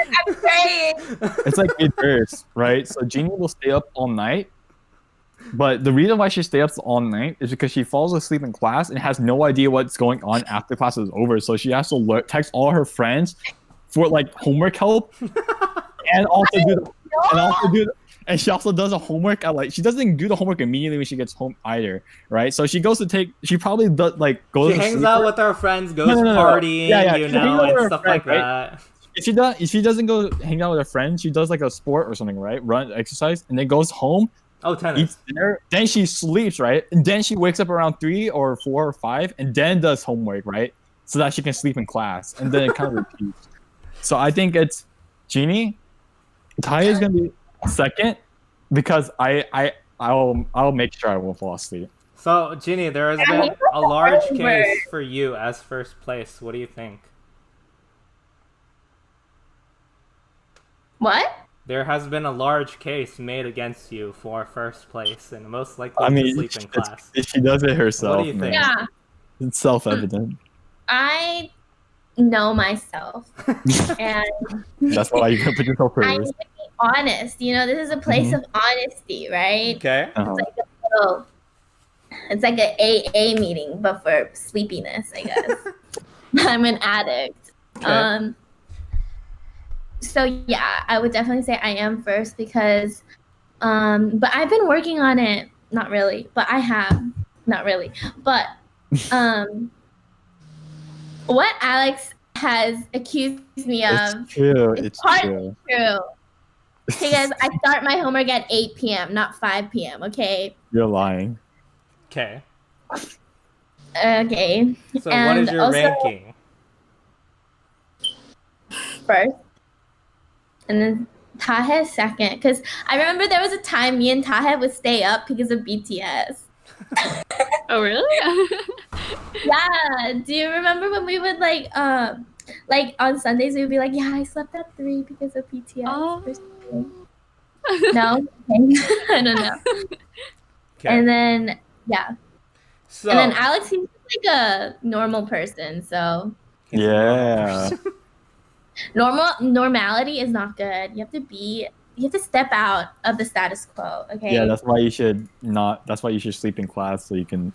it's like reverse, right? So Jeannie will stay up all night, but the reason why she stays up all night is because she falls asleep in class and has no idea what's going on after class is over. So she has to text all her friends for like homework help, and also do and she also does a homework at like she doesn't do the homework immediately when she gets home either, right? So she goes to take she probably does like goes She to hangs sleep out for- with her friends, goes No. partying, Yeah, you she hangs know, out with and her stuff friend, like right? that. If she doesn't go hang out with her friends, she does like a sport or something, right? Run, exercise, and then goes home, Oh, tennis. eats dinner, then she sleeps, right? And then she wakes up around 3 or 4 or 5 and then does homework, right? So that she can sleep in class. And then it kind of repeats. So I think it's Jeannie. Ty is gonna be second because I'll make sure I won't fall asleep. So, Ginny, there has Yeah, been he's a large the case first. for you as first place. What do you think? What? There has been a large case made against you for first place and most likely I to mean, sleep in class. she does it herself. What do you think? Man. Yeah, It's self-evident. I know myself, and That's why you put yourself I'm first. gonna be honest. You know, this is a place of honesty, right? Okay. Uh-huh. So it's like an AA meeting, but for sleepiness, I guess. I'm an addict. Okay. So yeah, I would definitely say I am first because, but I've been working on it. Not really, but I have. Not really, but what Alex has accused me of It's true. is It's partly true. true. Because I start my homework at 8 p.m., not 5 p.m., okay? You're lying. Okay. Okay. So, what And is your also- ranking? First. And then Tahe second. Because I remember there was a time me and Tahe would stay up because of BTS. Oh really? Yeah. Do you remember when we would like on Sundays we would be like, yeah, I slept at 3 because of BTS. Oh. or something. No? Okay. I don't know. Okay. And then yeah. So, And then Alex seems like a normal person, so Yeah. normality is not good. You have to step out of the status quo, okay? Yeah, that's why you should not. That's why you should sleep in class so you can.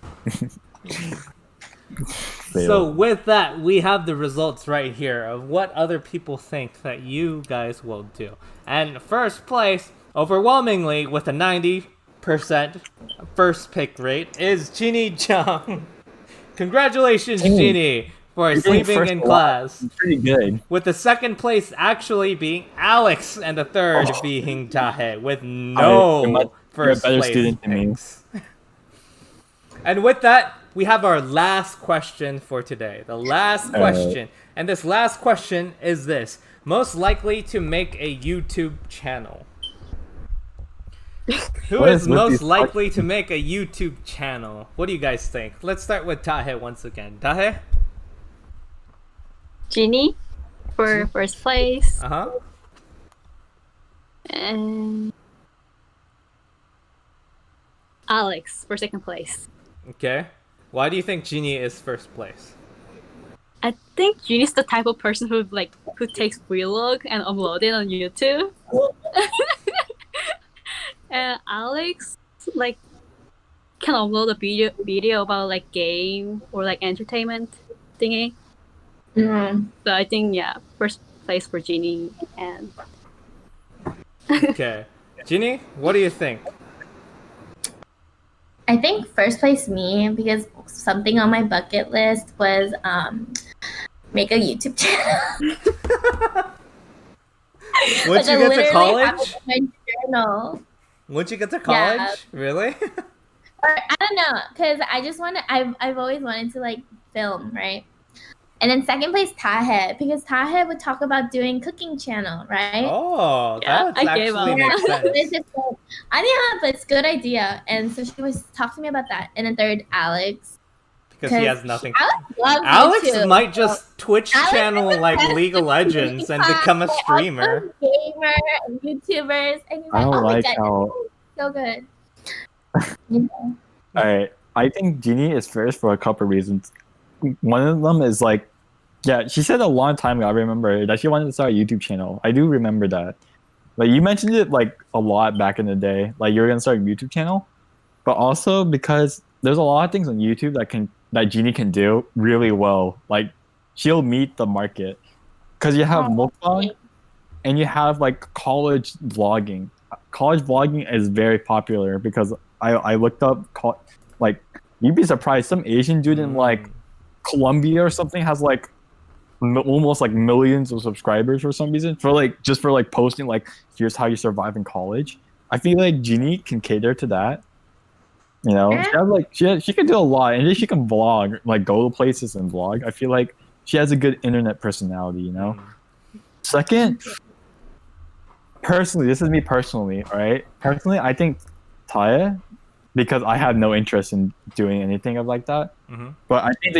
fail. so with that, we have the results right here of what other people think that you guys will do. And first place, overwhelmingly with a 90% first pick rate, is Ginny Jung. Congratulations, Ginny, for You're getting sleeping first in a lot. class. Pretty good. With the second place actually being Alex and the third being Tahe with no you're a first better place student than me. picks. And with that, we have our last question for today. The last question. And this last question is this. Most likely to make a YouTube channel. Who What is is with most these likely to make a YouTube channel? What do you guys think? Let's start with Tahe once again. Tahe? Ginny for first place, Uh-huh. and Alex for second place. Okay. Why do you think Genie is first place? I think Ginny's the type of person who takes vlog and upload it on YouTube. And Alex can upload a video about game or entertainment thingy. Mm. So I think first place for Ginny and Okay. Ginny, what do you think? I think first place me because something on my bucket list was make a YouTube channel. Once you I get to literally have college? it in my journal. Once you get to college? Yeah. Really? Or, I don't know, because I just want to. I've always wanted to film, right? And then second place Tahe, because Tahe would talk about doing cooking channel, right? Oh, Yeah, that I gave actually up. makes sense. It's just but it's a good idea. And so she was talking to me about that. And then third, Alex. Because he has nothing. Alex loves Alex YouTube. might just Twitch Alex channel is the best League of Legends and become a streamer. Gamer and YouTubers. And he's I like, don't oh my like god, how. so good. You know? Alright, I think Genie is first for a couple reasons. One of them is yeah, she said a long time ago, I remember, that she wanted to start a YouTube channel. I do remember that. You mentioned it a lot back in the day. You were gonna start a YouTube channel. But also because there's a lot of things on YouTube that Genie can do really well. She'll meet the market. Because you have mukbang and you have college vlogging. college vlogging is very popular because I looked up like you'd be surprised some Asian dude in like Colombia or something has like almost like millions of subscribers for some reason for like just for like posting like here's how you survive in college. I feel like Jeannie can cater to that. You know, she has like she can do a lot, and then she can vlog, like go to places and vlog. I feel like she has a good internet personality. You know. Second, personally, this is me personally. All right, personally, I think Taya, because I have no interest in doing anything of like that. But I think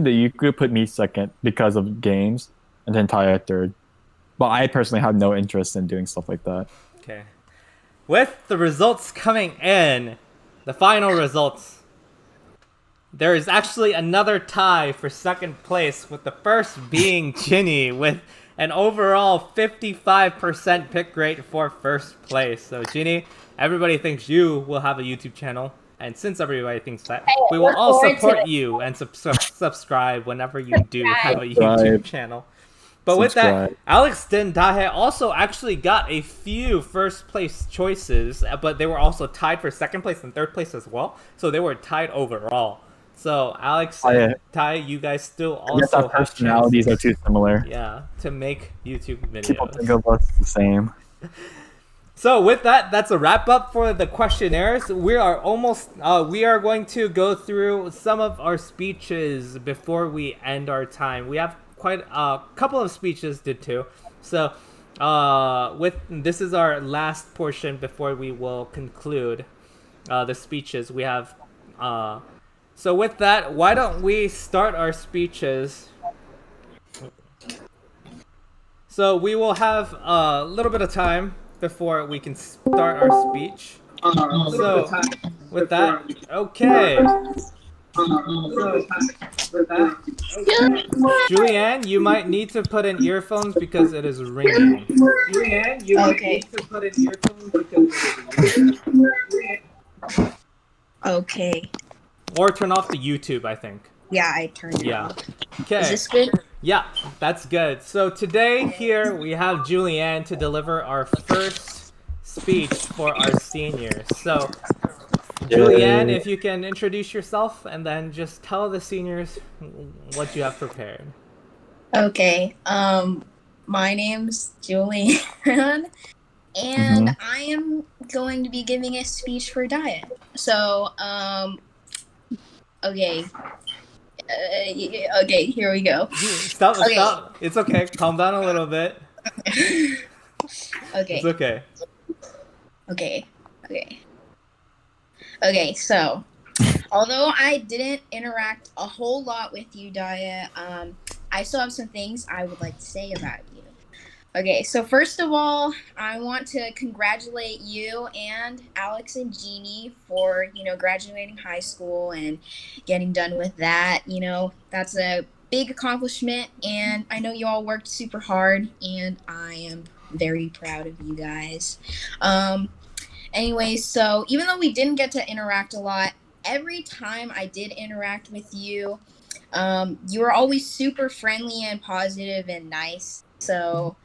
that you could put me second because of games, and then Taya third. But I personally have no interest in doing stuff like that. Okay. With the results coming in, the final results, there is actually another tie for second place, with the first being Ginny with an overall 55% pick rate for first place. So Ginny, everybody thinks you will have a YouTube channel, and since everybody thinks that, we will all support you and subscribe whenever you do have a YouTube channel. But with that, Alex and Dahe also actually got a few first place choices, but they were also tied for second place and third place as well. So they were tied overall. So Alex and Ty, you guys still also have personalities are too similar. Yeah, to make YouTube videos. People think of us the same. So with that, that's a wrap up for the questionnaires. We are almost, we are going to go through some of our speeches before we end our time. We have quite a couple of speeches to do. So this is our last portion before we will conclude the speeches. We have, so with that, why don't we start our speeches? So we will have a little bit of time before we can start our speech. So with that, okay. Julianne, you might need to put in earphones because it is ringing. Julianne, you might need to put in earphones because it is ringing. Okay. Or turn off the YouTube, I think. Yeah, I turned it off. Okay. Is this good? Yeah, that's good. So today here we have Julianne to deliver our first speech for our seniors. So Julianne, if you can introduce yourself and then just tell the seniors what you have prepared. Okay. My name's Julianne, and I am going to be giving a speech for diet. So, okay. Okay, here we go. Stop. It's okay. Calm down a little bit. Okay. It's okay. Okay, so although I didn't interact a whole lot with you, Daya, I still have some things I would like to say about you. Okay, so first of all, I want to congratulate you and Alex and Jeannie for, graduating high school and getting done with that. That's a big accomplishment, and I know you all worked super hard, and I am very proud of you guys. Anyway, so even though we didn't get to interact a lot, every time I did interact with you, you were always super friendly and positive and nice. So,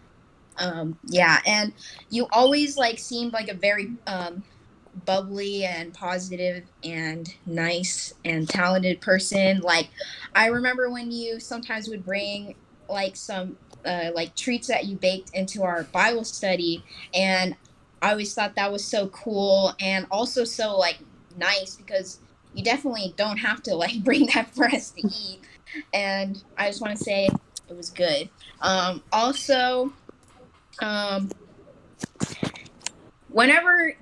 yeah, and you always seemed like a very bubbly and positive and nice and talented person. I remember when you sometimes would bring some treats that you baked into our Bible study, and I always thought that was so cool and also so nice, because you definitely don't have to bring that for us to eat. And I just want to say it was good. Also, whenever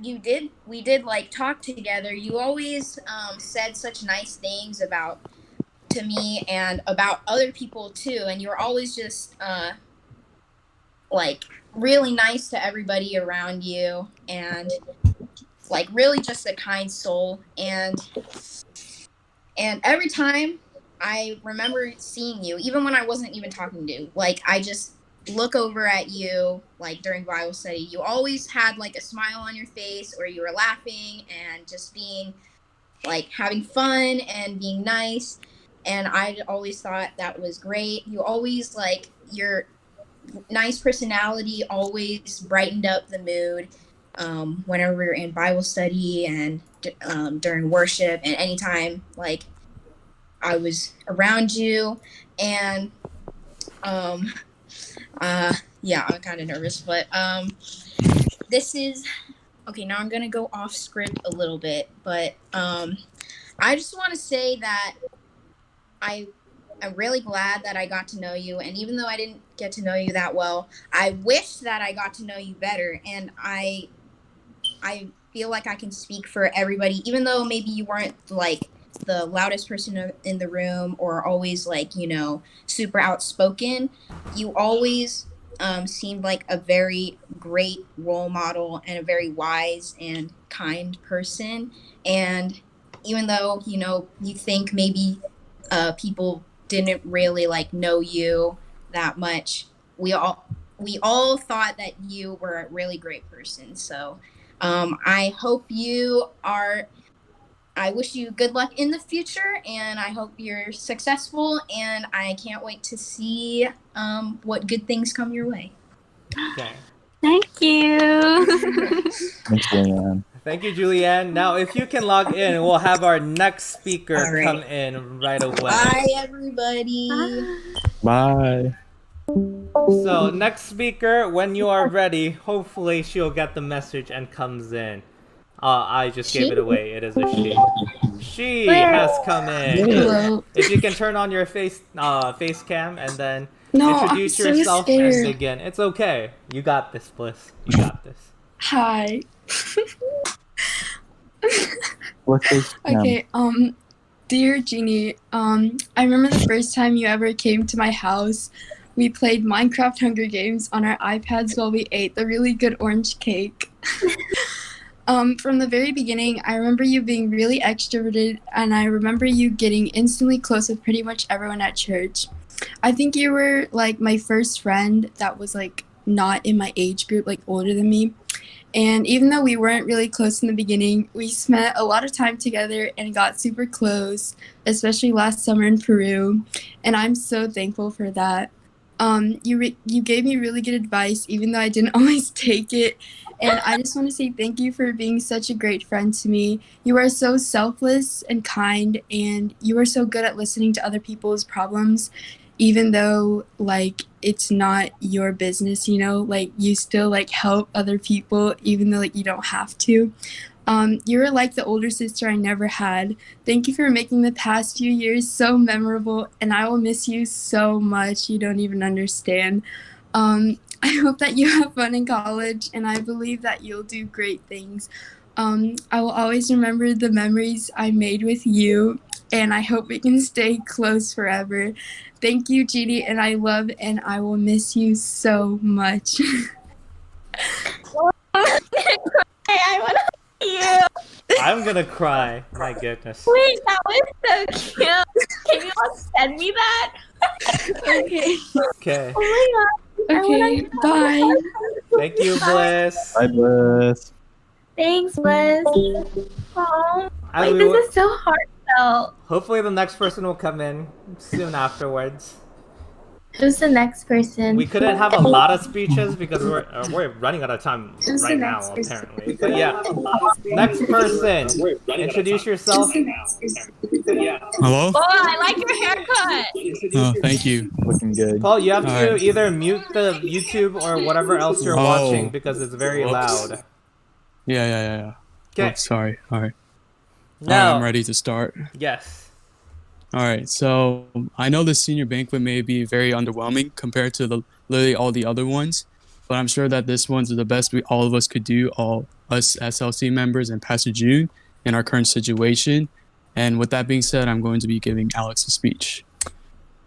we did talk together, you always said such nice things to me and about other people too, and you were always just really nice to everybody around you, and really just a kind soul. And every time I remember seeing you, even when I wasn't even talking to you, I just look over at you during Bible study, you always had a smile on your face, or you were laughing and just being having fun and being nice. And I always thought that was great. You always your nice personality always brightened up the mood, whenever we were in Bible study and during worship, and anytime like I was around you. And yeah, I'm kind of nervous, but this is okay. Now I'm gonna go off script a little bit, but I just want to say that I'm really glad that I got to know you, and even though I didn't get to know you that well, I wish that I got to know you better. And I feel like I can speak for everybody, even though maybe you weren't like the loudest person in the room or always like, super outspoken. You always seemed like a very great role model and a very wise and kind person. And even though, you think maybe people didn't really like know you that much, we all thought that you were a really great person. So I hope I wish you good luck in the future, and I hope you're successful, and I can't wait to see what good things come your way. Okay. Thank you. Thanks, Julianne. Thank you, Julianne. Now, if you can log in, we'll have our next speaker All right. come in right away. Bye, everybody. Bye. So, next speaker, when you are ready, hopefully she'll get the message and comes in. I just gave it away. It is a she. She has come in. Hello. If you can turn on your face cam and then No, introduce I'm so yourself scared. and begin. It's okay. You got this, Bliss. You got this. Hi. What's this? Okay, dear Jeannie, I remember the first time you ever came to my house. We played Minecraft Hunger Games on our iPads while we ate the really good orange cake. From the very beginning, I remember you being really extroverted, and I remember you getting instantly close with pretty much everyone at church. I think you were like my first friend that was like not in my age group, like older than me. And even though we weren't really close in the beginning, we spent a lot of time together and got super close, especially last summer in Peru. And I'm so thankful for that. You gave me really good advice, even though I didn't always take it. And I just want to say thank you for being such a great friend to me. You are so selfless and kind, and you are so good at listening to other people's problems, even though like it's not your business, like you still like help other people, even though like you don't have to. You were like the older sister I never had. Thank you for making the past few years so memorable, and I will miss you so much. You don't even understand. I hope that you have fun in college, and I believe that you'll do great things. I will always remember the memories I made with you, and I hope we can stay close forever. Thank you, Jeannie, and I love and I will miss you so much. I want to you. I'm gonna cry. My goodness. Wait, that was so cute. Can you all send me that? Okay. Okay. Oh my god. Okay, bye. Thank you, Bliss. Bye, Bliss. Thanks, Bliss. Oh, As like we this wa- is so heartfelt. Hopefully the next person will come in soon afterwards. Who's the next person? We couldn't have a lot of speeches because we're running out of time Who's right the now, next person? apparently. But yeah, next person. Introduce yourself. Hello? Oh, I like your haircut. Oh, thank you. Looking good. Paul, you have to Alright. either mute the YouTube or whatever else you're Oh. watching because it's very Whoops. loud. Yeah. Okay. Oops, sorry. All right. Now, I'm ready to start. yes. All right. So I know the senior banquet may be very underwhelming compared to literally all the other ones, but I'm sure that this one's the best all of us could do, all us SLC members and Pastor June in our current situation. And with that being said, I'm going to be giving Alex a speech.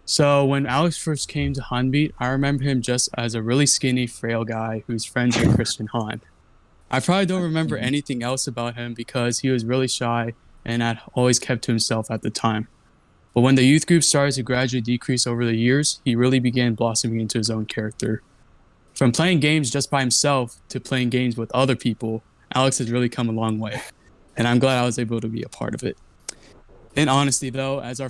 So when Alex first came to Hanbeat, I remember him just as a really skinny, frail guy who's friends with Christian Han. I probably don't remember anything else about him because he was really shy and had always kept to himself at the time. But when the youth group started to gradually decrease over the years, he really began blossoming into his own character. From playing games just by himself to playing games with other people, Alex has really come a long way, and I'm glad I was able to be a part of it. In honesty, though, as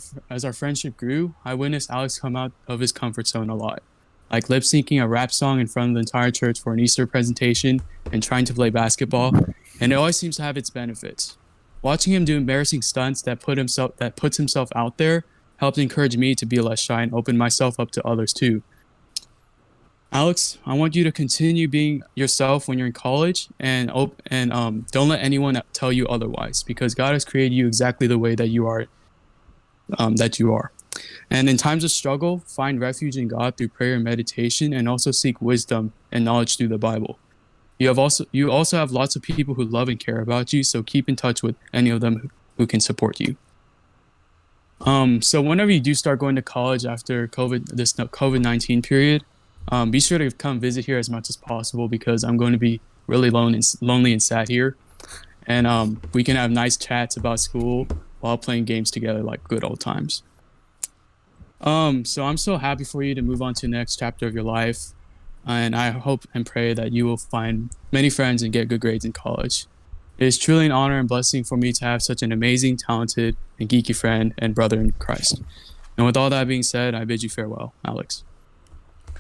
our friendship grew, I witnessed Alex come out of his comfort zone a lot. like lip syncing a rap song in front of the entire church for an Easter presentation and trying to play basketball, and it always seems to have its benefits. Watching him do embarrassing stunts that puts himself out there helped encourage me to be less shy and open myself up to others too. Alex, I want you to continue being yourself when you're in college, and don't let anyone tell you otherwise, because God has created you exactly the way that you are. And in times of struggle, find refuge in God through prayer and meditation, and also seek wisdom and knowledge through the Bible. You also have lots of people who love and care about you, so keep in touch with any of them who can support you. So whenever you do start going to college after this COVID-19 period, be sure to come visit here as much as possible, because I'm going to be really lonely and sad here. And we can have nice chats about school while playing games together like good old times. So I'm so happy for you to move on to the next chapter of your life. And I hope and pray that you will find many friends and get good grades in college. It is truly an honor and blessing for me to have such an amazing, talented, and geeky friend and brother in Christ. And with all that being said, I bid you farewell, Alex.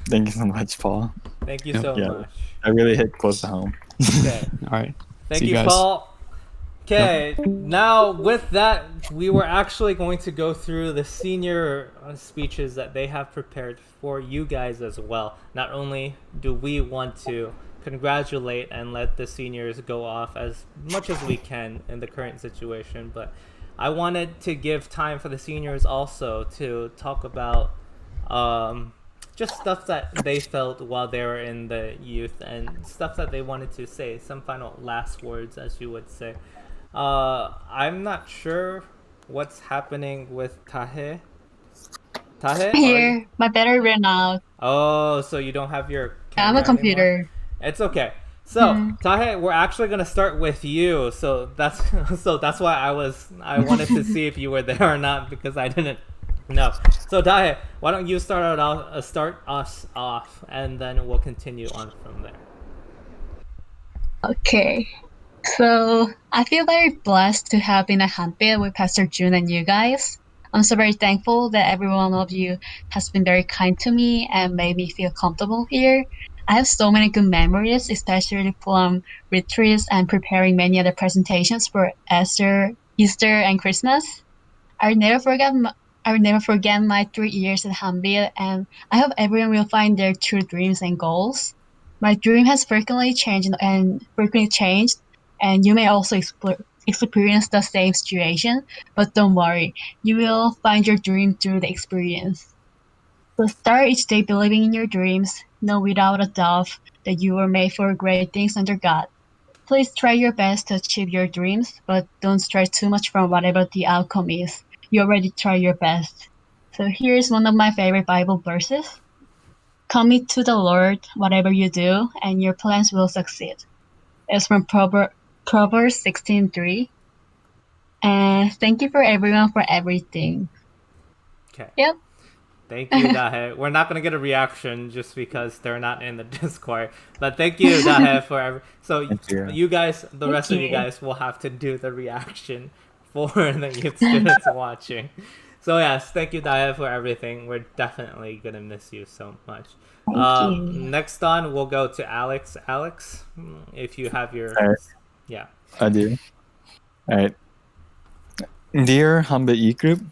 Thank you so much, Paul. Thank you so much. I really hit close to home. Okay. All right. Thank See you, guys. Paul. Okay, now with that, we were actually going to go through the senior speeches that they have prepared for you guys as well. Not only do we want to congratulate and let the seniors go off as much as we can in the current situation, but I wanted to give time for the seniors also to talk about just stuff that they felt while they were in the youth and stuff that they wanted to say, some final last words, as you would say. I'm not sure what's happening with Tahe. Tahe? Here, my battery ran out. Oh, so you don't have your camera I'm a computer. anymore? It's okay. So, Tahe, we're actually gonna start with you. So that's why I wanted to see if you were there or not, because I didn't know. So Tahe, why don't you start us off, and then we'll continue on from there. Okay. So I feel very blessed to have been a handbid with Pastor June and you guys. I'm so very thankful that every one of you has been very kind to me and made me feel comfortable here. I have so many good memories, especially from retreats and preparing many other presentations for Easter, and Christmas. I will never forget my 3 years at Hanbit, and I hope everyone will find their true dreams and goals. My dream has frequently changed, and you may also experience the same situation, but don't worry, you will find your dream through the experience. So start each day believing in your dreams. Know without a doubt that you are made for great things under God. Please try your best to achieve your dreams, but don't stray too much from whatever the outcome is. You already tried your best. So here's one of my favorite Bible verses. Commit to the Lord whatever you do, and your plans will succeed. It's from Proverbs 16:3. And thank you for everyone for everything. Okay. Yep. Thank you, Dahe. We're not gonna get a reaction just because they're not in the Discord. But thank you, Dahe, for you guys, the rest of you guys will have to do the reaction for the youth students watching. So yes, thank you, Dahe, for everything. We're definitely gonna miss you so much. Thank you. Next on, we'll go to Alex. Alex, if you have your yeah. I do. All right. Dear Hanbit E Group,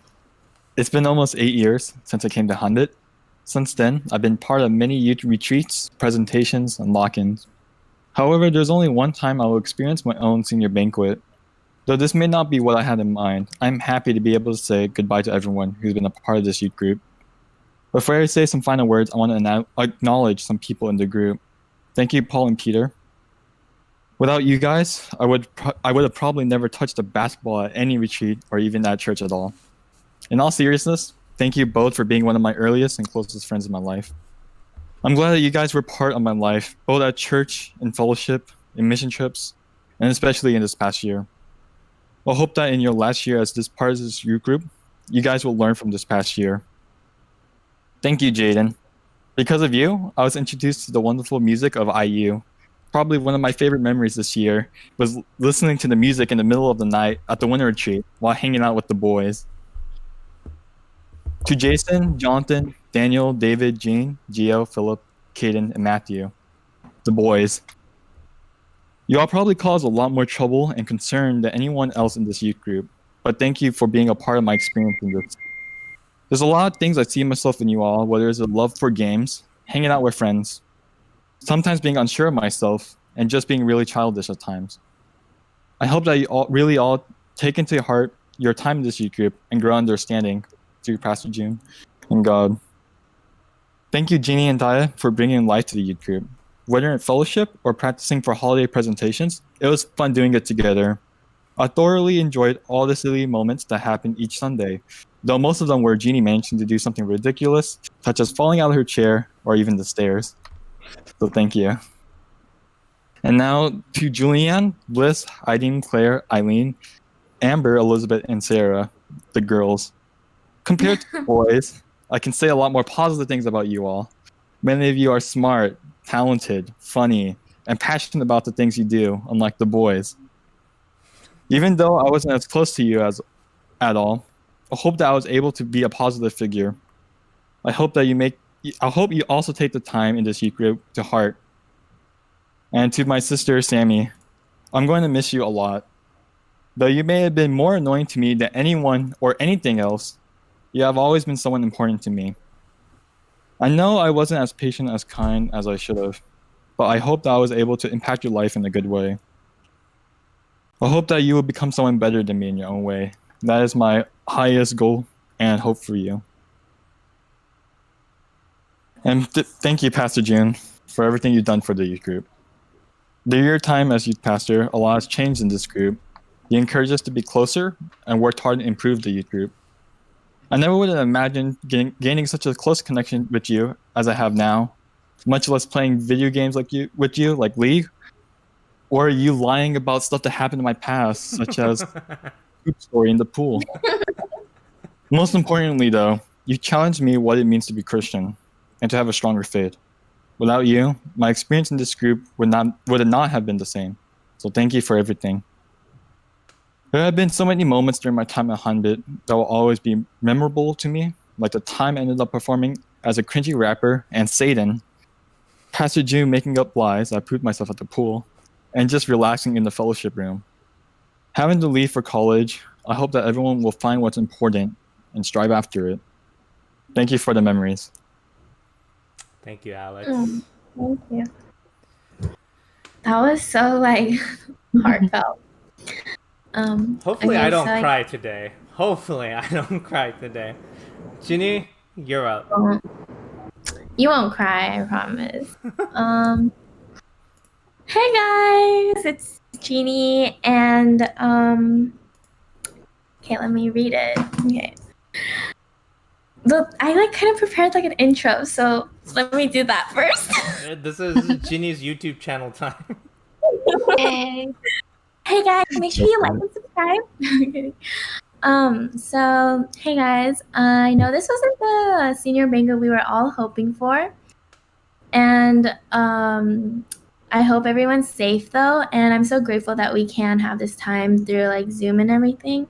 it's been almost 8 years since I came to Hanbit. Since then, I've been part of many youth retreats, presentations, and lock-ins. However, there's only one time I will experience my own senior banquet. Though this may not be what I had in mind, I'm happy to be able to say goodbye to everyone who's been a part of this youth group. Before I say some final words, I want to acknowledge some people in the group. Thank you, Paul and Peter. Without you guys, I would have probably never touched a basketball at any retreat or even at church at all. In all seriousness, thank you both for being one of my earliest and closest friends in my life. I'm glad that you guys were part of my life, both at church, in fellowship, in mission trips, and especially in this past year. I hope that in your last year as this part of this youth group, you guys will learn from this past year. Thank you, Jaden. Because of you, I was introduced to the wonderful music of IU. Probably one of my favorite memories this year was listening to the music in the middle of the night at the winter retreat while hanging out with the boys. To Jason, Jonathan, Daniel, David, Jean, Gio, Philip, Caden, and Matthew. The boys. You all probably cause a lot more trouble and concern than anyone else in this youth group, but thank you for being a part of my experience in this. There's a lot of things I see myself in you all, whether it's a love for games, hanging out with friends, sometimes being unsure of myself, and just being really childish at times. I hope that you all really all take into heart your time in this youth group and grow understanding through Pastor June and God. Thank you, Jeannie and Daya, for bringing life to the youth group. Whether in fellowship or practicing for holiday presentations, it was fun doing it together. I thoroughly enjoyed all the silly moments that happened each Sunday, though most of them were Jeannie managing to do something ridiculous, such as falling out of her chair or even the stairs. So thank you. And now to Julianne, Bliss, Eileen, Claire, Eileen, Amber, Elizabeth, and Sarah, the girls. Compared to the boys, I can say a lot more positive things about you all. Many of you are smart, talented, funny, and passionate about the things you do, unlike the boys. Even though I wasn't as close to you as at all, I hope that I was able to be a positive figure. I hope you also take the time in this youth group to heart. And to my sister Sammy, I'm going to miss you a lot. Though you may have been more annoying to me than anyone or anything else, you have always been someone important to me. I know I wasn't as patient as kind as I should have, but I hope that I was able to impact your life in a good way. I hope that you will become someone better than me in your own way. That is my highest goal and hope for you. And thank you, Pastor June, for everything you've done for the youth group. During your time as youth pastor, a lot has changed in this group. You encouraged us to be closer and worked hard to improve the youth group. I never would have imagined gaining such a close connection with you as I have now, much less playing video games like League, or you lying about stuff that happened in my past, such as poop story in the pool. Most importantly, though, you challenged me what it means to be Christian and to have a stronger faith. Without you, my experience in this group would not have been the same. So thank you for everything. There have been so many moments during my time at Hanbit that will always be memorable to me, like the time I ended up performing as a cringy rapper and Satan, Pastor June making up lies I pooped myself at the pool, and just relaxing in the fellowship room. Having to leave for college, I hope that everyone will find what's important and strive after it. Thank you for the memories. Thank you, Alex. Thank you. That was so heartfelt. Hopefully okay, I don't cry today. Hopefully I don't cry today. Ginny, you're up. You won't cry, I promise. Hey guys, it's Jeannie, and okay, let me read it. Okay. Look, I kind of prepared an intro, so let me do that first. This is Ginny's YouTube channel time. Hey guys, make sure you like and subscribe. I'm kidding. So hey guys, I know this wasn't the senior banquet we were all hoping for, and I hope everyone's safe though, and I'm so grateful that we can have this time through Zoom and everything.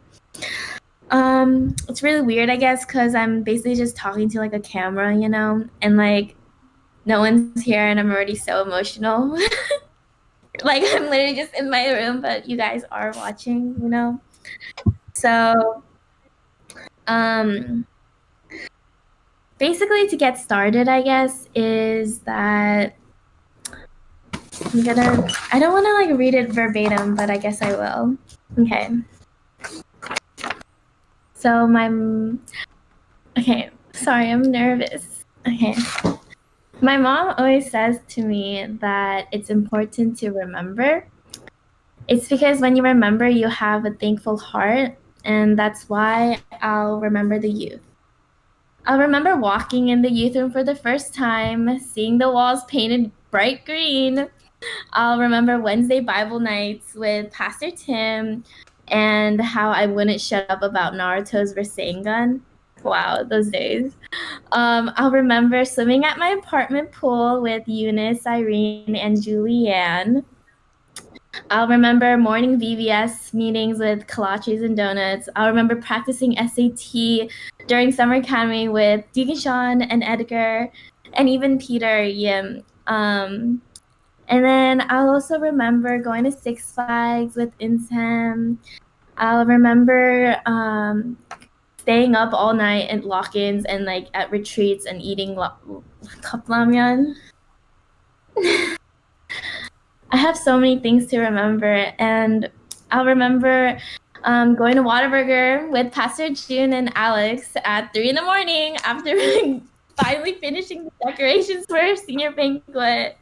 It's really weird, I guess, because I'm basically just talking to a camera, and no one's here, and I'm already so emotional. I'm literally just in my room, but you guys are watching, So, basically to get started, I guess, is that I don't want to read it verbatim, but I guess I will. Okay. So okay, sorry, I'm nervous. Okay. My mom always says to me that it's important to remember. It's because when you remember, you have a thankful heart, and that's why I'll remember the youth. I'll remember walking in the youth room for the first time, seeing the walls painted bright green. I'll remember Wednesday Bible nights with Pastor Tim and how I wouldn't shut up about Naruto's Rasengan. Wow, those days. I'll remember swimming at my apartment pool with Eunice, Irene, and Julianne. I'll remember morning VBS meetings with kolaches and donuts. I'll remember practicing SAT during summer academy with Deacon Sean and Edgar, and even Peter Yim. And then I'll also remember going to Six Flags with Insam. I'll remember staying up all night at lock-ins and like at retreats and eating cup ramyeon. I have so many things to remember, and I'll remember going to Whataburger with Pastor June and Alex at 3 in the morning after finally finishing the decorations for our senior banquet.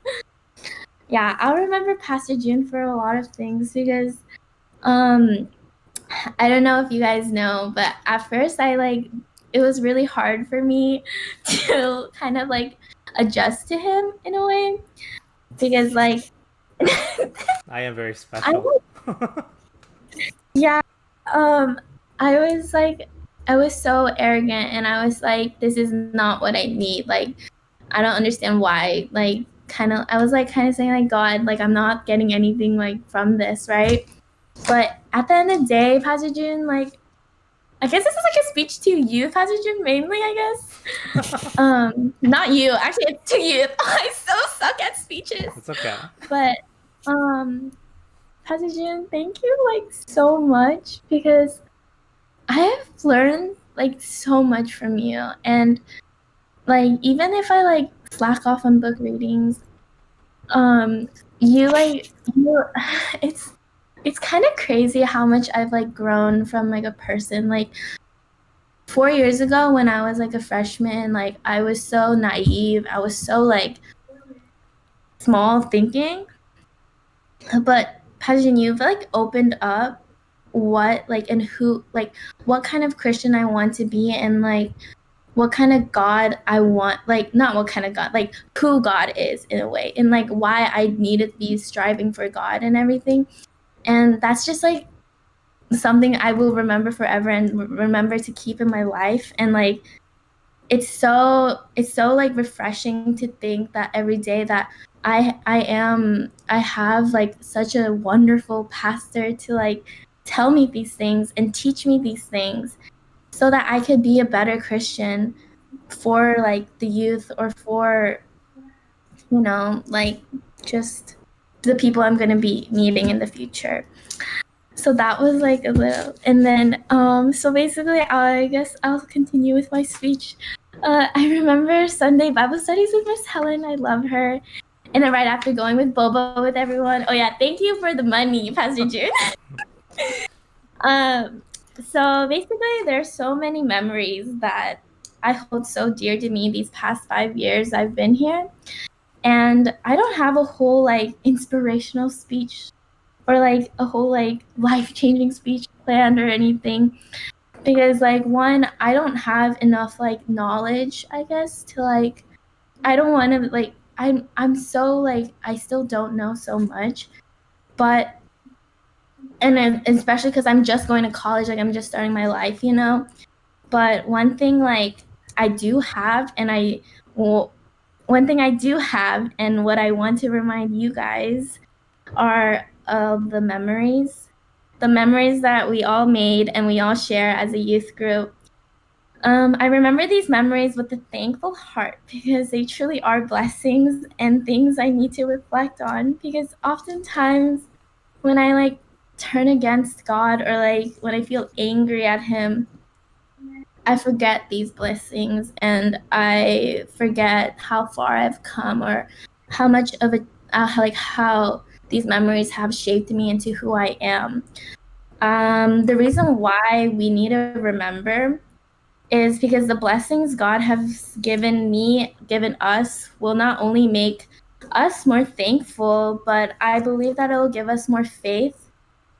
Yeah, I'll remember Pastor June for a lot of things because I don't know if you guys know, but at first it was really hard for me to kind of like adjust to him in a way because like I am very special. Yeah, I was so arrogant, and I was like, this is not what I need. Like, I don't understand why. Like, I was like, kind of saying, like, God, like, I'm not getting anything, like, from this, right? But at the end of the day, Pastor June, like, I guess this is like a speech to you, Pastor June, mainly, I guess. Not you, actually, it's to you. I so suck at speeches. It's okay. But, Pastor June, thank you like so much because I have learned like so much from you, and like even if I like slack off on book readings, you it's kind of crazy how much I've like grown from like a person. Like 4 years ago when I was like a freshman, like I was so naive, I was so like small thinking, but Pajin, you've like opened up what like and who like what kind of Christian I want to be, and like what kind of God I want, like not what kind of God, like who God is in a way, and like why I need to be striving for God and everything. And that's just like something I will remember forever and remember to keep in my life. And like it's so like refreshing to think that every day that I have like such a wonderful pastor to like tell me these things and teach me these things so that I could be a better Christian for like the youth or for like just the people I'm going to be meeting in the future. So that was like a little, and then so basically I guess I'll continue with my speech. I remember Sunday Bible studies with Miss Helen. I love her. And then right after going with Bobo with everyone. Oh yeah, thank you for the money, Pastor June. So basically there's so many memories that I hold so dear to me these past 5 years I've been here. And I don't have a whole like inspirational speech or like a whole like life-changing speech planned or anything, because like one, I don't have enough like knowledge, I guess, to like I don't want to like I'm so like I still don't know so much, but and then, especially because I'm just going to college, like I'm just starting my life, but one thing like I do have, and one thing I do have and what I want to remind you guys are of the memories that we all made and we all share as a youth group. I remember these memories with a thankful heart because they truly are blessings and things I need to reflect on, because oftentimes when I like turn against God or like when I feel angry at him, I forget these blessings and I forget how far I've come or how much of a like how these memories have shaped me into who I am. The reason why we need to remember is because the blessings God has given us will not only make us more thankful, but I believe that it will give us more faith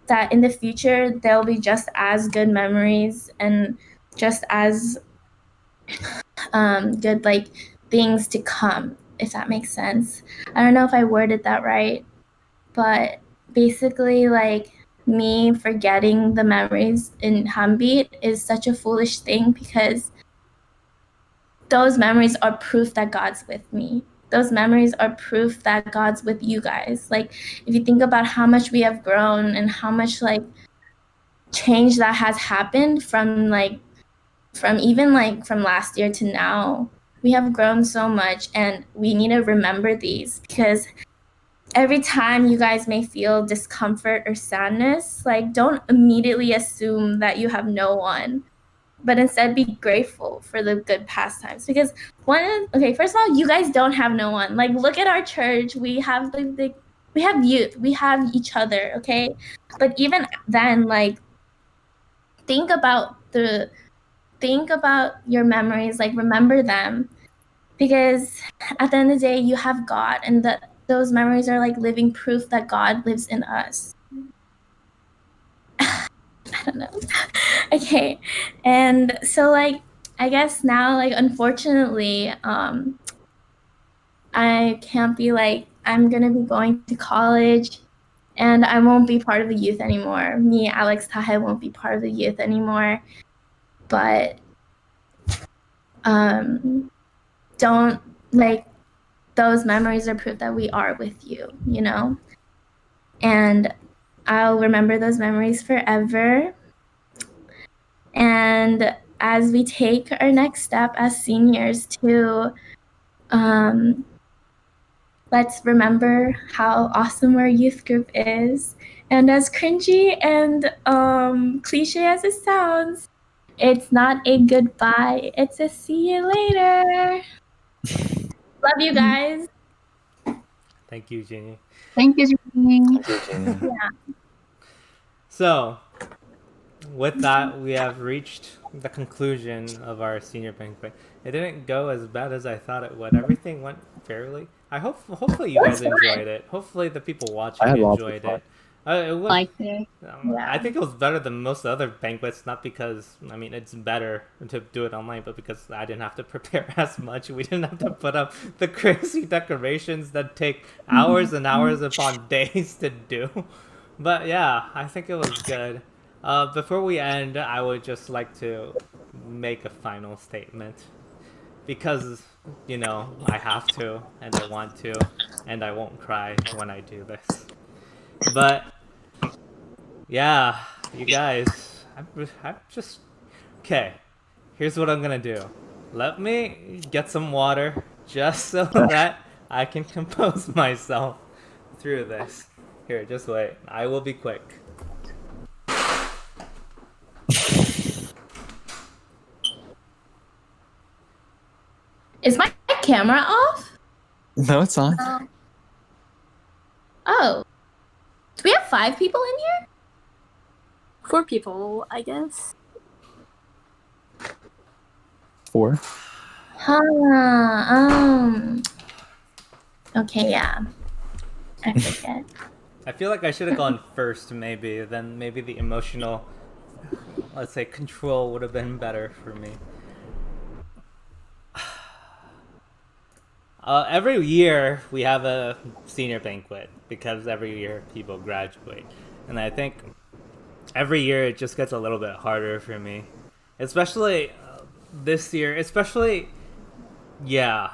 that in the future there'll be just as good memories and just as good like things to come, if that makes sense. I don't know if I worded that right, but basically like me forgetting the memories in Hambeat is such a foolish thing, because those memories are proof that God's with me. Those memories are proof that God's with you guys. Like if you think about how much we have grown and how much like change that has happened from like from even like from last year to now, we have grown so much, and we need to remember these, because every time you guys may feel discomfort or sadness, like don't immediately assume that you have no one, but instead be grateful for the good pastimes. Because first of all, you guys don't have no one. Like, look at our church. We have we have youth. We have each other. Okay, but even then, like, think about your memories. Like, remember them, because at the end of the day, you have God, and those memories are like living proof that God lives in us. I don't know. Okay. And so, like, I guess now, like, unfortunately, I can't be like, I'm gonna be going to college, and I won't be part of the youth anymore. Me, Alex, Tahe won't be part of the youth anymore. But don't, like, those memories are proof that we are with you, you know? And I'll remember those memories forever. And as we take our next step as seniors to let's remember how awesome our youth group is. And as cringy and cliche as it sounds, it's not a goodbye, it's a see you later. Love you guys. Thank you, Jeannie. Thank you, Jeannie. Yeah. So, with that, we have reached the conclusion of our senior banquet. It didn't go as bad as I thought it would. Everything went fairly. Hopefully you guys enjoyed it. Hopefully the people watching enjoyed it. It was, Liked it. I think it was better than most other banquets, not because, I mean, it's better to do it online, but because I didn't have to prepare as much. We didn't have to put up the crazy decorations that take hours and hours upon days to do. But yeah, I think it was good. Before we end, I would just like to make a final statement. Because, you know, I have to, and I want to, and I won't cry when I do this. But, yeah, you guys, I'm just... Okay, here's what I'm gonna do. Let me get some water, just so that I can compose myself through this. Here, just wait. I will be quick. Is my camera off? No, it's on. Oh. Do we have 5 people in here? 4 people, I guess. 4. Okay, yeah. I forget. I feel like I should have gone first, maybe. Then maybe the emotional, let's say, control would have been better for me. Every year we have a senior banquet because every year people graduate. And I think every year it just gets a little bit harder for me. Especially this year. Yeah.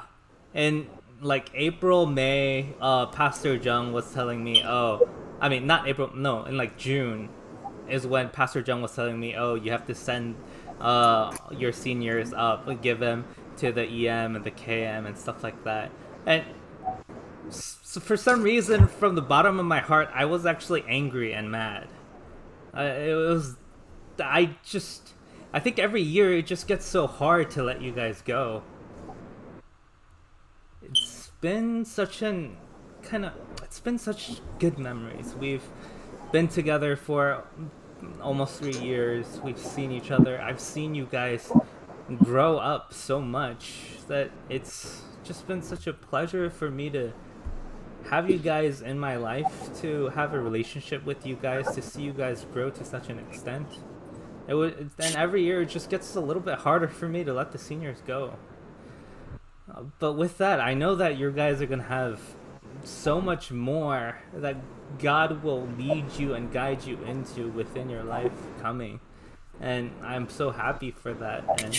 In like April, May, Pastor Jung was telling me, not April, no, in like June is when Pastor Jung was telling me, you have to send your seniors up and give them to the EM and the KM and stuff like that. And so for some reason, from the bottom of my heart, I was actually angry and mad. I think every year it just gets so hard to let you guys go. It's been such good memories. We've been together for almost 3 years. We've seen each other. I've seen you guys grow up so much that it's just been such a pleasure for me to have you guys in my life, to have a relationship with you guys, to see you guys grow to such an extent. And every year it just gets a little bit harder for me to let the seniors go. But with that, I know that you guys are going to have so much more that God will lead you and guide you into within your life coming. And I'm so happy for that. And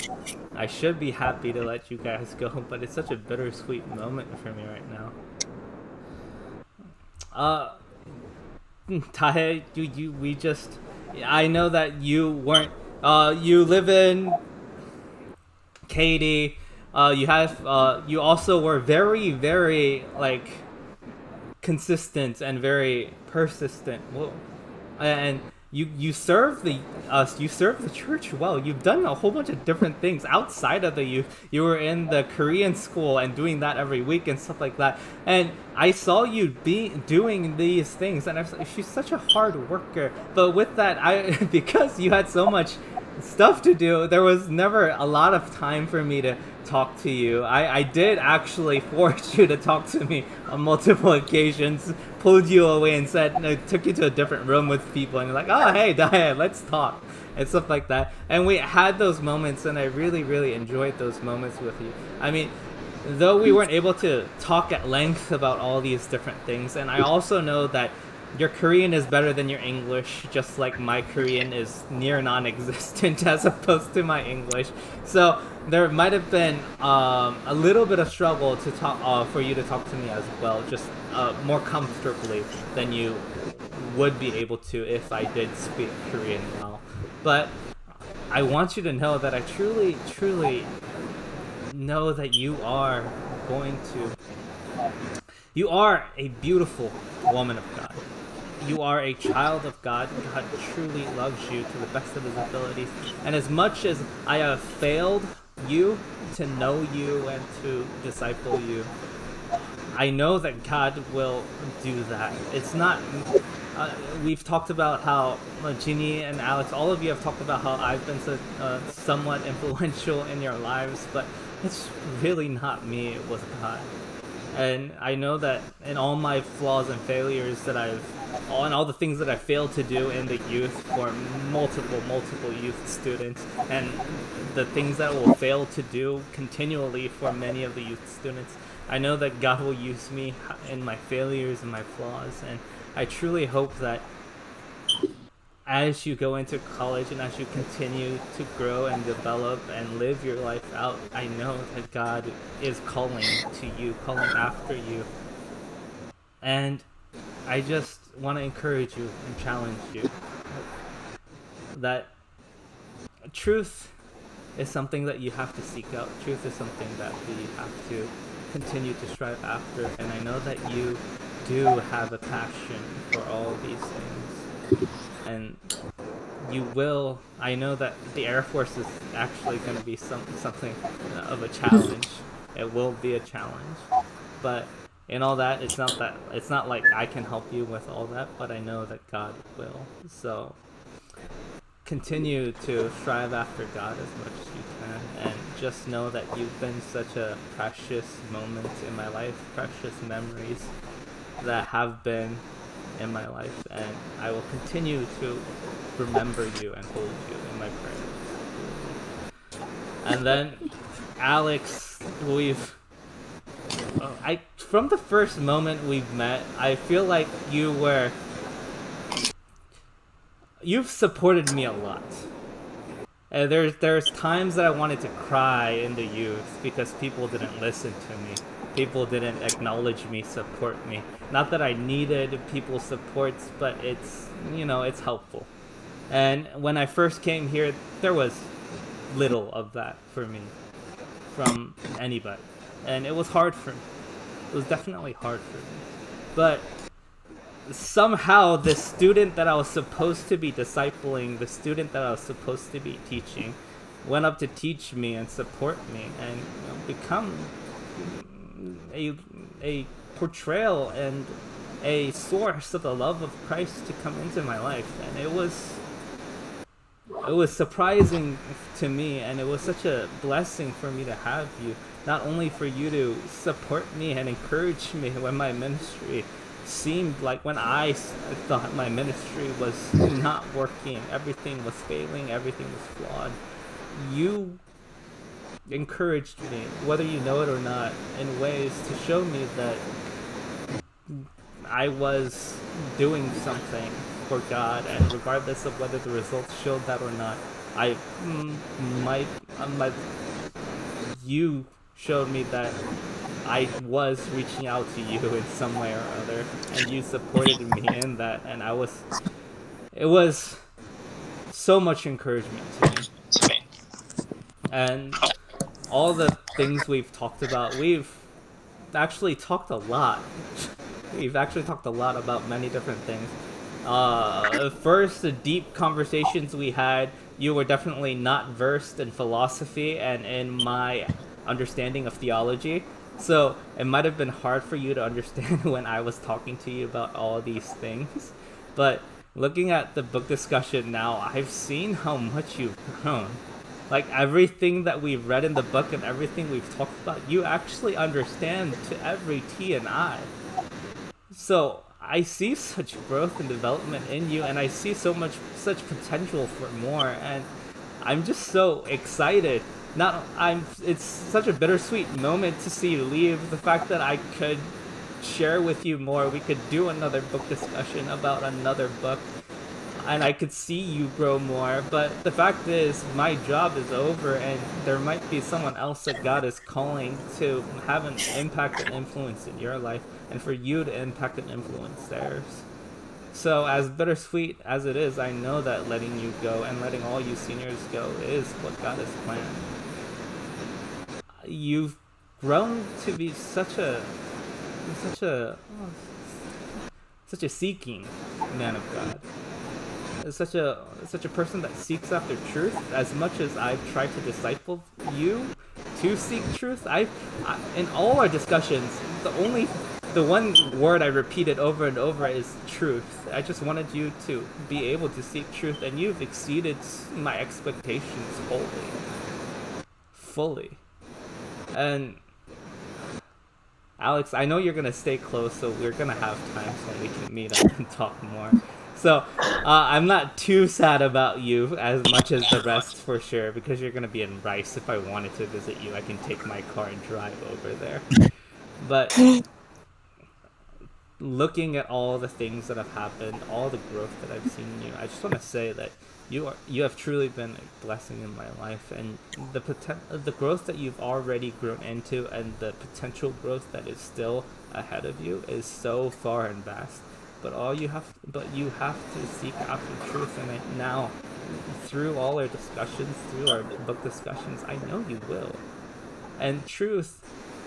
I should be happy to let you guys go, but it's such a bittersweet moment for me right now. Tahe, I know that you weren't, you live in Katie. You also were very, very like consistent and very persistent. Whoa. And you serve the church well. You've done a whole bunch of different things outside of the youth. You were in the Korean school and doing that every week and stuff like that. And I saw you be doing these things, and I was like, she's such a hard worker. But with that, because you had so much stuff to do, there was never a lot of time for me to talk to you. I did actually force you to talk to me on multiple occasions, pulled you away and said, no, took you to a different room with people, and you're like, oh, hey, Diane, let's talk, and stuff like that. And we had those moments, and I really, really enjoyed those moments with you. I mean, though we weren't able to talk at length about all these different things, and I also know that your Korean is better than your English, just like my Korean is near non-existent as opposed to my English. So there might have been a little bit of struggle to talk for you to talk to me as well, just more comfortably than you would be able to if I did speak Korean well. But I want you to know that I truly, truly know that you are a beautiful woman of God. You are a child of God. God truly loves you to the best of his abilities. And as much as I have failed you to know you and to disciple you, I know that God will do that. It's not... we've talked about how Ginny and Alex, all of you have talked about how I've been somewhat influential in your lives, but it's really not me, it was God. And I know that in all my flaws and failures that and all the things that I failed to do in the youth for multiple youth students, and the things that I will fail to do continually for many of the youth students, I know that God will use me in my failures and my flaws, and I truly hope that as you go into college and as you continue to grow and develop and live your life out, I know that God is calling to you, calling after you. And I just want to encourage you and challenge you that truth is something that you have to seek out. Truth is something that we have to continue to strive after. And I know that you do have a passion for all these things. And you will. I know that the Air Force is actually going to be something of a challenge. It will be a challenge, but in all that, it's not like I can help you with all that, but I know that God will. So continue to strive after God as much as you can, and just know that you've been such a precious moment in my life, precious memories that have been in my life, and I will continue to remember you and hold you in my prayers. And then, Alex, from the first moment we've met, I feel like you've supported me a lot. And there's times that I wanted to cry in the youth because people didn't listen to me. People didn't acknowledge me, support me. Not that I needed people's support, but it's helpful. And when I first came here, there was little of that for me from anybody. And it was hard for me. It was definitely hard for me. But somehow the student that I was supposed to be discipling, the student that I was supposed to be teaching, went up to teach me and support me and become a portrayal and a source of the love of Christ to come into my life. And it was surprising to me, and it was such a blessing for me to have you, not only for you to support me and encourage me when my ministry seemed like, when I thought my ministry was not working, everything was failing, everything was flawed. You encouraged me, whether you know it or not, in ways to show me that I was doing something for God, and regardless of whether the results showed that or not, you showed me that I was reaching out to you in some way or other, and you supported me in that, and it was so much encouragement to me. And all the things we've talked about, we've actually talked a lot. We've actually talked a lot about many different things. First, the deep conversations we had, you were definitely not versed in philosophy and in my understanding of theology. So it might have been hard for you to understand when I was talking to you about all these things. But looking at the book discussion now, I've seen how much you've grown. Like everything that we've read in the book and everything we've talked about, you actually understand to every T and I. So I see such growth and development in you, and I see such potential for more, and I'm just so excited. It's such a bittersweet moment to see you leave. The fact that I could share with you more, we could do another book discussion about another book, and I could see you grow more. But the fact is, my job is over, and there might be someone else that God is calling to have an impact and influence in your life, and for you to impact and influence theirs. So as bittersweet as it is, I know that letting you go and letting all you seniors go is what God has planned. You've grown to be such a seeking man of God. Such a person that seeks after truth. As much as I've tried to disciple you to seek truth, in all our discussions, the one word I repeated over and over is truth. I just wanted you to be able to seek truth, and you've exceeded my expectations fully. And Alex, I know you're gonna stay close, so we're gonna have times when we can meet up and talk more. So I'm not too sad about you as much as the rest, for sure, because you're gonna be in Rice. If I wanted to visit you, I can take my car and drive over there. But looking at all the things that have happened, all the growth that I've seen in you, I just want to say that you have truly been a blessing in my life, and the growth that you've already grown into, and the potential growth that is still ahead of you is so far and vast. But you have to seek after truth, and now through all our discussions, through our book discussions, I know you will. And truth,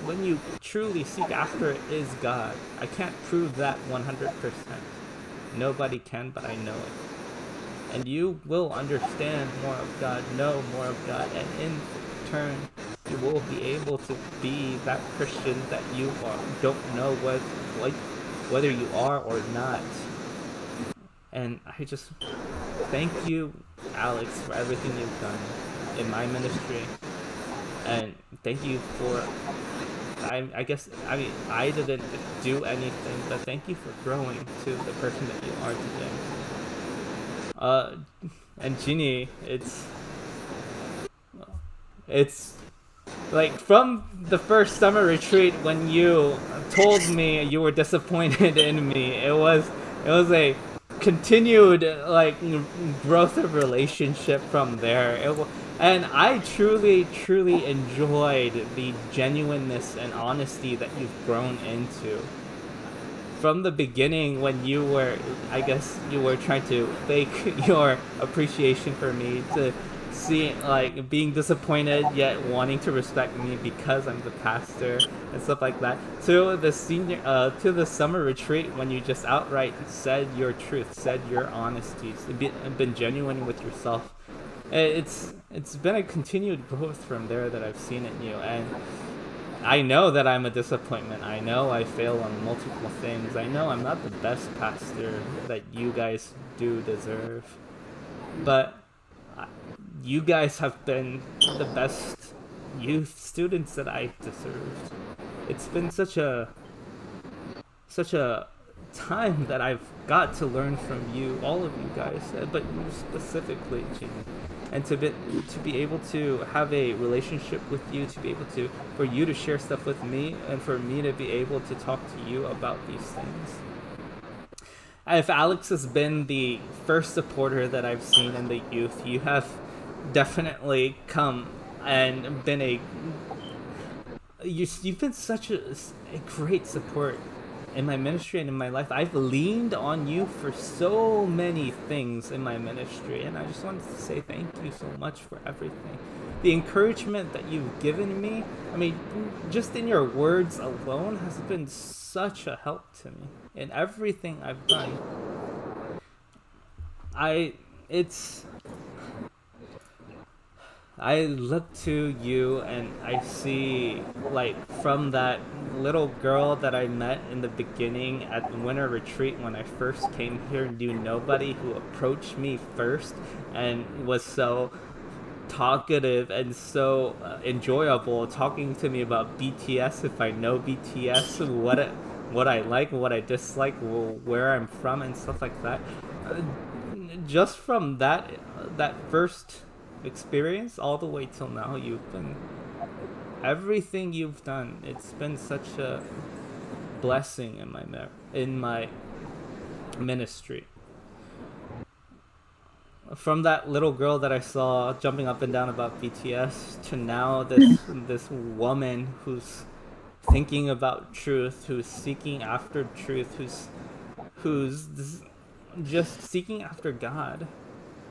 when you truly seek after it, is God. I can't prove that 100%. Nobody can, but I know it. And you will understand more of God, know more of God, and in turn, you will be able to be that Christian that you don't know whether you are or not. And I just thank you, Alex, for everything you've done in my ministry. And thank you for, I didn't do anything, but thank you for growing to the person that you are today. And Ginny, it's like from the first summer retreat when you told me you were disappointed in me, it was a continued like growth of relationship from there. And I truly enjoyed the genuineness and honesty that you've grown into. From the beginning, when you were trying to fake your appreciation for me, to see like being disappointed yet wanting to respect me because I'm the pastor and stuff like that, to the summer retreat when you just outright said your truth, said your honesty, been genuine with yourself. It's been a continued growth from there that I've seen in you, and I know that I'm a disappointment. I know I fail on multiple things. I know I'm not the best pastor that you guys do deserve, but you guys have been the best youth students that I've deserved. It's been such a time that I've got to learn from you, all of you guys, but you specifically, Gene. And to be able to have a relationship with you, for you to share stuff with me, and for me to be able to talk to you about these things. If Alex has been the first supporter that I've seen in the youth, you have definitely come and been you've been such a great support in my ministry and in my life. I've leaned on you for so many things in my ministry, and I just wanted to say thank you so much for everything. the encouragement that you've given me, I mean, just in your words alone has been such a help to me in everything I've done. I look to you and I see, like, from that little girl that I met in the beginning at winter retreat when I first came here and knew nobody, who approached me first and was so talkative and so enjoyable, talking to me about BTS, if I know BTS, what I like, what I dislike, where I'm from, and stuff like that. Just from that first experience all the way till now, you've been everything you've done. It's been such a blessing in my ministry. From that little girl that I saw jumping up and down about BTS to now this woman who's thinking about truth, who's seeking after truth, who's just seeking after God,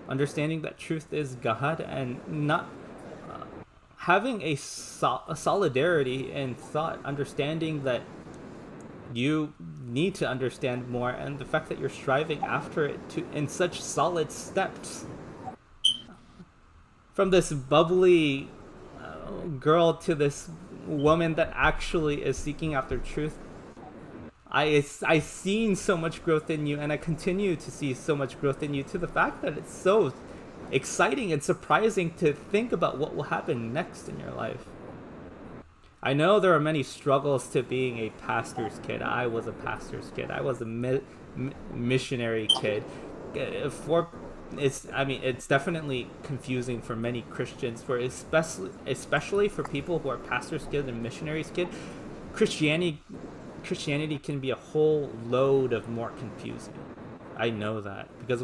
understanding that truth is God, and not having a solidarity in thought, understanding that you need to understand more, and the fact that you're striving after it in such solid steps. From this bubbly girl to this woman that actually is seeking after truth, I've seen so much growth in you, and I continue to see so much growth in you, to the fact that it's so exciting and surprising to think about what will happen next in your life. I know there are many struggles to being a pastor's kid. I was a pastor's kid. I was a missionary kid. It's definitely confusing for many Christians, for especially for people who are pastors' kids and missionaries' kid. Christianity can be a whole load of more confusing. I know that because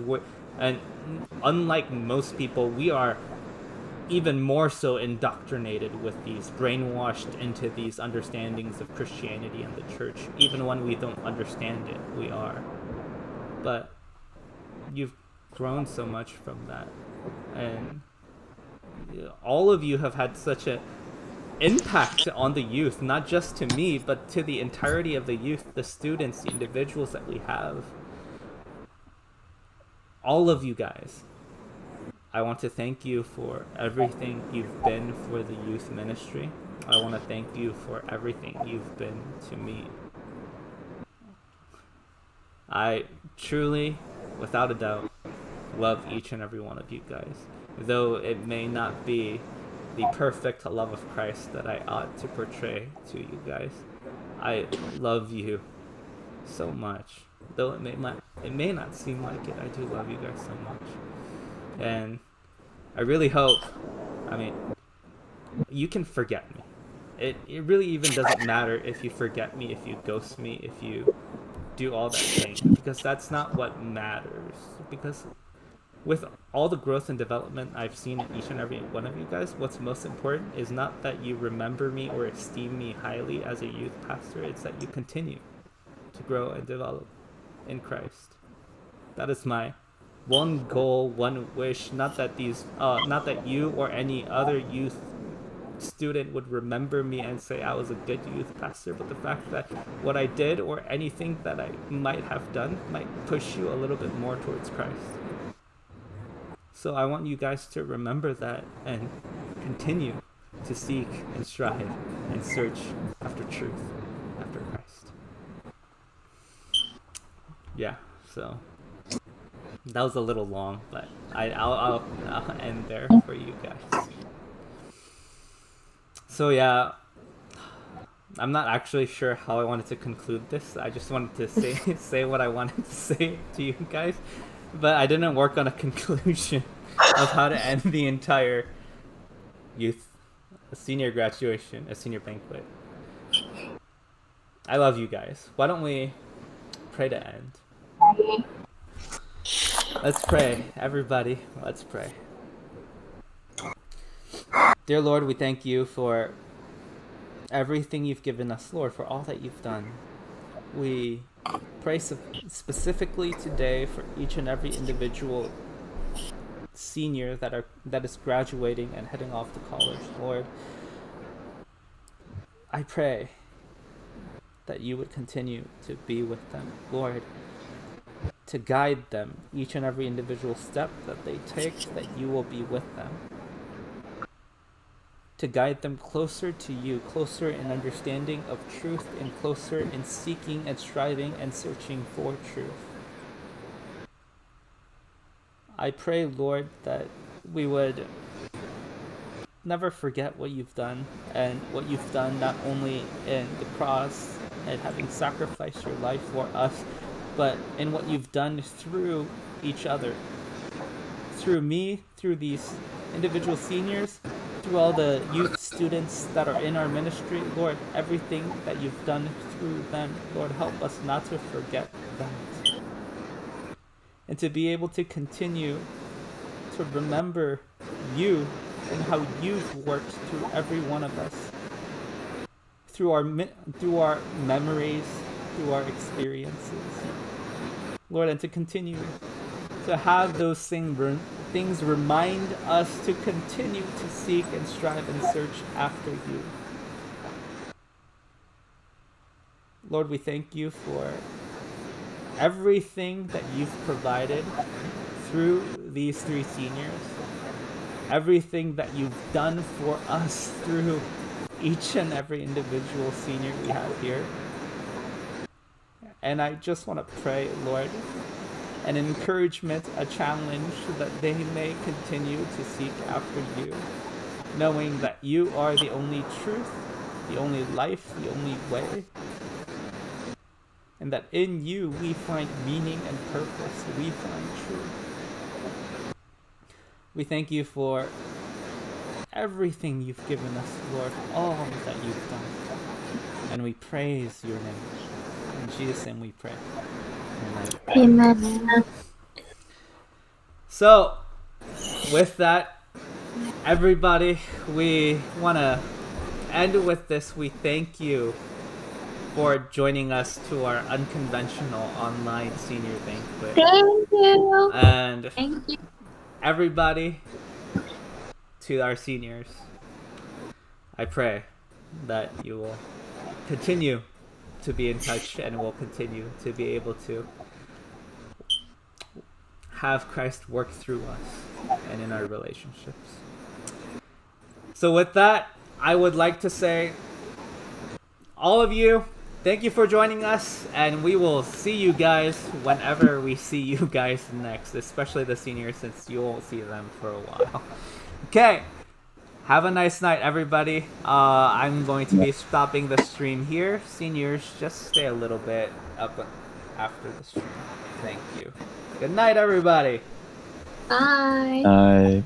unlike most people, we are even more so indoctrinated with these, brainwashed into these understandings of Christianity and the church. Even when we don't understand it, we are. But you've grown so much from that, and all of you have had such an impact on the youth, not just to me, but to the entirety of the youth, the students, the individuals that we have. All of you guys, I want to thank you for everything you've been for the youth ministry. I want to thank you for everything you've been to me. I truly, without a doubt, love each and every one of you guys. Though it may not be the perfect love of Christ that I ought to portray to you guys, I love you so much. Though it may not seem like it, I do love you guys so much. And I really hope, you can forget me. It really even doesn't matter if you forget me, if you ghost me, if you do all that thing, because that's not what matters. Because with all the growth and development I've seen in each and every one of you guys, what's most important is not that you remember me or esteem me highly as a youth pastor, it's that you continue to grow and develop in Christ. That is my one goal, one wish. Not that you or any other youth student would remember me and say I was a good youth pastor, but the fact that what I did or anything that I might have done might push you a little bit more towards Christ. So I want you guys to remember that and continue to seek and strive and search after truth, after Christ. Yeah, so that was a little long, but I'll end there for you guys. So yeah, I'm not actually sure how I wanted to conclude this. I just wanted to say what I wanted to say to you guys, but I didn't work on a conclusion of how to end the entire senior graduation, a senior banquet. I love you guys. Why don't we pray to end? Let's pray, everybody. Let's pray. Dear Lord, we thank you for everything you've given us, Lord, for all that you've done. We pray specifically today for each and every individual senior that is graduating and heading off to college, Lord, I pray that you would continue to be with them, Lord, to guide them each and every individual step that they take, that you will be with them, to guide them closer to you, closer in understanding of truth, and closer in seeking and striving and searching for truth. I pray, Lord, that we would never forget what you've done, and what you've done not only in the cross and having sacrificed your life for us, but in what you've done through each other, through me, through these individual seniors, through all the youth students that are in our ministry. Lord, everything that you've done through them, Lord, help us not to forget that, and to be able to continue to remember you and how you've worked through every one of us, through our memories, through our experiences, Lord, and to continue to have those things remind us to continue to seek and strive and search after you. Lord, we thank you for everything that you've provided through these three seniors, everything that you've done for us through each and every individual senior we have here. And I just want to pray, Lord, an encouragement, a challenge, that they may continue to seek after you, knowing that you are the only truth, the only life, the only way, and that in you we find meaning and purpose, we find truth. We thank you for everything you've given us, Lord, all that you've done, and we praise your name. In Jesus' name we pray. Amen. So, with that, everybody, we want to end with this. We thank you for joining us to our unconventional online senior banquet. Thank you. And Thank you. everybody, to our seniors, I pray that you will continue to be in touch and will continue to be able to have Christ work through us and in our relationships. So with that, I would like to say, all of you, thank you for joining us, and we will see you guys whenever we see you guys next, especially the seniors, since you won't see them for a while. Okay, have a nice night, everybody. I'm going to be stopping the stream here. Seniors, just stay a little bit up after the stream. Thank you. Good night, everybody. Bye. Bye.